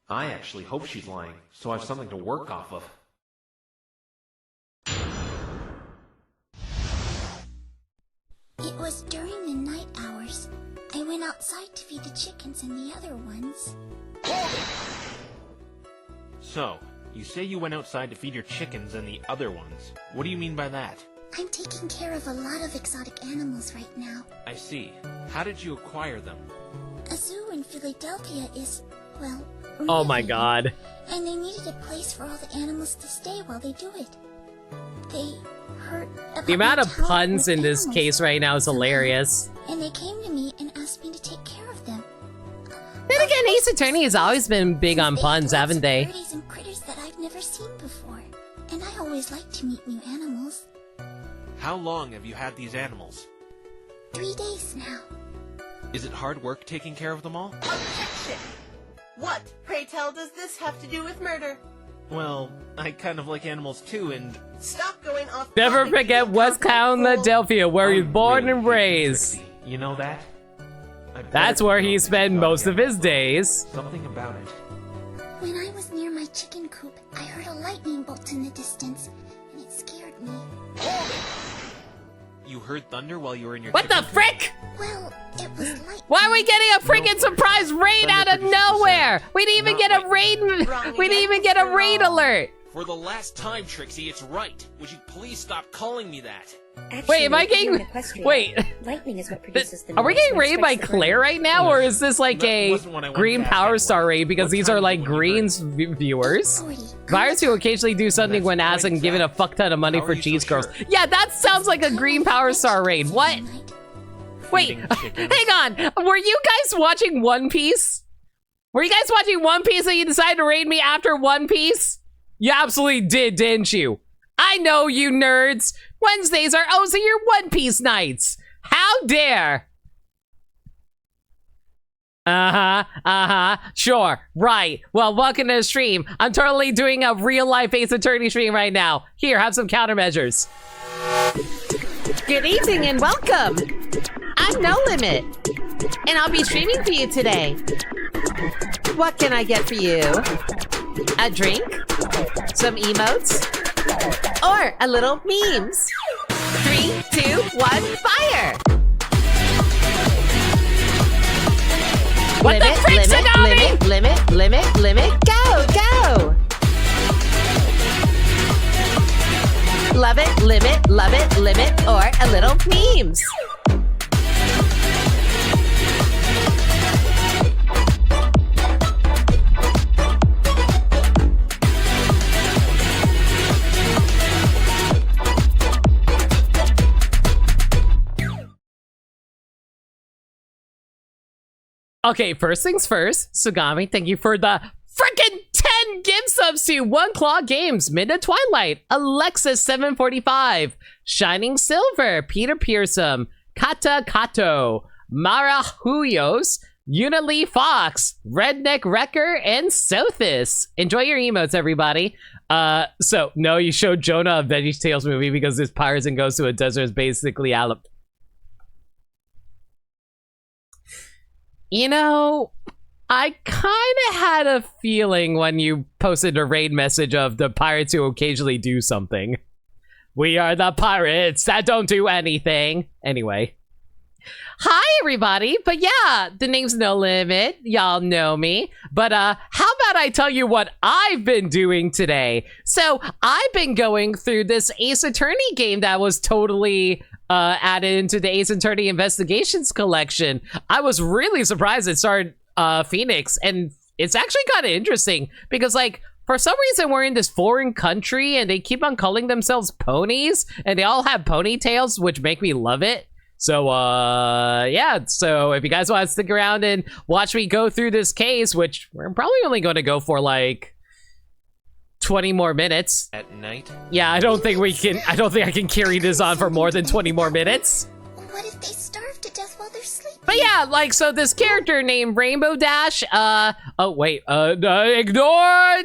I actually hope she's lying, so I have something to work off of. It was during the night hours. I went outside to feed the chickens and the other ones. So, you say you went outside to feed your chickens and the other ones. What do you mean by that? I'm taking care of a lot of exotic animals right now. I see. How did you acquire them? A zoo in Philadelphia is, well, Oh my really god. big, and they needed a place for all the animals to stay while they do it. They heard about The amount my of talent puns with in this animals case right now is hilarious. And they came to me and asked me to take care of them. Then again, Ace Attorney has always been big on puns, haven't they? Birdies and critters that I've never seen before. And I always like to meet new animals. How long have you had these animals? 3 days now. Is it hard work taking care of them all? Objection! What, pray tell, does this have to do with murder? Well, I kind of like animals too, and... Stop going off. Never topic, forget you West goddamn fool. Philadelphia, where he was I born really and hate raised. Trixie. You know that? I That's better where go he this spent most of goddamn his days. Something about it. When I was near my chicken coop, I heard a lightning bolt in the distance, and it scared me. You heard thunder while you were in your What the chicken coop? frick? Well, it was lightning. Why are we getting a freaking surprise raid Thunder out of produces the nowhere? sound. We didn't even Not get a lightning. raid. Wrong We didn't again, even get a Mr. raid Wrong. alert. For the last time, Trixie, it's right. Would you please stop calling me that? Actually, Wait, am I if you're getting- an equestrian, wait. Lightning is what produces the Are we noise getting when it raided by strikes the Claire ground. right now, or is this like That a wasn't what I wanted Green to ask Power anymore. Star raid? Because What these time are is like it when you Green's viewers. 40. Virus who occasionally do something That's when asked quite and given a exact. fuck ton of money How for are you so cheese curls. sure? Yeah, that sounds like a Green Power Star raid. What? Wait, Feeding chickens. hang on. Were you guys watching One Piece? Were you guys watching One Piece and you decided to raid me after One Piece? You absolutely did, didn't you? I know you nerds. Wednesdays are also your One Piece nights. How dare? Sure, right. Well, welcome to the stream. I'm totally doing a real-life Ace Attorney stream right now. Here, have some countermeasures. Good evening and welcome. I'm No Limit, and I'll be streaming for you today. What can I get for you? A drink? Some emotes? Or a little memes? 3, 2, 1, fire! What the frick's Tsunami? Limit, go! Love it, limit, or a little memes. Okay, first things first, Sugami, thank you for the frickin' 10 gift subs to One Claw Games, Midnight Twilight, Alexis745, Shining Silver, Peter Pearson, Kata Kato, Mara Huyos, Unilee Fox, Redneck Wrecker, and Sothis. Enjoy your emotes, everybody. So, no, you showed Jonah a VeggieTales movie because this Pirates and Goes to a Desert is basically You know, I kind of had a feeling when you posted a raid message of the pirates who occasionally do something. We are the pirates that don't do anything. Anyway. Hi, everybody. But yeah, the name's No Limit. Y'all know me. But how about I tell you what I've been doing today? So I've been going through this Ace Attorney game that was totally added into the Ace Attorney Investigations collection. I was really surprised it started Phoenix, and it's actually kind of interesting because, like, for some reason we're in this foreign country and they keep on calling themselves ponies, and they all have ponytails, which make me love it. So, yeah, so if you guys want to stick around and watch me go through this case, which we're probably only going to go for, like, 20 more minutes. At night? Yeah, I don't think I can carry this on for more than 20 more minutes. What if they starve to death while they're sleeping? But yeah, like, so this character named Rainbow Dash, ignore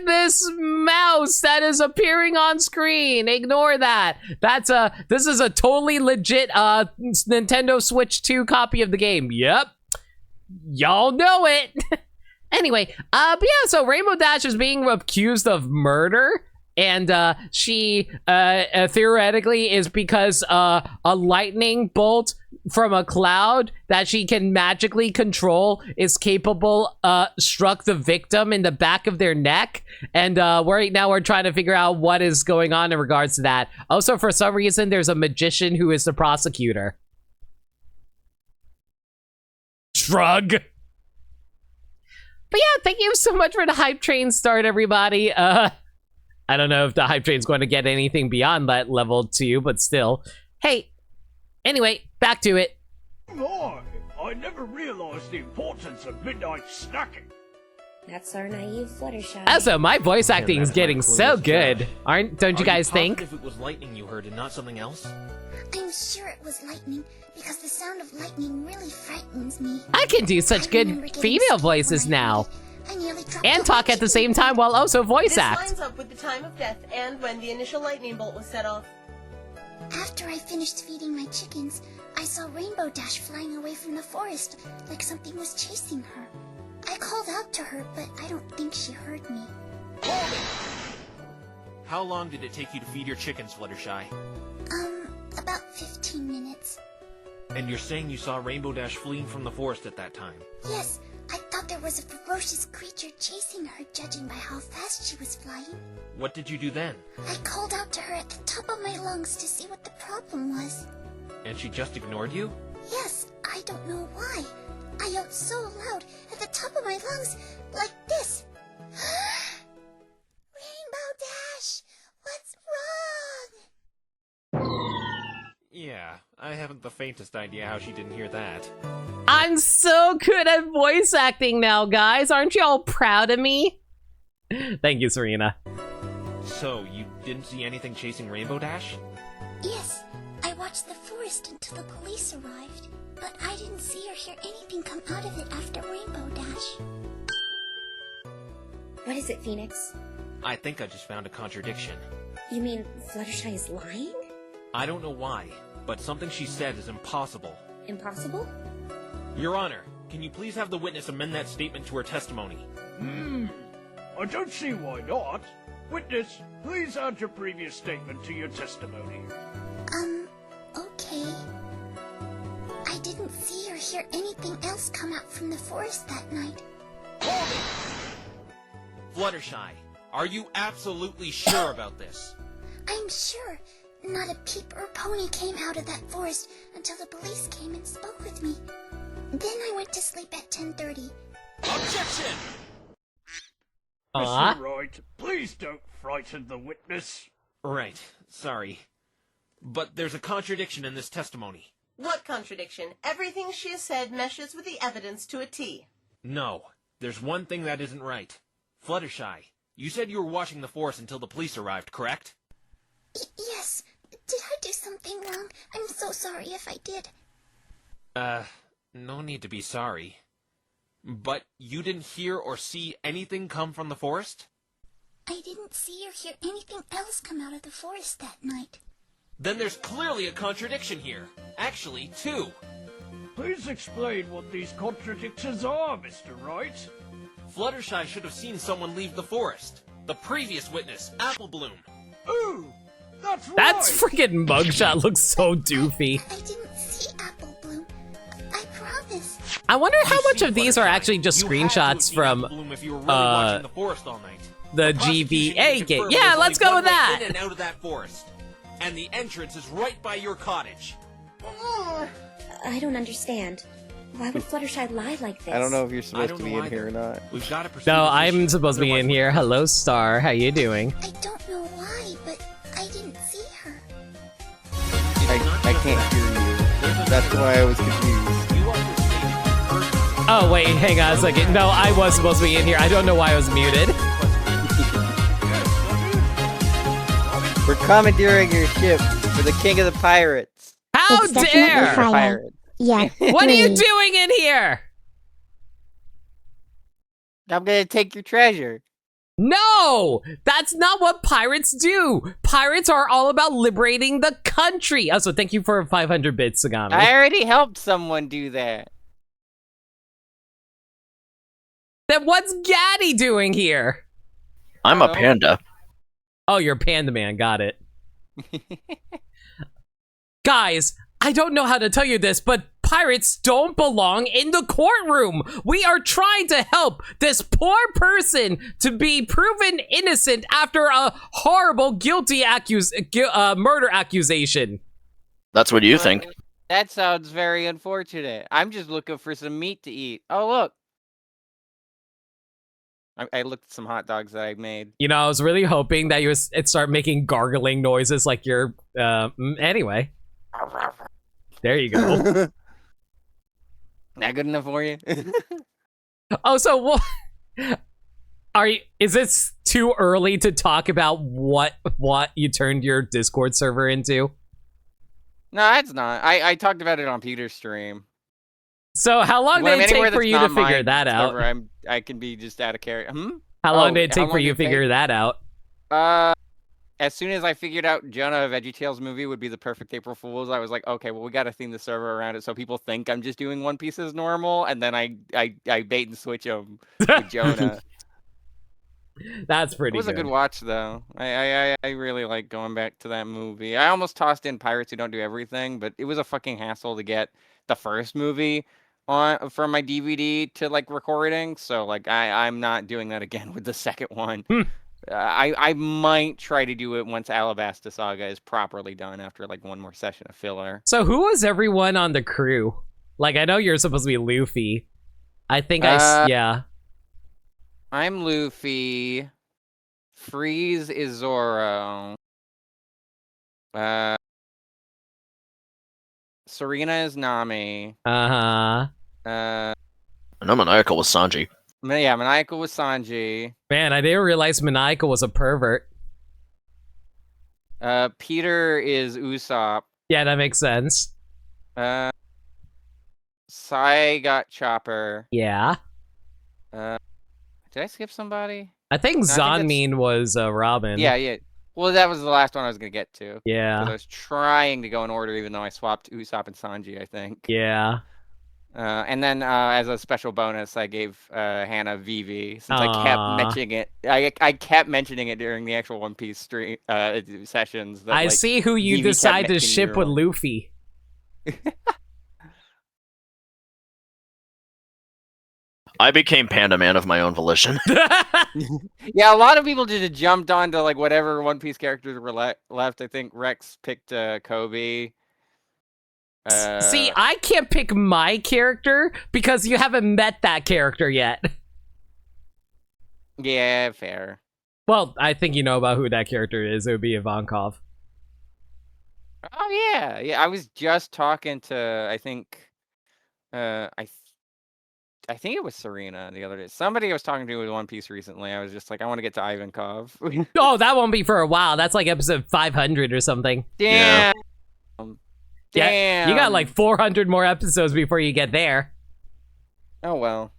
this mouse that is appearing on screen. Ignore that. This is a totally legit, Nintendo Switch 2 copy of the game. Yep. Y'all know it. Anyway, but yeah, so Rainbow Dash is being accused of murder. And she theoretically is because a lightning bolt from a cloud that she can magically control is capable struck the victim in the back of their neck. And right now we're trying to figure out what is going on in regards to that. Also, for some reason, there's a magician who is the prosecutor. Shrug. But yeah, thank you so much for the hype train start, everybody. I don't know if the hype train's going to get anything beyond that level 2, but still. Hey, anyway, back to it. My, I never realized the importance of midnight snacking. That's our naive Fluttershy. Also, my voice acting is getting so good. Don't you guys think? If it was lightning you heard and not something else? I'm sure it was lightning, because the sound of lightning really frightens me. I can do such good female voices now. And talk at the same time while also voice act. This lines up with the time of death and when the initial lightning bolt was set off. After I finished feeding my chickens, I saw Rainbow Dash flying away from the forest, like something was chasing her. I called out to her, but I don't think she heard me. Hold it! How long did it take you to feed your chickens, Fluttershy? About 15 minutes. And you're saying you saw Rainbow Dash fleeing from the forest at that time? Yes, I thought there was a ferocious creature chasing her, judging by how fast she was flying. What did you do then? I called out to her at the top of my lungs to see what the problem was. And she just ignored you? Yes, I don't know why. I yelled so loud at the top of my lungs, like this. Rainbow Dash, what's wrong? Yeah, I haven't the faintest idea how she didn't hear that. I'm so good at voice acting now, guys. Aren't you all proud of me? Thank you, Serena. So, you didn't see anything chasing Rainbow Dash? Yes, I watched the forest until the police arrived, but I didn't see or hear anything come out of it after Rainbow Dash. What is it, Phoenix? I think I just found a contradiction. You mean Fluttershy is lying? I don't know why, but something she said is impossible. Impossible? Your Honor, can you please have the witness amend that statement to her testimony? I don't see why not. Witness, please add your previous statement to your testimony. Okay. I didn't see or hear anything else come out from the forest that night. Hold it! Fluttershy, are you absolutely sure about this? I'm sure. Not a peep or pony came out of that forest until the police came and spoke with me. Then I went to sleep at 10:30. Objection! Mr. Wright, please don't frighten the witness. Right, sorry. But there's a contradiction in this testimony. What contradiction? Everything she has said meshes with the evidence to a T. No, there's one thing that isn't right. Fluttershy, you said you were watching the forest until the police arrived, correct? Yes. Did I do something wrong? I'm so sorry if I did. No need to be sorry. But you didn't hear or see anything come from the forest? I didn't see or hear anything else come out of the forest that night. Then there's clearly a contradiction here. Actually, two. Please explain what these contradictions are, Mr. Wright. Fluttershy should have seen someone leave the forest. The previous witness, Apple Bloom. Oh, That's That right. freaking mugshot looks so doofy. I didn't see Apple Bloom. I promise. I wonder how You much see, of these are Fluttershy, actually just you had to have screenshots seen from Apple Bloom if you were really watching the forest all night. the prosecution GBA even game. confirmed Yeah, there's let's only go one with way that. in and out of that forest, and the entrance is right by your cottage. I don't understand. Why would Fluttershy lie like this? I don't know if you're I supposed don't to be know in here or not. We've got to pursue No, this I'm issue, supposed to be in otherwise here. Hello, Star. How you doing? I don't know why, but I didn't see her. I can't hear you. That's why I was confused. You also stated Oh, wait, hang on a second. No, I was supposed to be in here. I don't know why I was muted. We're commandeering your ship for the king of the pirates. How It's definitely dare! Friday. Pirate. Yeah. What are you 3. doing in here? I'm gonna take your treasure. No! That's not what pirates do! Pirates are all about liberating the country! Also, thank you for 500 bits, Sagami. I already helped someone do that. Then what's Gaddy doing here? I'm a panda. Oh, you're Panda Man, got it. Guys, I don't know how to tell you this, but pirates don't belong in the courtroom. We are trying to help this poor person to be proven innocent after a horrible guilty murder accusation. That's what you think. That sounds very unfortunate. I'm just looking for some meat to eat. Oh, look. I looked at some hot dogs that I made. You know, I was really hoping that it'd start making gargling noises like you're, anyway. There you go. Not good enough for you? Oh, so what? Is this too early to talk about what you turned your Discord server into? No, it's not. I talked about it on Peter's stream. So how long did it take for you to figure that out? I can be just out of character. How long did it take for you to figure that out? As soon as I figured out Jonah VeggieTales movie would be the perfect April Fool's, I was like, okay, well, we got to theme the server around it so people think I'm just doing One Piece as normal, and then I bait and switch them with Jonah. That's pretty good. It was a good watch, though. I really like going back to that movie. I almost tossed in Pirates Who Don't Do Everything, but it was a fucking hassle to get the first movie on from my DVD to like recording, so like I'm not doing that again with the second one. I might try to do it once Alabasta Saga is properly done after like one more session of filler. So who was everyone on the crew? Like, I know you're supposed to be Luffy. I think yeah. I'm Luffy. Freeze is Zoro. Serena is Nami. Uh-huh. I know Maniacal was Sanji. Yeah, Maniacal was Sanji. Man, I didn't realize Maniacal was a pervert. Peter is Usopp. Yeah, that makes sense. Sai got Chopper. Yeah. Did I skip somebody? I think Zanmine was Robin. Yeah. Well, that was the last one I was gonna get to. Yeah. 'Cause I was trying to go in order, even though I swapped Usopp and Sanji, I think. Yeah. And then as a special bonus, I gave Hannah Vivi since I kept mentioning it. I kept mentioning it during the actual One Piece stream sessions. That, I see who you Vivi decide kept to mentioning ship your with own. Luffy. I became Panda Man of my own volition. Yeah, a lot of people just jumped onto like whatever One Piece characters were left. I think Rex picked Kobe. See, I can't pick my character because you haven't met that character yet. Yeah, fair. Well, I think you know about who that character is. It would be Ivankov. Oh yeah. I was just talking to I think I think it was Serena the other day. Somebody I was talking to with One Piece recently. I was just like, I want to get to Ivankov. Oh, that won't be for a while. That's like episode 500 or something. Damn. Yeah, you got like 400 more episodes before you get there. Oh well.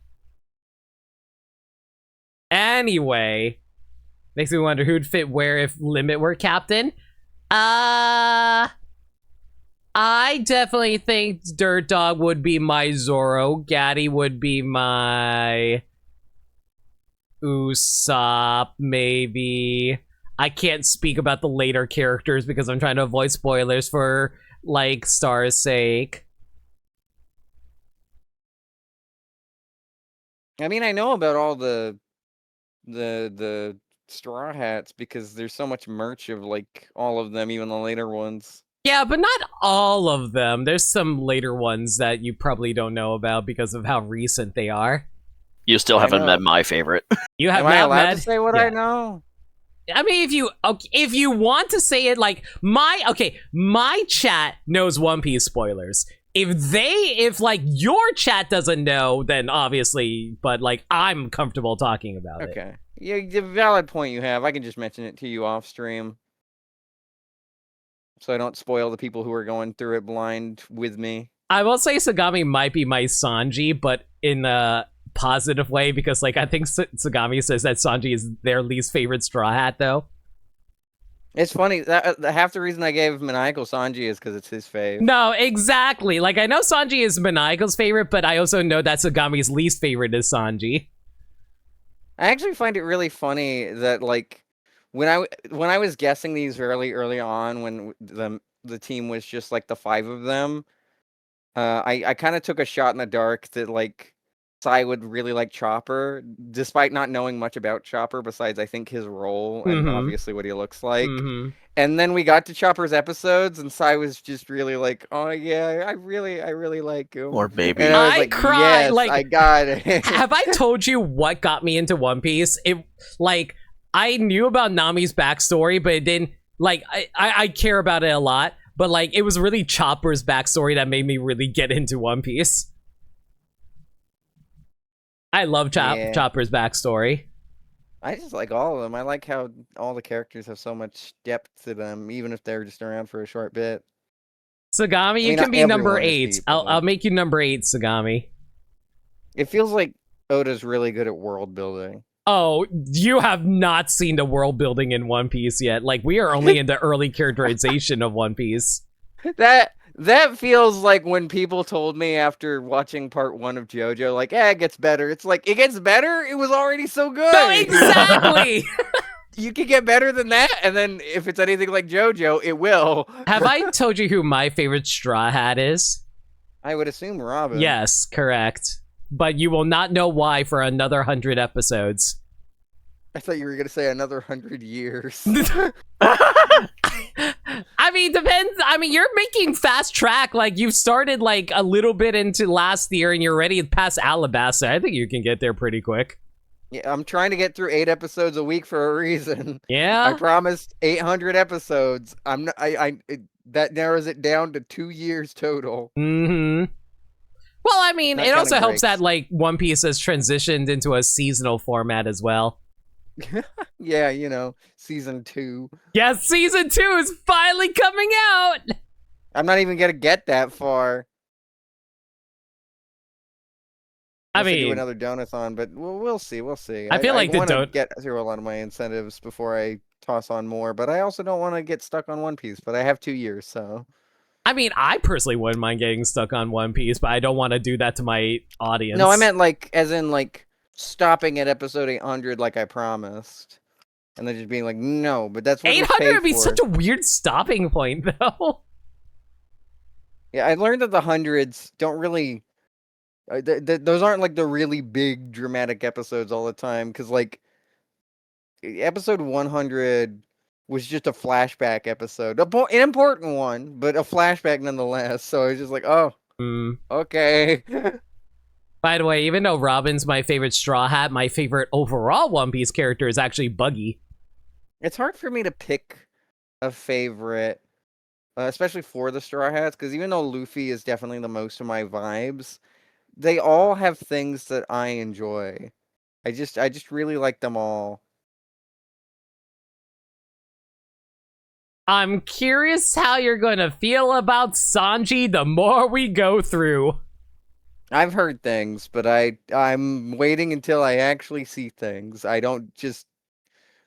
Anyway, makes me wonder who'd fit where if Limit were captain. I definitely think Dirt Dog would be my Zoro. Gaddy would be my Usopp, maybe. I can't speak about the later characters because I'm trying to avoid spoilers for, like, Star's sake. I mean, I know about all the Straw Hats because there's so much merch of like all of them, even the later ones. Yeah, but not all of them. There's some later ones that you probably don't know about because of how recent they are. You still haven't met my favorite. You have Am I not allowed met? to say what I know? I mean, if you want to say it, like my chat knows One Piece spoilers. If like your chat doesn't know, then obviously, but like I'm comfortable talking about it. Okay. Yeah, the valid point you have. I can just mention it to you off stream. So I don't spoil the people who are going through it blind with me. I will say Sagami might be my Sanji, but in a positive way, because like I think Sagami says that Sanji is their least favorite Straw Hat, though. It's funny, that half the reason I gave Maniacal Sanji is because it's his fave. No, exactly. Like, I know Sanji is Maniacal's favorite, but I also know that Sagami's least favorite is Sanji. I actually find it really funny that, like, when I was guessing these really early on, when the team was just like the 5 of them, I kind of took a shot in the dark that like Sai would really like Chopper, despite not knowing much about Chopper besides I think his role and obviously what he looks like. And then we got to Chopper's episodes, and Sai was just really like, "Oh yeah, I really like him." Or baby. And I was I like, cried. "Yes, Like, I got it." Have I told you what got me into One Piece? It like I knew about Nami's backstory, but it didn't like I care about it a lot. But like it was really Chopper's backstory that made me really get into One Piece. I love Chopper's backstory. I just like all of them. I like how all the characters have so much depth to them, even if they're just around for a short bit. Sagami, you can be number 8. I'll make you number 8, Sagami. It feels like Oda's really good at world building. Oh, you have not seen the world building in One Piece yet. Like, we are only in the early characterization of One Piece. That feels like when people told me after watching part 1 of JoJo, like, it gets better. It's like, it gets better? It was already so good! No, exactly! You can get better than that, and then if it's anything like JoJo, it will. Have I told you who my favorite Straw Hat is? I would assume Robin. Yes, correct. But you will not know why for another 100 episodes. I thought you were going to say another 100 years. I mean, depends. I mean, you're making fast track. Like, you've started, like, a little bit into last year, and you're ready past Alabasta. I think you can get there pretty quick. Yeah, I'm trying to get through 8 episodes a week for a reason. Yeah? I promised 800 episodes. That narrows it down to 2 years total. Well, I mean, That it also kinda helps that, like, One Piece has transitioned into a seasonal format as well. Yeah, you know, season 2. Yes, season 2 is finally coming out! I'm not even gonna get that far. I Unless mean, do another donathon, but we'll see. We'll see. I feel like the want to get through a lot of my incentives before I toss on more, but I also don't want to get stuck on One Piece. But I have 2 years, so. I mean, I personally wouldn't mind getting stuck on One Piece, but I don't want to do that to my audience. No, I meant like, as in like stopping at episode 800, like I promised, and then just being like, no. But that's what 800 would be such a weird stopping point, though. Yeah, I learned that the hundreds don't really. Those aren't like the really big dramatic episodes all the time, because like episode 100 was just a flashback episode, an important one, but a flashback nonetheless. So I was just like, oh, okay. By the way, even though Robin's my favorite Straw Hat, my favorite overall One Piece character is actually Buggy. It's hard for me to pick a favorite, especially for the Straw Hats, because even though Luffy is definitely the most of my vibes, they all have things that I enjoy. I just really like them all. I'm curious how you're going to feel about Sanji the more we go through. I've heard things, but I'm waiting until I actually see things. I don't just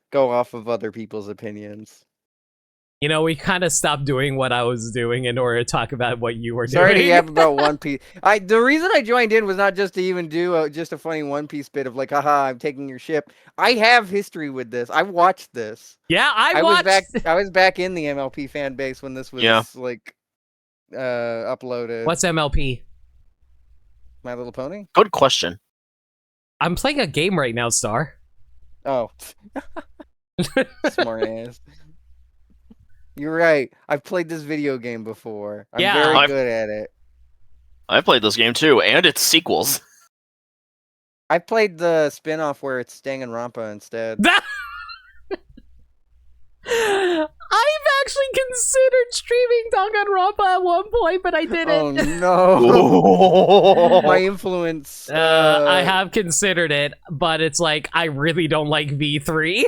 go off of other people's opinions. You know, we kind of stopped doing what I was doing in order to talk about what you were Sorry doing. to yap about One Piece. The reason I joined in was not just to even do just a funny One Piece bit of like, haha, I'm taking your ship. I have history with this. I watched this. Yeah, I watched. I was back in the MLP fan base when this was like uploaded. What's MLP? My Little Pony? Good question. I'm playing a game right now, Star. Oh. Smart ass. You're right. I've played this video game before. I'm very good at it. I played this game too, and its sequels. I played the spin-off where it's Danganronpa instead. I've actually considered streaming Danganronpa at one point, but I didn't. Oh no! My influence. I have considered it, but it's like I really don't like V3.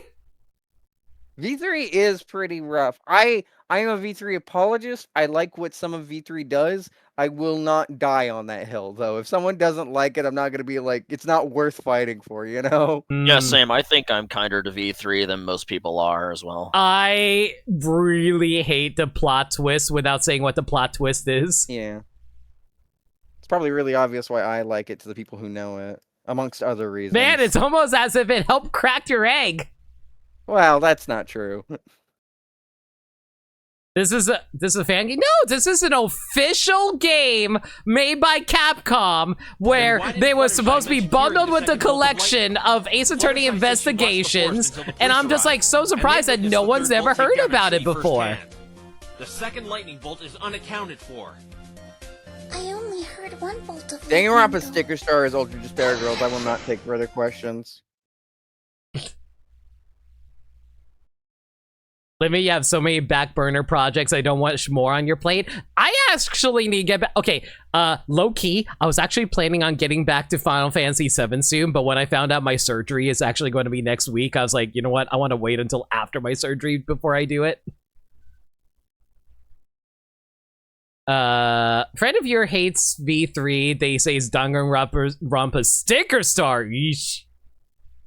V3 is pretty rough. I am a V3 apologist. I like what some of V3 does. I will not die on that hill, though. If someone doesn't like it, I'm not going to be like, it's not worth fighting for, you know? Yeah, same. I think I'm kinder to V3 than most people are as well. I really hate the plot twist without saying what the plot twist is. Yeah. It's probably really obvious why I like it to the people who know it, amongst other reasons. Man, it's almost as if it helped crack your egg. Well, that's not true. This is a fan game? No, this is an official game made by Capcom where they were supposed to be bundled with the collection of Ace Attorney Investigations, and I'm just like so surprised that no one's ever heard about it before. The second lightning bolt is unaccounted for. I only heard one bolt of Danganronpa Sticker Star is Ultra Despair Girls. I will not take further questions. Limit, you have so many back burner projects. I don't want more on your plate. I actually need to get back. Okay, low key, I was actually planning on getting back to Final Fantasy VII soon, but when I found out my surgery is actually going to be next week, I was like, you know what? I want to wait until after my surgery before I do it. Friend of yours hates V3. They say it's Danganronpa Sticker Star. Yeesh.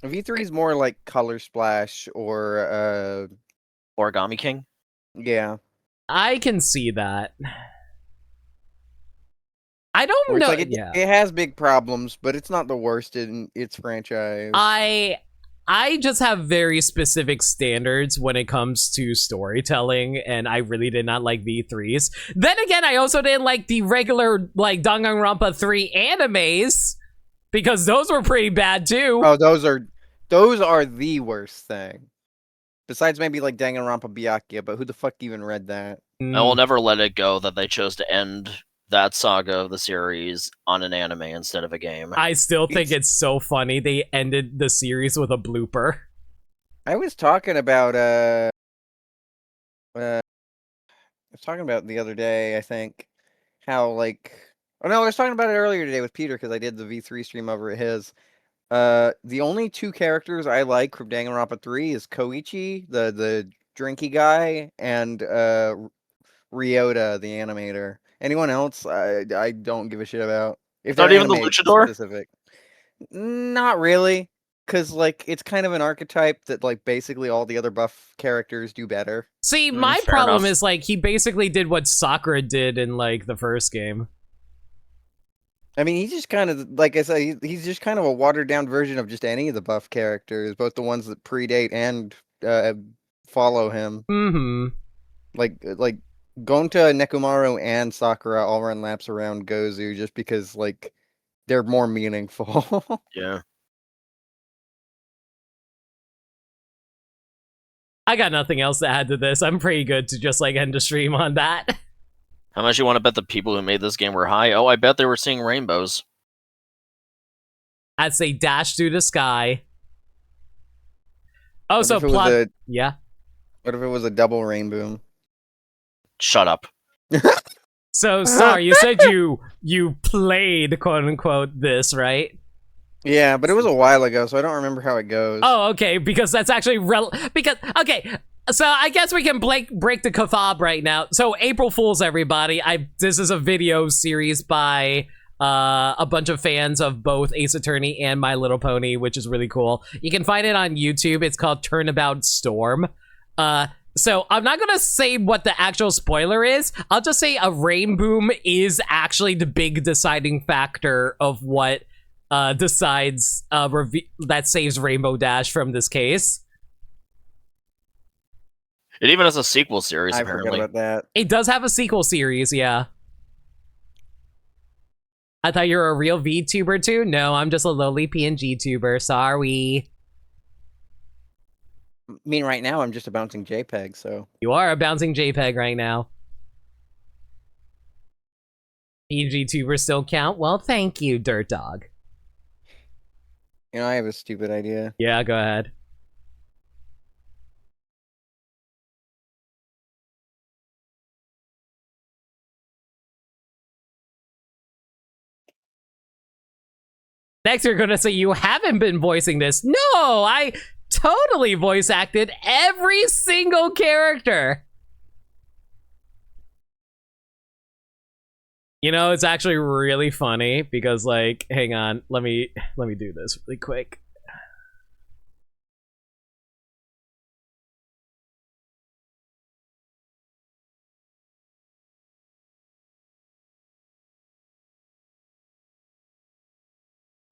V3 is more like Color Splash or Origami King? Yeah. I can see that. I don't know. Like it has big problems, but it's not the worst in its franchise. I just have very specific standards when it comes to storytelling, and I really did not like V3s. Then again, I also didn't like the regular like Danganronpa 3 animes because those were pretty bad too. Oh, those are the worst thing. Besides maybe like Danganronpa Byakuya, but who the fuck even read that? I will never let it go that they chose to end that saga of the series on an anime instead of a game. I still think it's so funny they ended the series with a blooper. I was talking about I was talking about the other day, I think, how like I was talking about it earlier today with Peter because I did the V3 stream over at his. The only two characters I like from Danganronpa 3 is Koichi, the drinky guy, and Ryota, the animator. Anyone else, I don't give a shit about. If not even the luchador? Specific. Not really, because like it's kind of an archetype that like basically all the other buff characters do better. See, my problem is like he basically did what Sakura did in like the first game. I mean, he's just kind of, like I said, he's just kind of a watered-down version of just any of the buff characters, both the ones that predate and follow him. Mm-hmm. Like Gonta, Nekomaru, and Sakura all run laps around Gozu just because, like, they're more meaningful. Yeah. I got nothing else to add to this. I'm pretty good to just, like, end the stream on that. How much you want to bet the people who made this game were high? Oh, I bet they were seeing rainbows. I'd say dash through the sky. Oh, so plot. Yeah. What if it was a double rainbow? Shut up. So, sorry, you said you played, quote unquote, this, right? Yeah, but it was a while ago, so I don't remember how it goes. Oh, okay, because that's actually okay. So I guess we can break the kafab right now. So April Fools, everybody. This is a video series by a bunch of fans of both Ace Attorney and My Little Pony, which is really cool. You can find it on YouTube. It's called Turnabout Storm. So I'm not gonna say what the actual spoiler is. I'll just say a rain boom is actually the big deciding factor of what decides that saves Rainbow Dash from this case. It even has a sequel series, I apparently. forgot about that. It does have a sequel series, yeah. I thought you were a real VTuber too? No, I'm just a lowly PNG tuber. Sorry. I mean, right now I'm just a bouncing JPEG, so. You are a bouncing JPEG right now. PNG tubers still count? Well, thank you, Dirt Dog. You know, I have a stupid idea. Yeah, go ahead. Next, you're gonna say you haven't been voicing this. No, I totally voice acted every single character. You know, it's actually really funny because, like, hang on, let me do this really quick.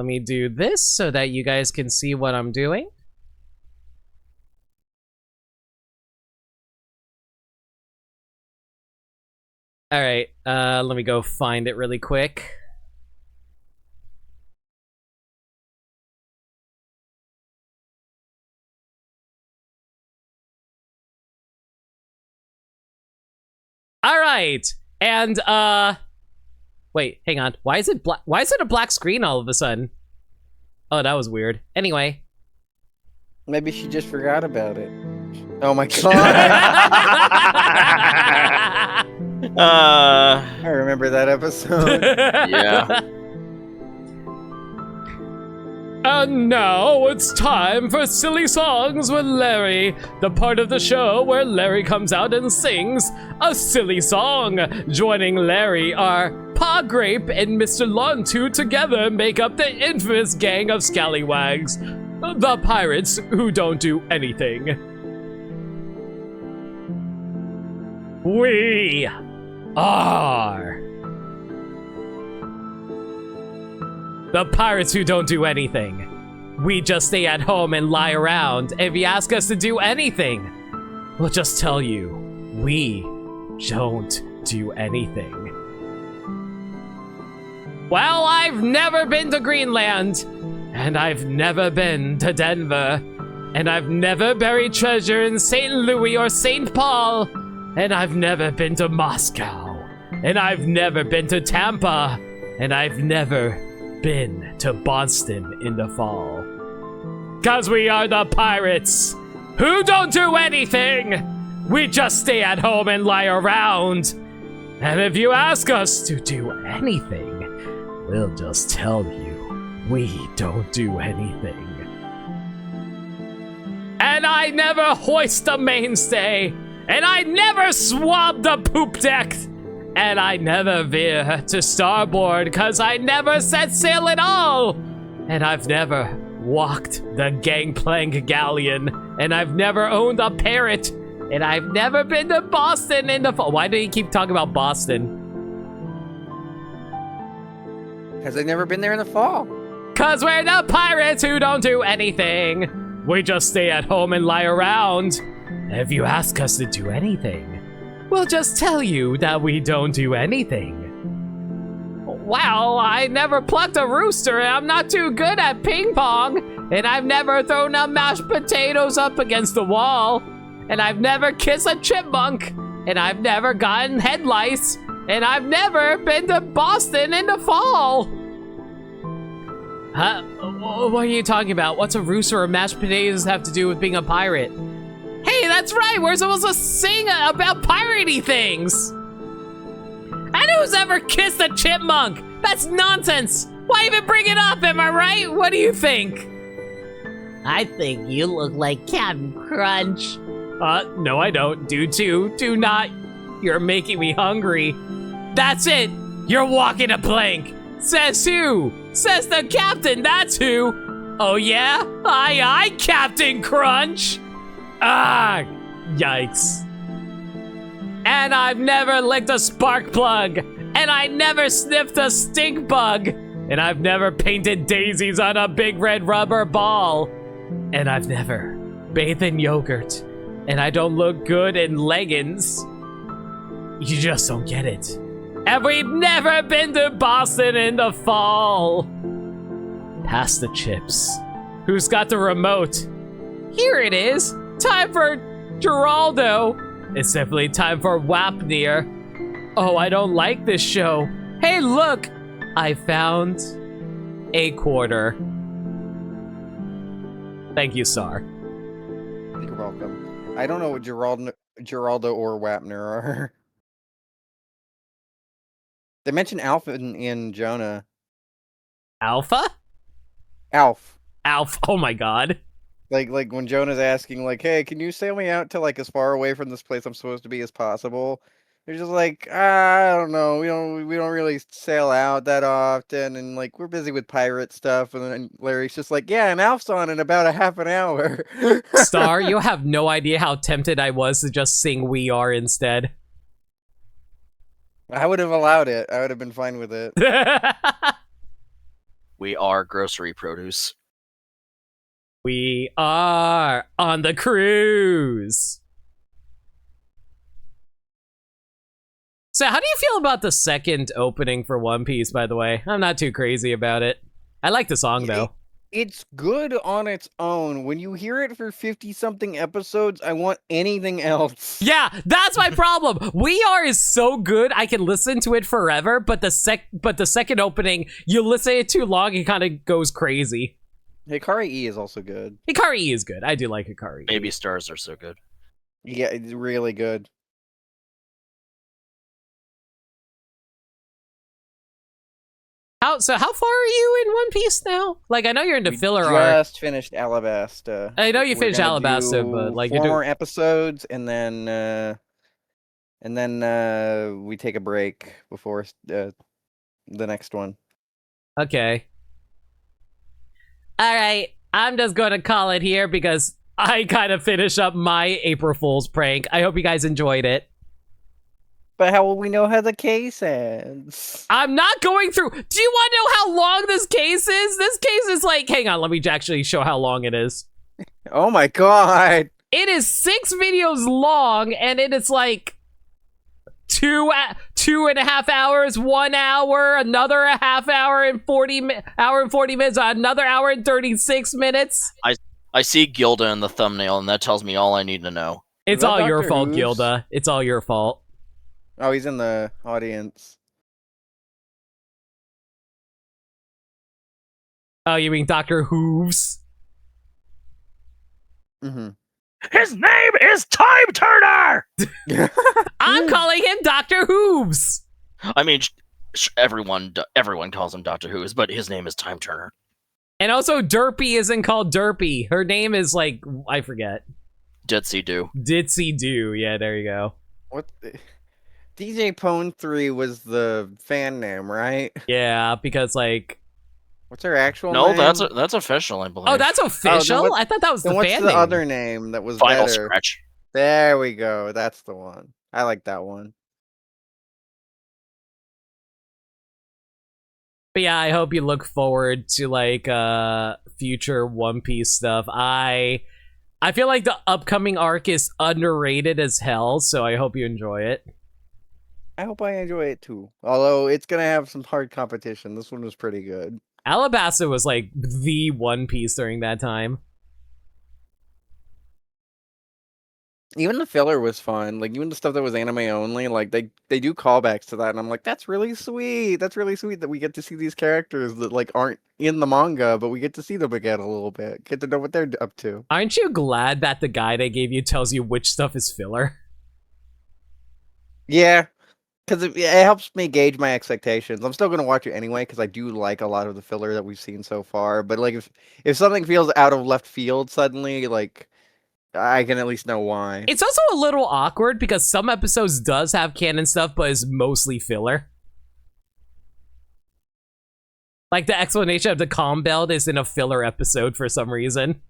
Let me do this so that you guys can see what I'm doing. All right, let me go find it really quick. All right, and wait, hang on. Why is it black? Why is it a black screen all of a sudden? Oh, that was weird. Anyway. Maybe she just forgot about it. Oh my god. I remember that episode. Yeah. And now it's time for Silly Songs with Larry, the part of the show where Larry comes out and sings a silly song. Joining Larry are Pa Grape and Mr. Lawn, who together make up the infamous gang of scallywags, the pirates who don't do anything. We are the pirates who don't do anything. We just stay at home and lie around. If you ask us to do anything, we'll just tell you, we don't do anything. Well, I've never been to Greenland, and I've never been to Denver, and I've never buried treasure in St. Louis or St. Paul, and I've never been to Moscow, and I've never been to Tampa, and I've never been to Boston in the fall. 'Cause we are the pirates who don't do anything. We just stay at home and lie around. And if you ask us to do anything, we'll just tell you we don't do anything. And I never hoist the mainstay, and I never swab the poop deck, and I never veer to starboard, 'cause I never set sail at all. And I've never walked the gangplank galleon, and I've never owned a parrot, and I've never been to Boston in the fall. Why do you keep talking about Boston? Because I've never been there in the fall. 'Cause we're the pirates who don't do anything. We just stay at home and lie around. If you ask us to do anything, we'll just tell you that we don't do anything. Well, I never plucked a rooster, and I'm not too good at ping pong, and I've never thrown up mashed potatoes up against the wall, and I've never kissed a chipmunk, and I've never gotten head lice, and I've never been to Boston in the fall. Huh? What are you talking about? What's a rooster or mashed potatoes have to do with being a pirate? Hey, that's right, we're supposed to sing about piratey things! And who's ever kissed a chipmunk? That's nonsense! Why even bring it up, am I right? What do you think? I think you look like Captain Crunch. No I don't. Do too. Do not. You're making me hungry. That's it! You're walking a plank! Says who? Says the captain, that's who! Oh yeah? Aye aye, Captain Crunch! Ah! Yikes. And I've never licked a spark plug. And I never sniffed a stink bug. And I've never painted daisies on a big red rubber ball. And I've never bathed in yogurt. And I don't look good in leggings. You just don't get it. And we've never been to Boston in the fall. Pass the chips. Who's got the remote? Here it is. Time for Geraldo. It's definitely time for Wapnir. Oh, I don't like this show. Hey, look. I found a quarter. Thank you, Sar. You're welcome. I don't know what Geraldo or Wapner are. They mentioned Alpha in Jonah. Alpha? Alf. Alf. Oh my god. Like when Jonah's asking, like, hey, can you sail me out to like as far away from this place I'm supposed to be as possible? They're just like, I don't know. We don't really sail out that often, and like we're busy with pirate stuff. And then Larry's just like, yeah, and Alf's on in about a half an hour. Star, you have no idea how tempted I was to just sing "We Are" instead. I would have allowed it. I would have been fine with it. We are grocery produce. We are on the cruise. So how do you feel about the second opening for One Piece, by the way? I'm not too crazy about it. I like the song, though. It's good on its own. When you hear it for 50-something episodes, I want anything else. Yeah, that's my problem. We Are is so good, I can listen to it forever, but the second opening, you listen to it too long, it kind of goes crazy. Hikari E is also good. Hikari E is good. I do like Hikari E. Baby stars are so good. Yeah, it's really good. So how far are you in One Piece now? Like, I know you're into filler arc. Just finished Alabasta. I know you finished Alabasta, but like, 4 more episodes, and then we take a break before the next one. Okay. All right, I'm just gonna call it here because I kind of finish up my April Fool's prank. I hope you guys enjoyed it. But how will we know how the case ends? I'm not going through. Do you want to know how long this case is? This case is like, hang on, let me actually show how long it is. Oh my god. It is 6 videos long, and it is like 2.5 hours, 1 hour, another a half hour and 40 minutes, another hour and 36 minutes. I see Gilda in the thumbnail, and that tells me all I need to know. It's all your fault, Gilda. It's all your fault. Oh, he's in the audience. Oh, you mean Dr. Hooves? Mm-hmm. His name is Time Turner! I'm calling him Dr. Hooves! I mean, everyone calls him Dr. Who's, but his name is Time Turner. And also, Derpy isn't called Derpy. Her name is like, I forget. Ditsy Do. Ditsy Do, yeah, there you go. What? DJ Pone 3 was the fan name, right? Yeah, because like... What's her actual name? No, that's official, I believe. Oh, that's official? I thought that was the fan name. What's the other name that was Final better? Scratch. There we go. That's the one. I like that one. But yeah, I hope you look forward to like future One Piece stuff. I feel like the upcoming arc is underrated as hell, so I hope you enjoy it. I hope I enjoy it too. Although it's gonna have some hard competition. This one was pretty good. Alabasta was like the One Piece during that time. Even the filler was fun. Like even the stuff that was anime only, like they do callbacks to that, and I'm like, that's really sweet. That's really sweet that we get to see these characters that like aren't in the manga, but we get to see them again a little bit. Get to know what they're up to. Aren't you glad that the guide I gave you tells you which stuff is filler? Yeah. Because it helps me gauge my expectations. I'm still going to watch it anyway, because I do like a lot of the filler that we've seen so far. But like, if something feels out of left field suddenly, like, I can at least know why. It's also a little awkward, because some episodes does have canon stuff, but is mostly filler. Like, the explanation of the calm belt is in a filler episode for some reason.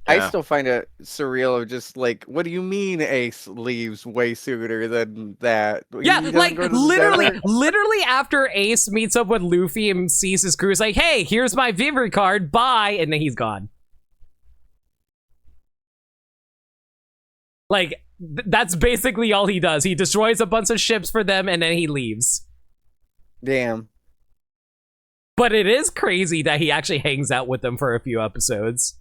I still find it surreal of just like, what do you mean Ace leaves way sooner than that? Yeah, He doesn't like go to the literally, center? literally after Ace meets up with Luffy and sees his crew, is like, hey, here's my Vivid card, bye, and then he's gone. Like, that's basically all he does. He destroys a bunch of ships for them, and then he leaves. Damn. But it is crazy that he actually hangs out with them for a few episodes.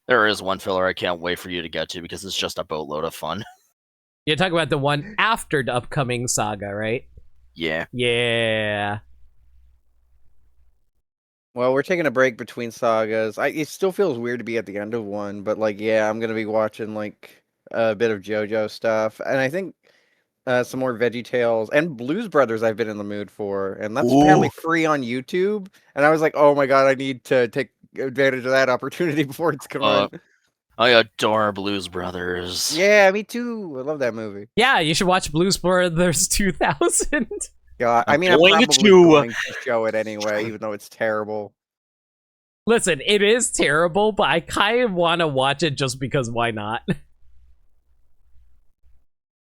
There is one filler I can't wait for you to get to because it's just a boatload of fun. You're talking about the one after the upcoming saga, right? Yeah. Yeah. Well, we're taking a break between sagas. It still feels weird to be at the end of one, but like, yeah, I'm gonna be watching like a bit of JoJo stuff, and I think some more Veggie Tales and Blues Brothers. I've been in the mood for, and that's apparently free on YouTube. And I was like, oh my god, I need to take advantage of that opportunity before it's gone. I adore Blues Brothers. Yeah, me too. I love that movie. Yeah, you should watch Blues Brothers 2000. Yeah, I mean, I'm going probably to- going to show it anyway, even though it's terrible. Listen, it is terrible, but I kind of want to watch it just because why not?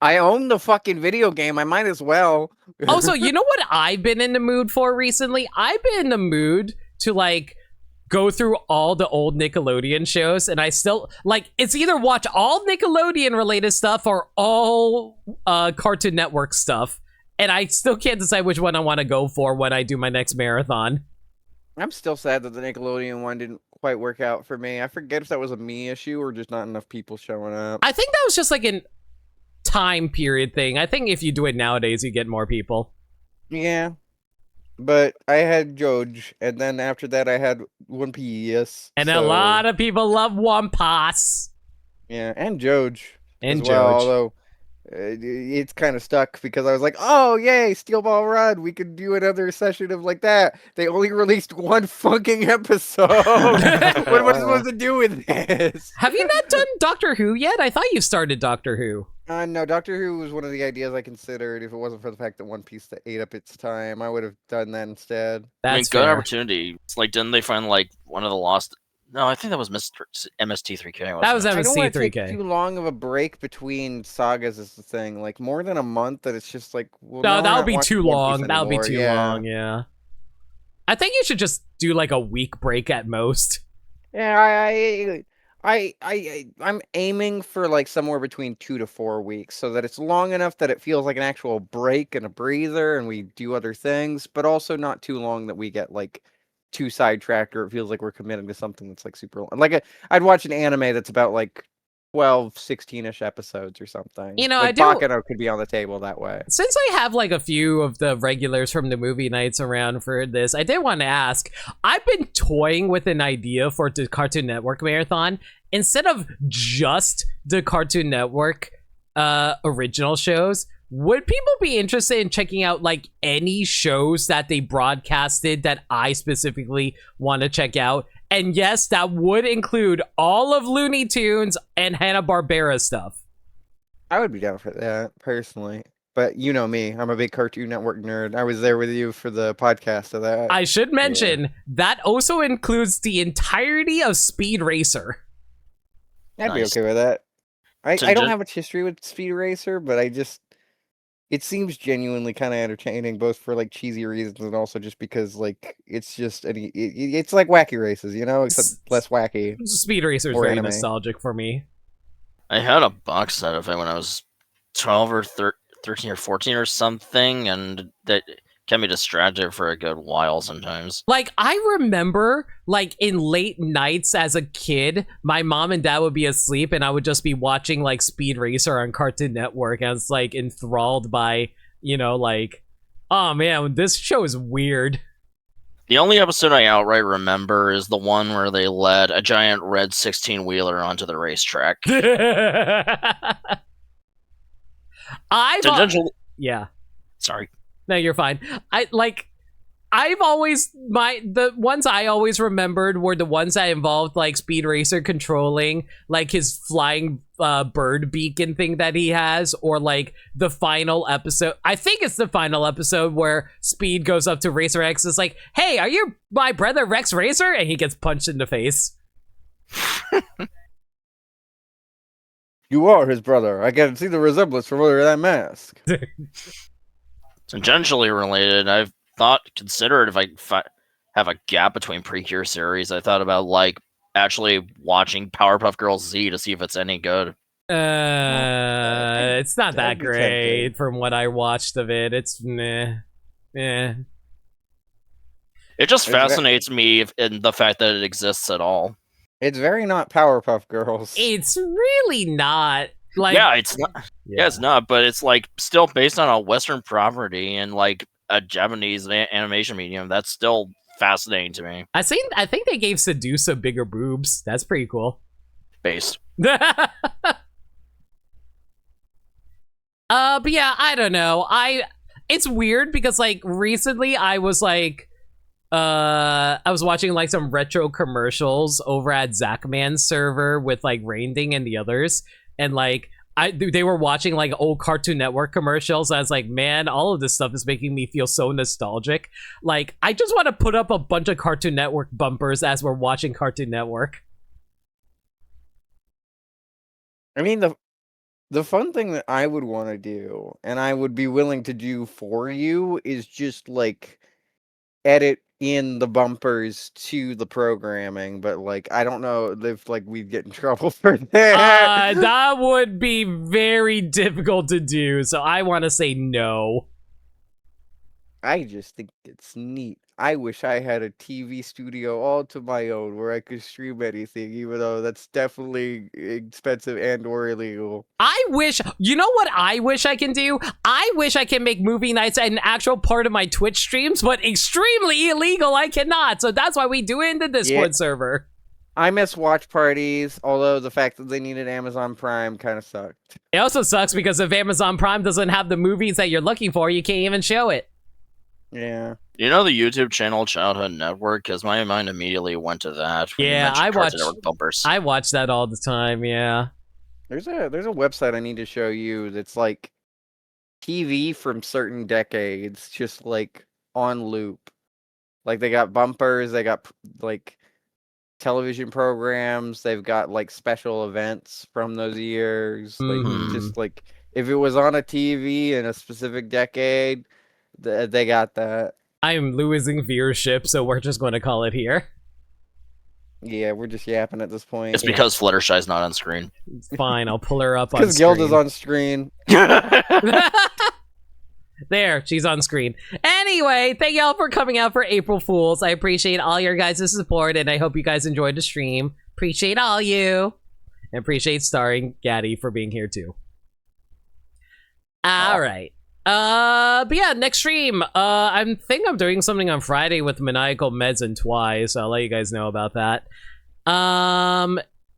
I own the fucking video game. I might as well. Also, you know what I've been in the mood for recently? I've been in the mood to, like, go through all the old Nickelodeon shows, and I still, like, it's either watch all Nickelodeon-related stuff or all Cartoon Network stuff, and I still can't decide which one I want to go for when I do my next marathon. I'm still sad that the Nickelodeon one didn't quite work out for me. I forget if that was a me issue or just not enough people showing up. I think that was just, like, an time period thing. I think if you do it nowadays, you get more people. Yeah. But I had Joj, and then after that I had One Piece. And a lot of people love One Piece. Yeah, and Joj And as well, Joj. although it's kind of stuck because I was like, oh, yay, Steel Ball Run, we could do another session of like that. They only released one fucking episode. What am I supposed to do with this? Have you not done Doctor Who yet? I thought you started Doctor Who. No, Doctor Who was one of the ideas I considered. If it wasn't for the fact that One Piece ate up its time, I would have done that instead. I mean, good opportunity. It's like, didn't they find like one of the lost? No, I think that was MST3K. That was I don't want to take MST3K. too long of a break between sagas is the thing. Like more than a month, that it's just like, well, No, we're that would not be watching too One long. Piece That would be anymore. too Yeah. long, yeah. I think you should just do like a week break at most. Yeah, I'm aiming for like somewhere between 2 to 4 weeks, so that it's long enough that it feels like an actual break and a breather, and we do other things, but also not too long that we get like too sidetracked, or it feels like we're committing to something that's like super long. Like I'd watch an anime that's about like 12, 16-ish episodes or something. You know, like I do- Bakano could be on the table that way. Since I have like a few of the regulars from the movie nights around for this, I did want to ask, I've been toying with an idea for the Cartoon Network marathon. Instead of just the Cartoon Network original shows, would people be interested in checking out like any shows that they broadcasted that I specifically want to check out? And yes, that would include all of Looney Tunes and Hanna-Barbera stuff. I would be down for that, personally. But you know me, I'm a big Cartoon Network nerd. I was there with you for the podcast of that. I should mention that also includes the entirety of Speed Racer. I'd Nice. be okay with that. I So don't ju- have much history with Speed Racer, but it seems genuinely kind of entertaining, both for like cheesy reasons and also just because like it's just it's like wacky races, you know, except less wacky. Speed Racer is Or very anime. nostalgic for me. I had a box set of it when I was 12 or 13 or 14 or something, and that kept me distracted for a good while sometimes. Like, I remember, like, in late nights as a kid, my mom and dad would be asleep, and I would just be watching, like, Speed Racer on Cartoon Network. I was, like, enthralled by, you know, like, oh, man, this show is weird. The only episode I outright remember is the one where they led a giant red 16-wheeler onto the racetrack. Yeah. Sorry. No, you're fine. The ones I always remembered were the ones that involved like Speed Racer controlling like his flying bird beacon thing that he has, or like the final episode. I think it's the final episode where Speed goes up to Racer X and is like, "Hey, are you my brother Rex Racer?" And he gets punched in the face. You are his brother. I can see the resemblance from under that mask. Tangentially related, I've considered if I have a gap between Precure series, I thought about like actually watching Powerpuff Girls Z to see if it's any good. It's not that I'd be great tempted. from what I watched of it. It's meh. Eh. It just It's ve- fascinates me in the fact that it exists at all. It's very not Powerpuff Girls. It's really not. Like, yeah, it's not. Yeah, it's not, but it's like still based on a Western property and like a Japanese animation medium. That's still fascinating to me. I think they gave Sedusa bigger boobs. That's pretty cool. Based. But yeah, I don't know. It's weird because like recently I was watching like some retro commercials over at Zachman's server with like Rainding and the others, and like they were watching like old Cartoon Network commercials. I was like, man, all of this stuff is making me feel so nostalgic. Like, I just want to put up a bunch of Cartoon Network bumpers as we're watching Cartoon Network. I mean, the fun thing that I would want to do, and I would be willing to do for you, is just like edit in the bumpers to the programming, but like I don't know if like we'd get in trouble for that. That would be very difficult to do, so I want to say no. I just think it's neat. I wish I had a TV studio all to my own where I could stream anything, even though that's definitely expensive and or illegal. You know what I wish I can do? I wish I can make movie nights an actual part of my Twitch streams, but extremely illegal, I cannot. So that's why we do it in the Discord server. I miss watch parties, although the fact that they needed Amazon Prime kind of sucked. It also sucks because if Amazon Prime doesn't have the movies that you're looking for, you can't even show it. Yeah. You know the YouTube channel Childhood Network? Because my mind immediately went to that. Yeah, I watch bumpers. I watch that all the time. Yeah. There's a website I need to show you that's like TV from certain decades, just like on loop. Like they got bumpers, they got like television programs, they've got like special events from those years. Like just like if it was on a TV in a specific decade, they got that. I'm losing viewership, so we're just going to call it here. Yeah, we're just yapping at this point. It's because Fluttershy's not on screen. Fine, I'll pull her up on screen. Because Gilda's on screen. There, she's on screen. Anyway, thank y'all for coming out for April Fools. I appreciate all your guys' support, and I hope you guys enjoyed the stream. Appreciate all you. And appreciate starring Gaddy for being here too. All right. But yeah, next stream. I think I'm doing something on Friday with Maniacal Meds and Twice, so I'll let you guys know about that.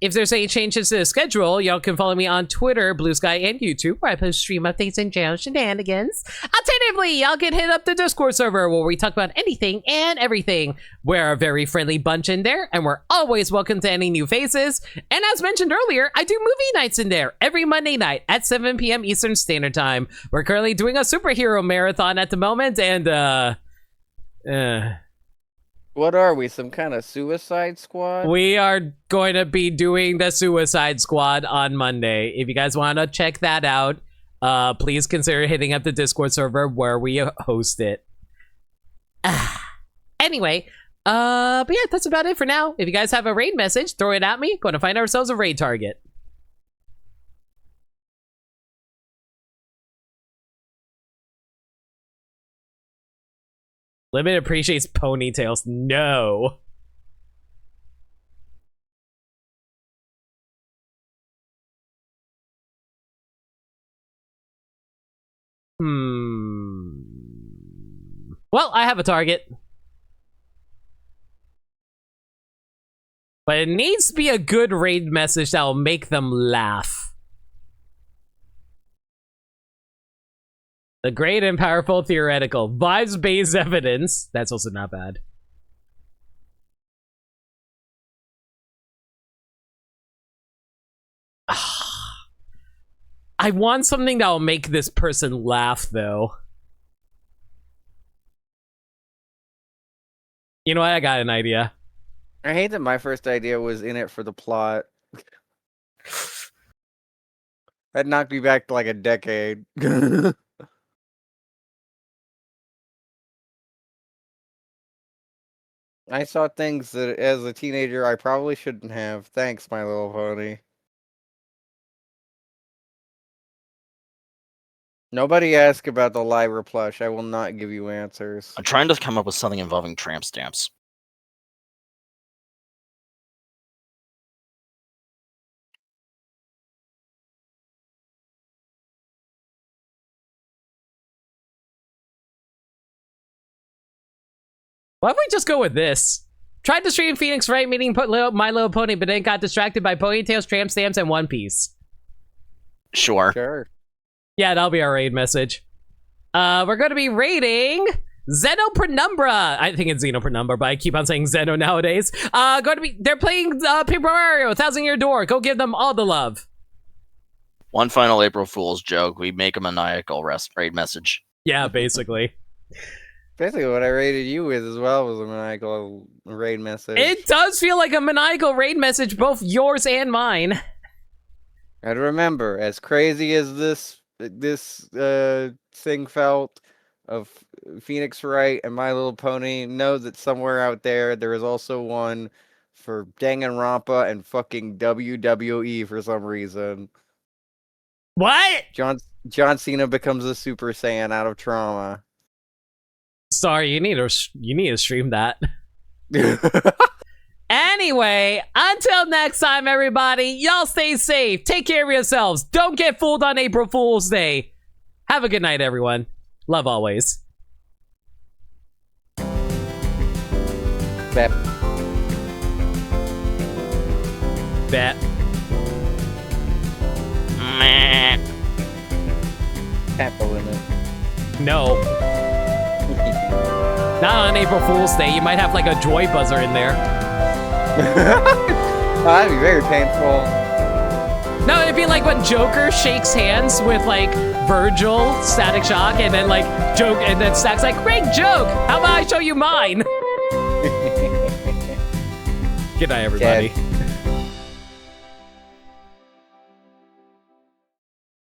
If there's any changes to the schedule, y'all can follow me on Twitter, Blue Sky, and YouTube, where I post stream updates and channel shenanigans. Alternatively, y'all can hit up the Discord server where we talk about anything and everything. We're a very friendly bunch in there, and we're always welcome to any new faces. And as mentioned earlier, I do movie nights in there every Monday night at 7 p.m. Eastern Standard Time. We're currently doing a superhero marathon at the moment, and what are we, some kind of Suicide Squad? we are going to be doing the Suicide Squad on Monday. If you guys want to check that out, please consider hitting up the Discord server where we host it. Anyway, but yeah, that's about it for now. If you guys have a raid message, throw it at me. Going to find ourselves a raid target. Limit appreciates ponytails. No. Well, I have a target. But it needs to be a good raid message that will make them laugh. The great and powerful theoretical. Vibes-based evidence. That's also not bad. I want something that will make this person laugh, though. You know what? I got an idea. I hate that my first idea was in it for the plot. That knocked me back to like a decade. I saw things that as a teenager I probably shouldn't have. Thanks, My Little Pony. Nobody ask about the Lyra plush. I will not give you answers. I'm trying to come up with something involving tramp stamps. Why don't we just go with this? Tried to stream Phoenix Wright meeting My Little Pony, but then got distracted by ponytails, tramp stamps, and One Piece. Sure. Sure. Yeah, that'll be our raid message. We're going to be raiding Xenopenumbra. I think it's Xenopenumbra, but I keep on saying Xeno nowadays. They're playing Paper Mario, Thousand Year Door. Go give them all the love. One final April Fool's joke. We make a maniacal raid message. Yeah, basically. Basically, what I rated you with as well was a maniacal raid message. It does feel like a maniacal raid message, both yours and mine. And remember, as crazy as this thing felt of Phoenix Wright and My Little Pony, know that somewhere out there is also one for Danganronpa and fucking WWE for some reason. What? John Cena becomes a Super Saiyan out of trauma. Sorry, you need to stream that. Anyway, until next time, everybody, y'all stay safe. Take care of yourselves. Don't get fooled on April Fool's Day. Have a good night, everyone. Love always. Bet. Bet. Apple in it. No. Not on April Fool's Day. You might have like a joy buzzer in there. Oh, that'd be very painful. No, it'd be like when Joker shakes hands with like Virgil, Static Shock, and then like joke, and then Stack's like, "Great joke! How about I show you mine?" Good night, everybody.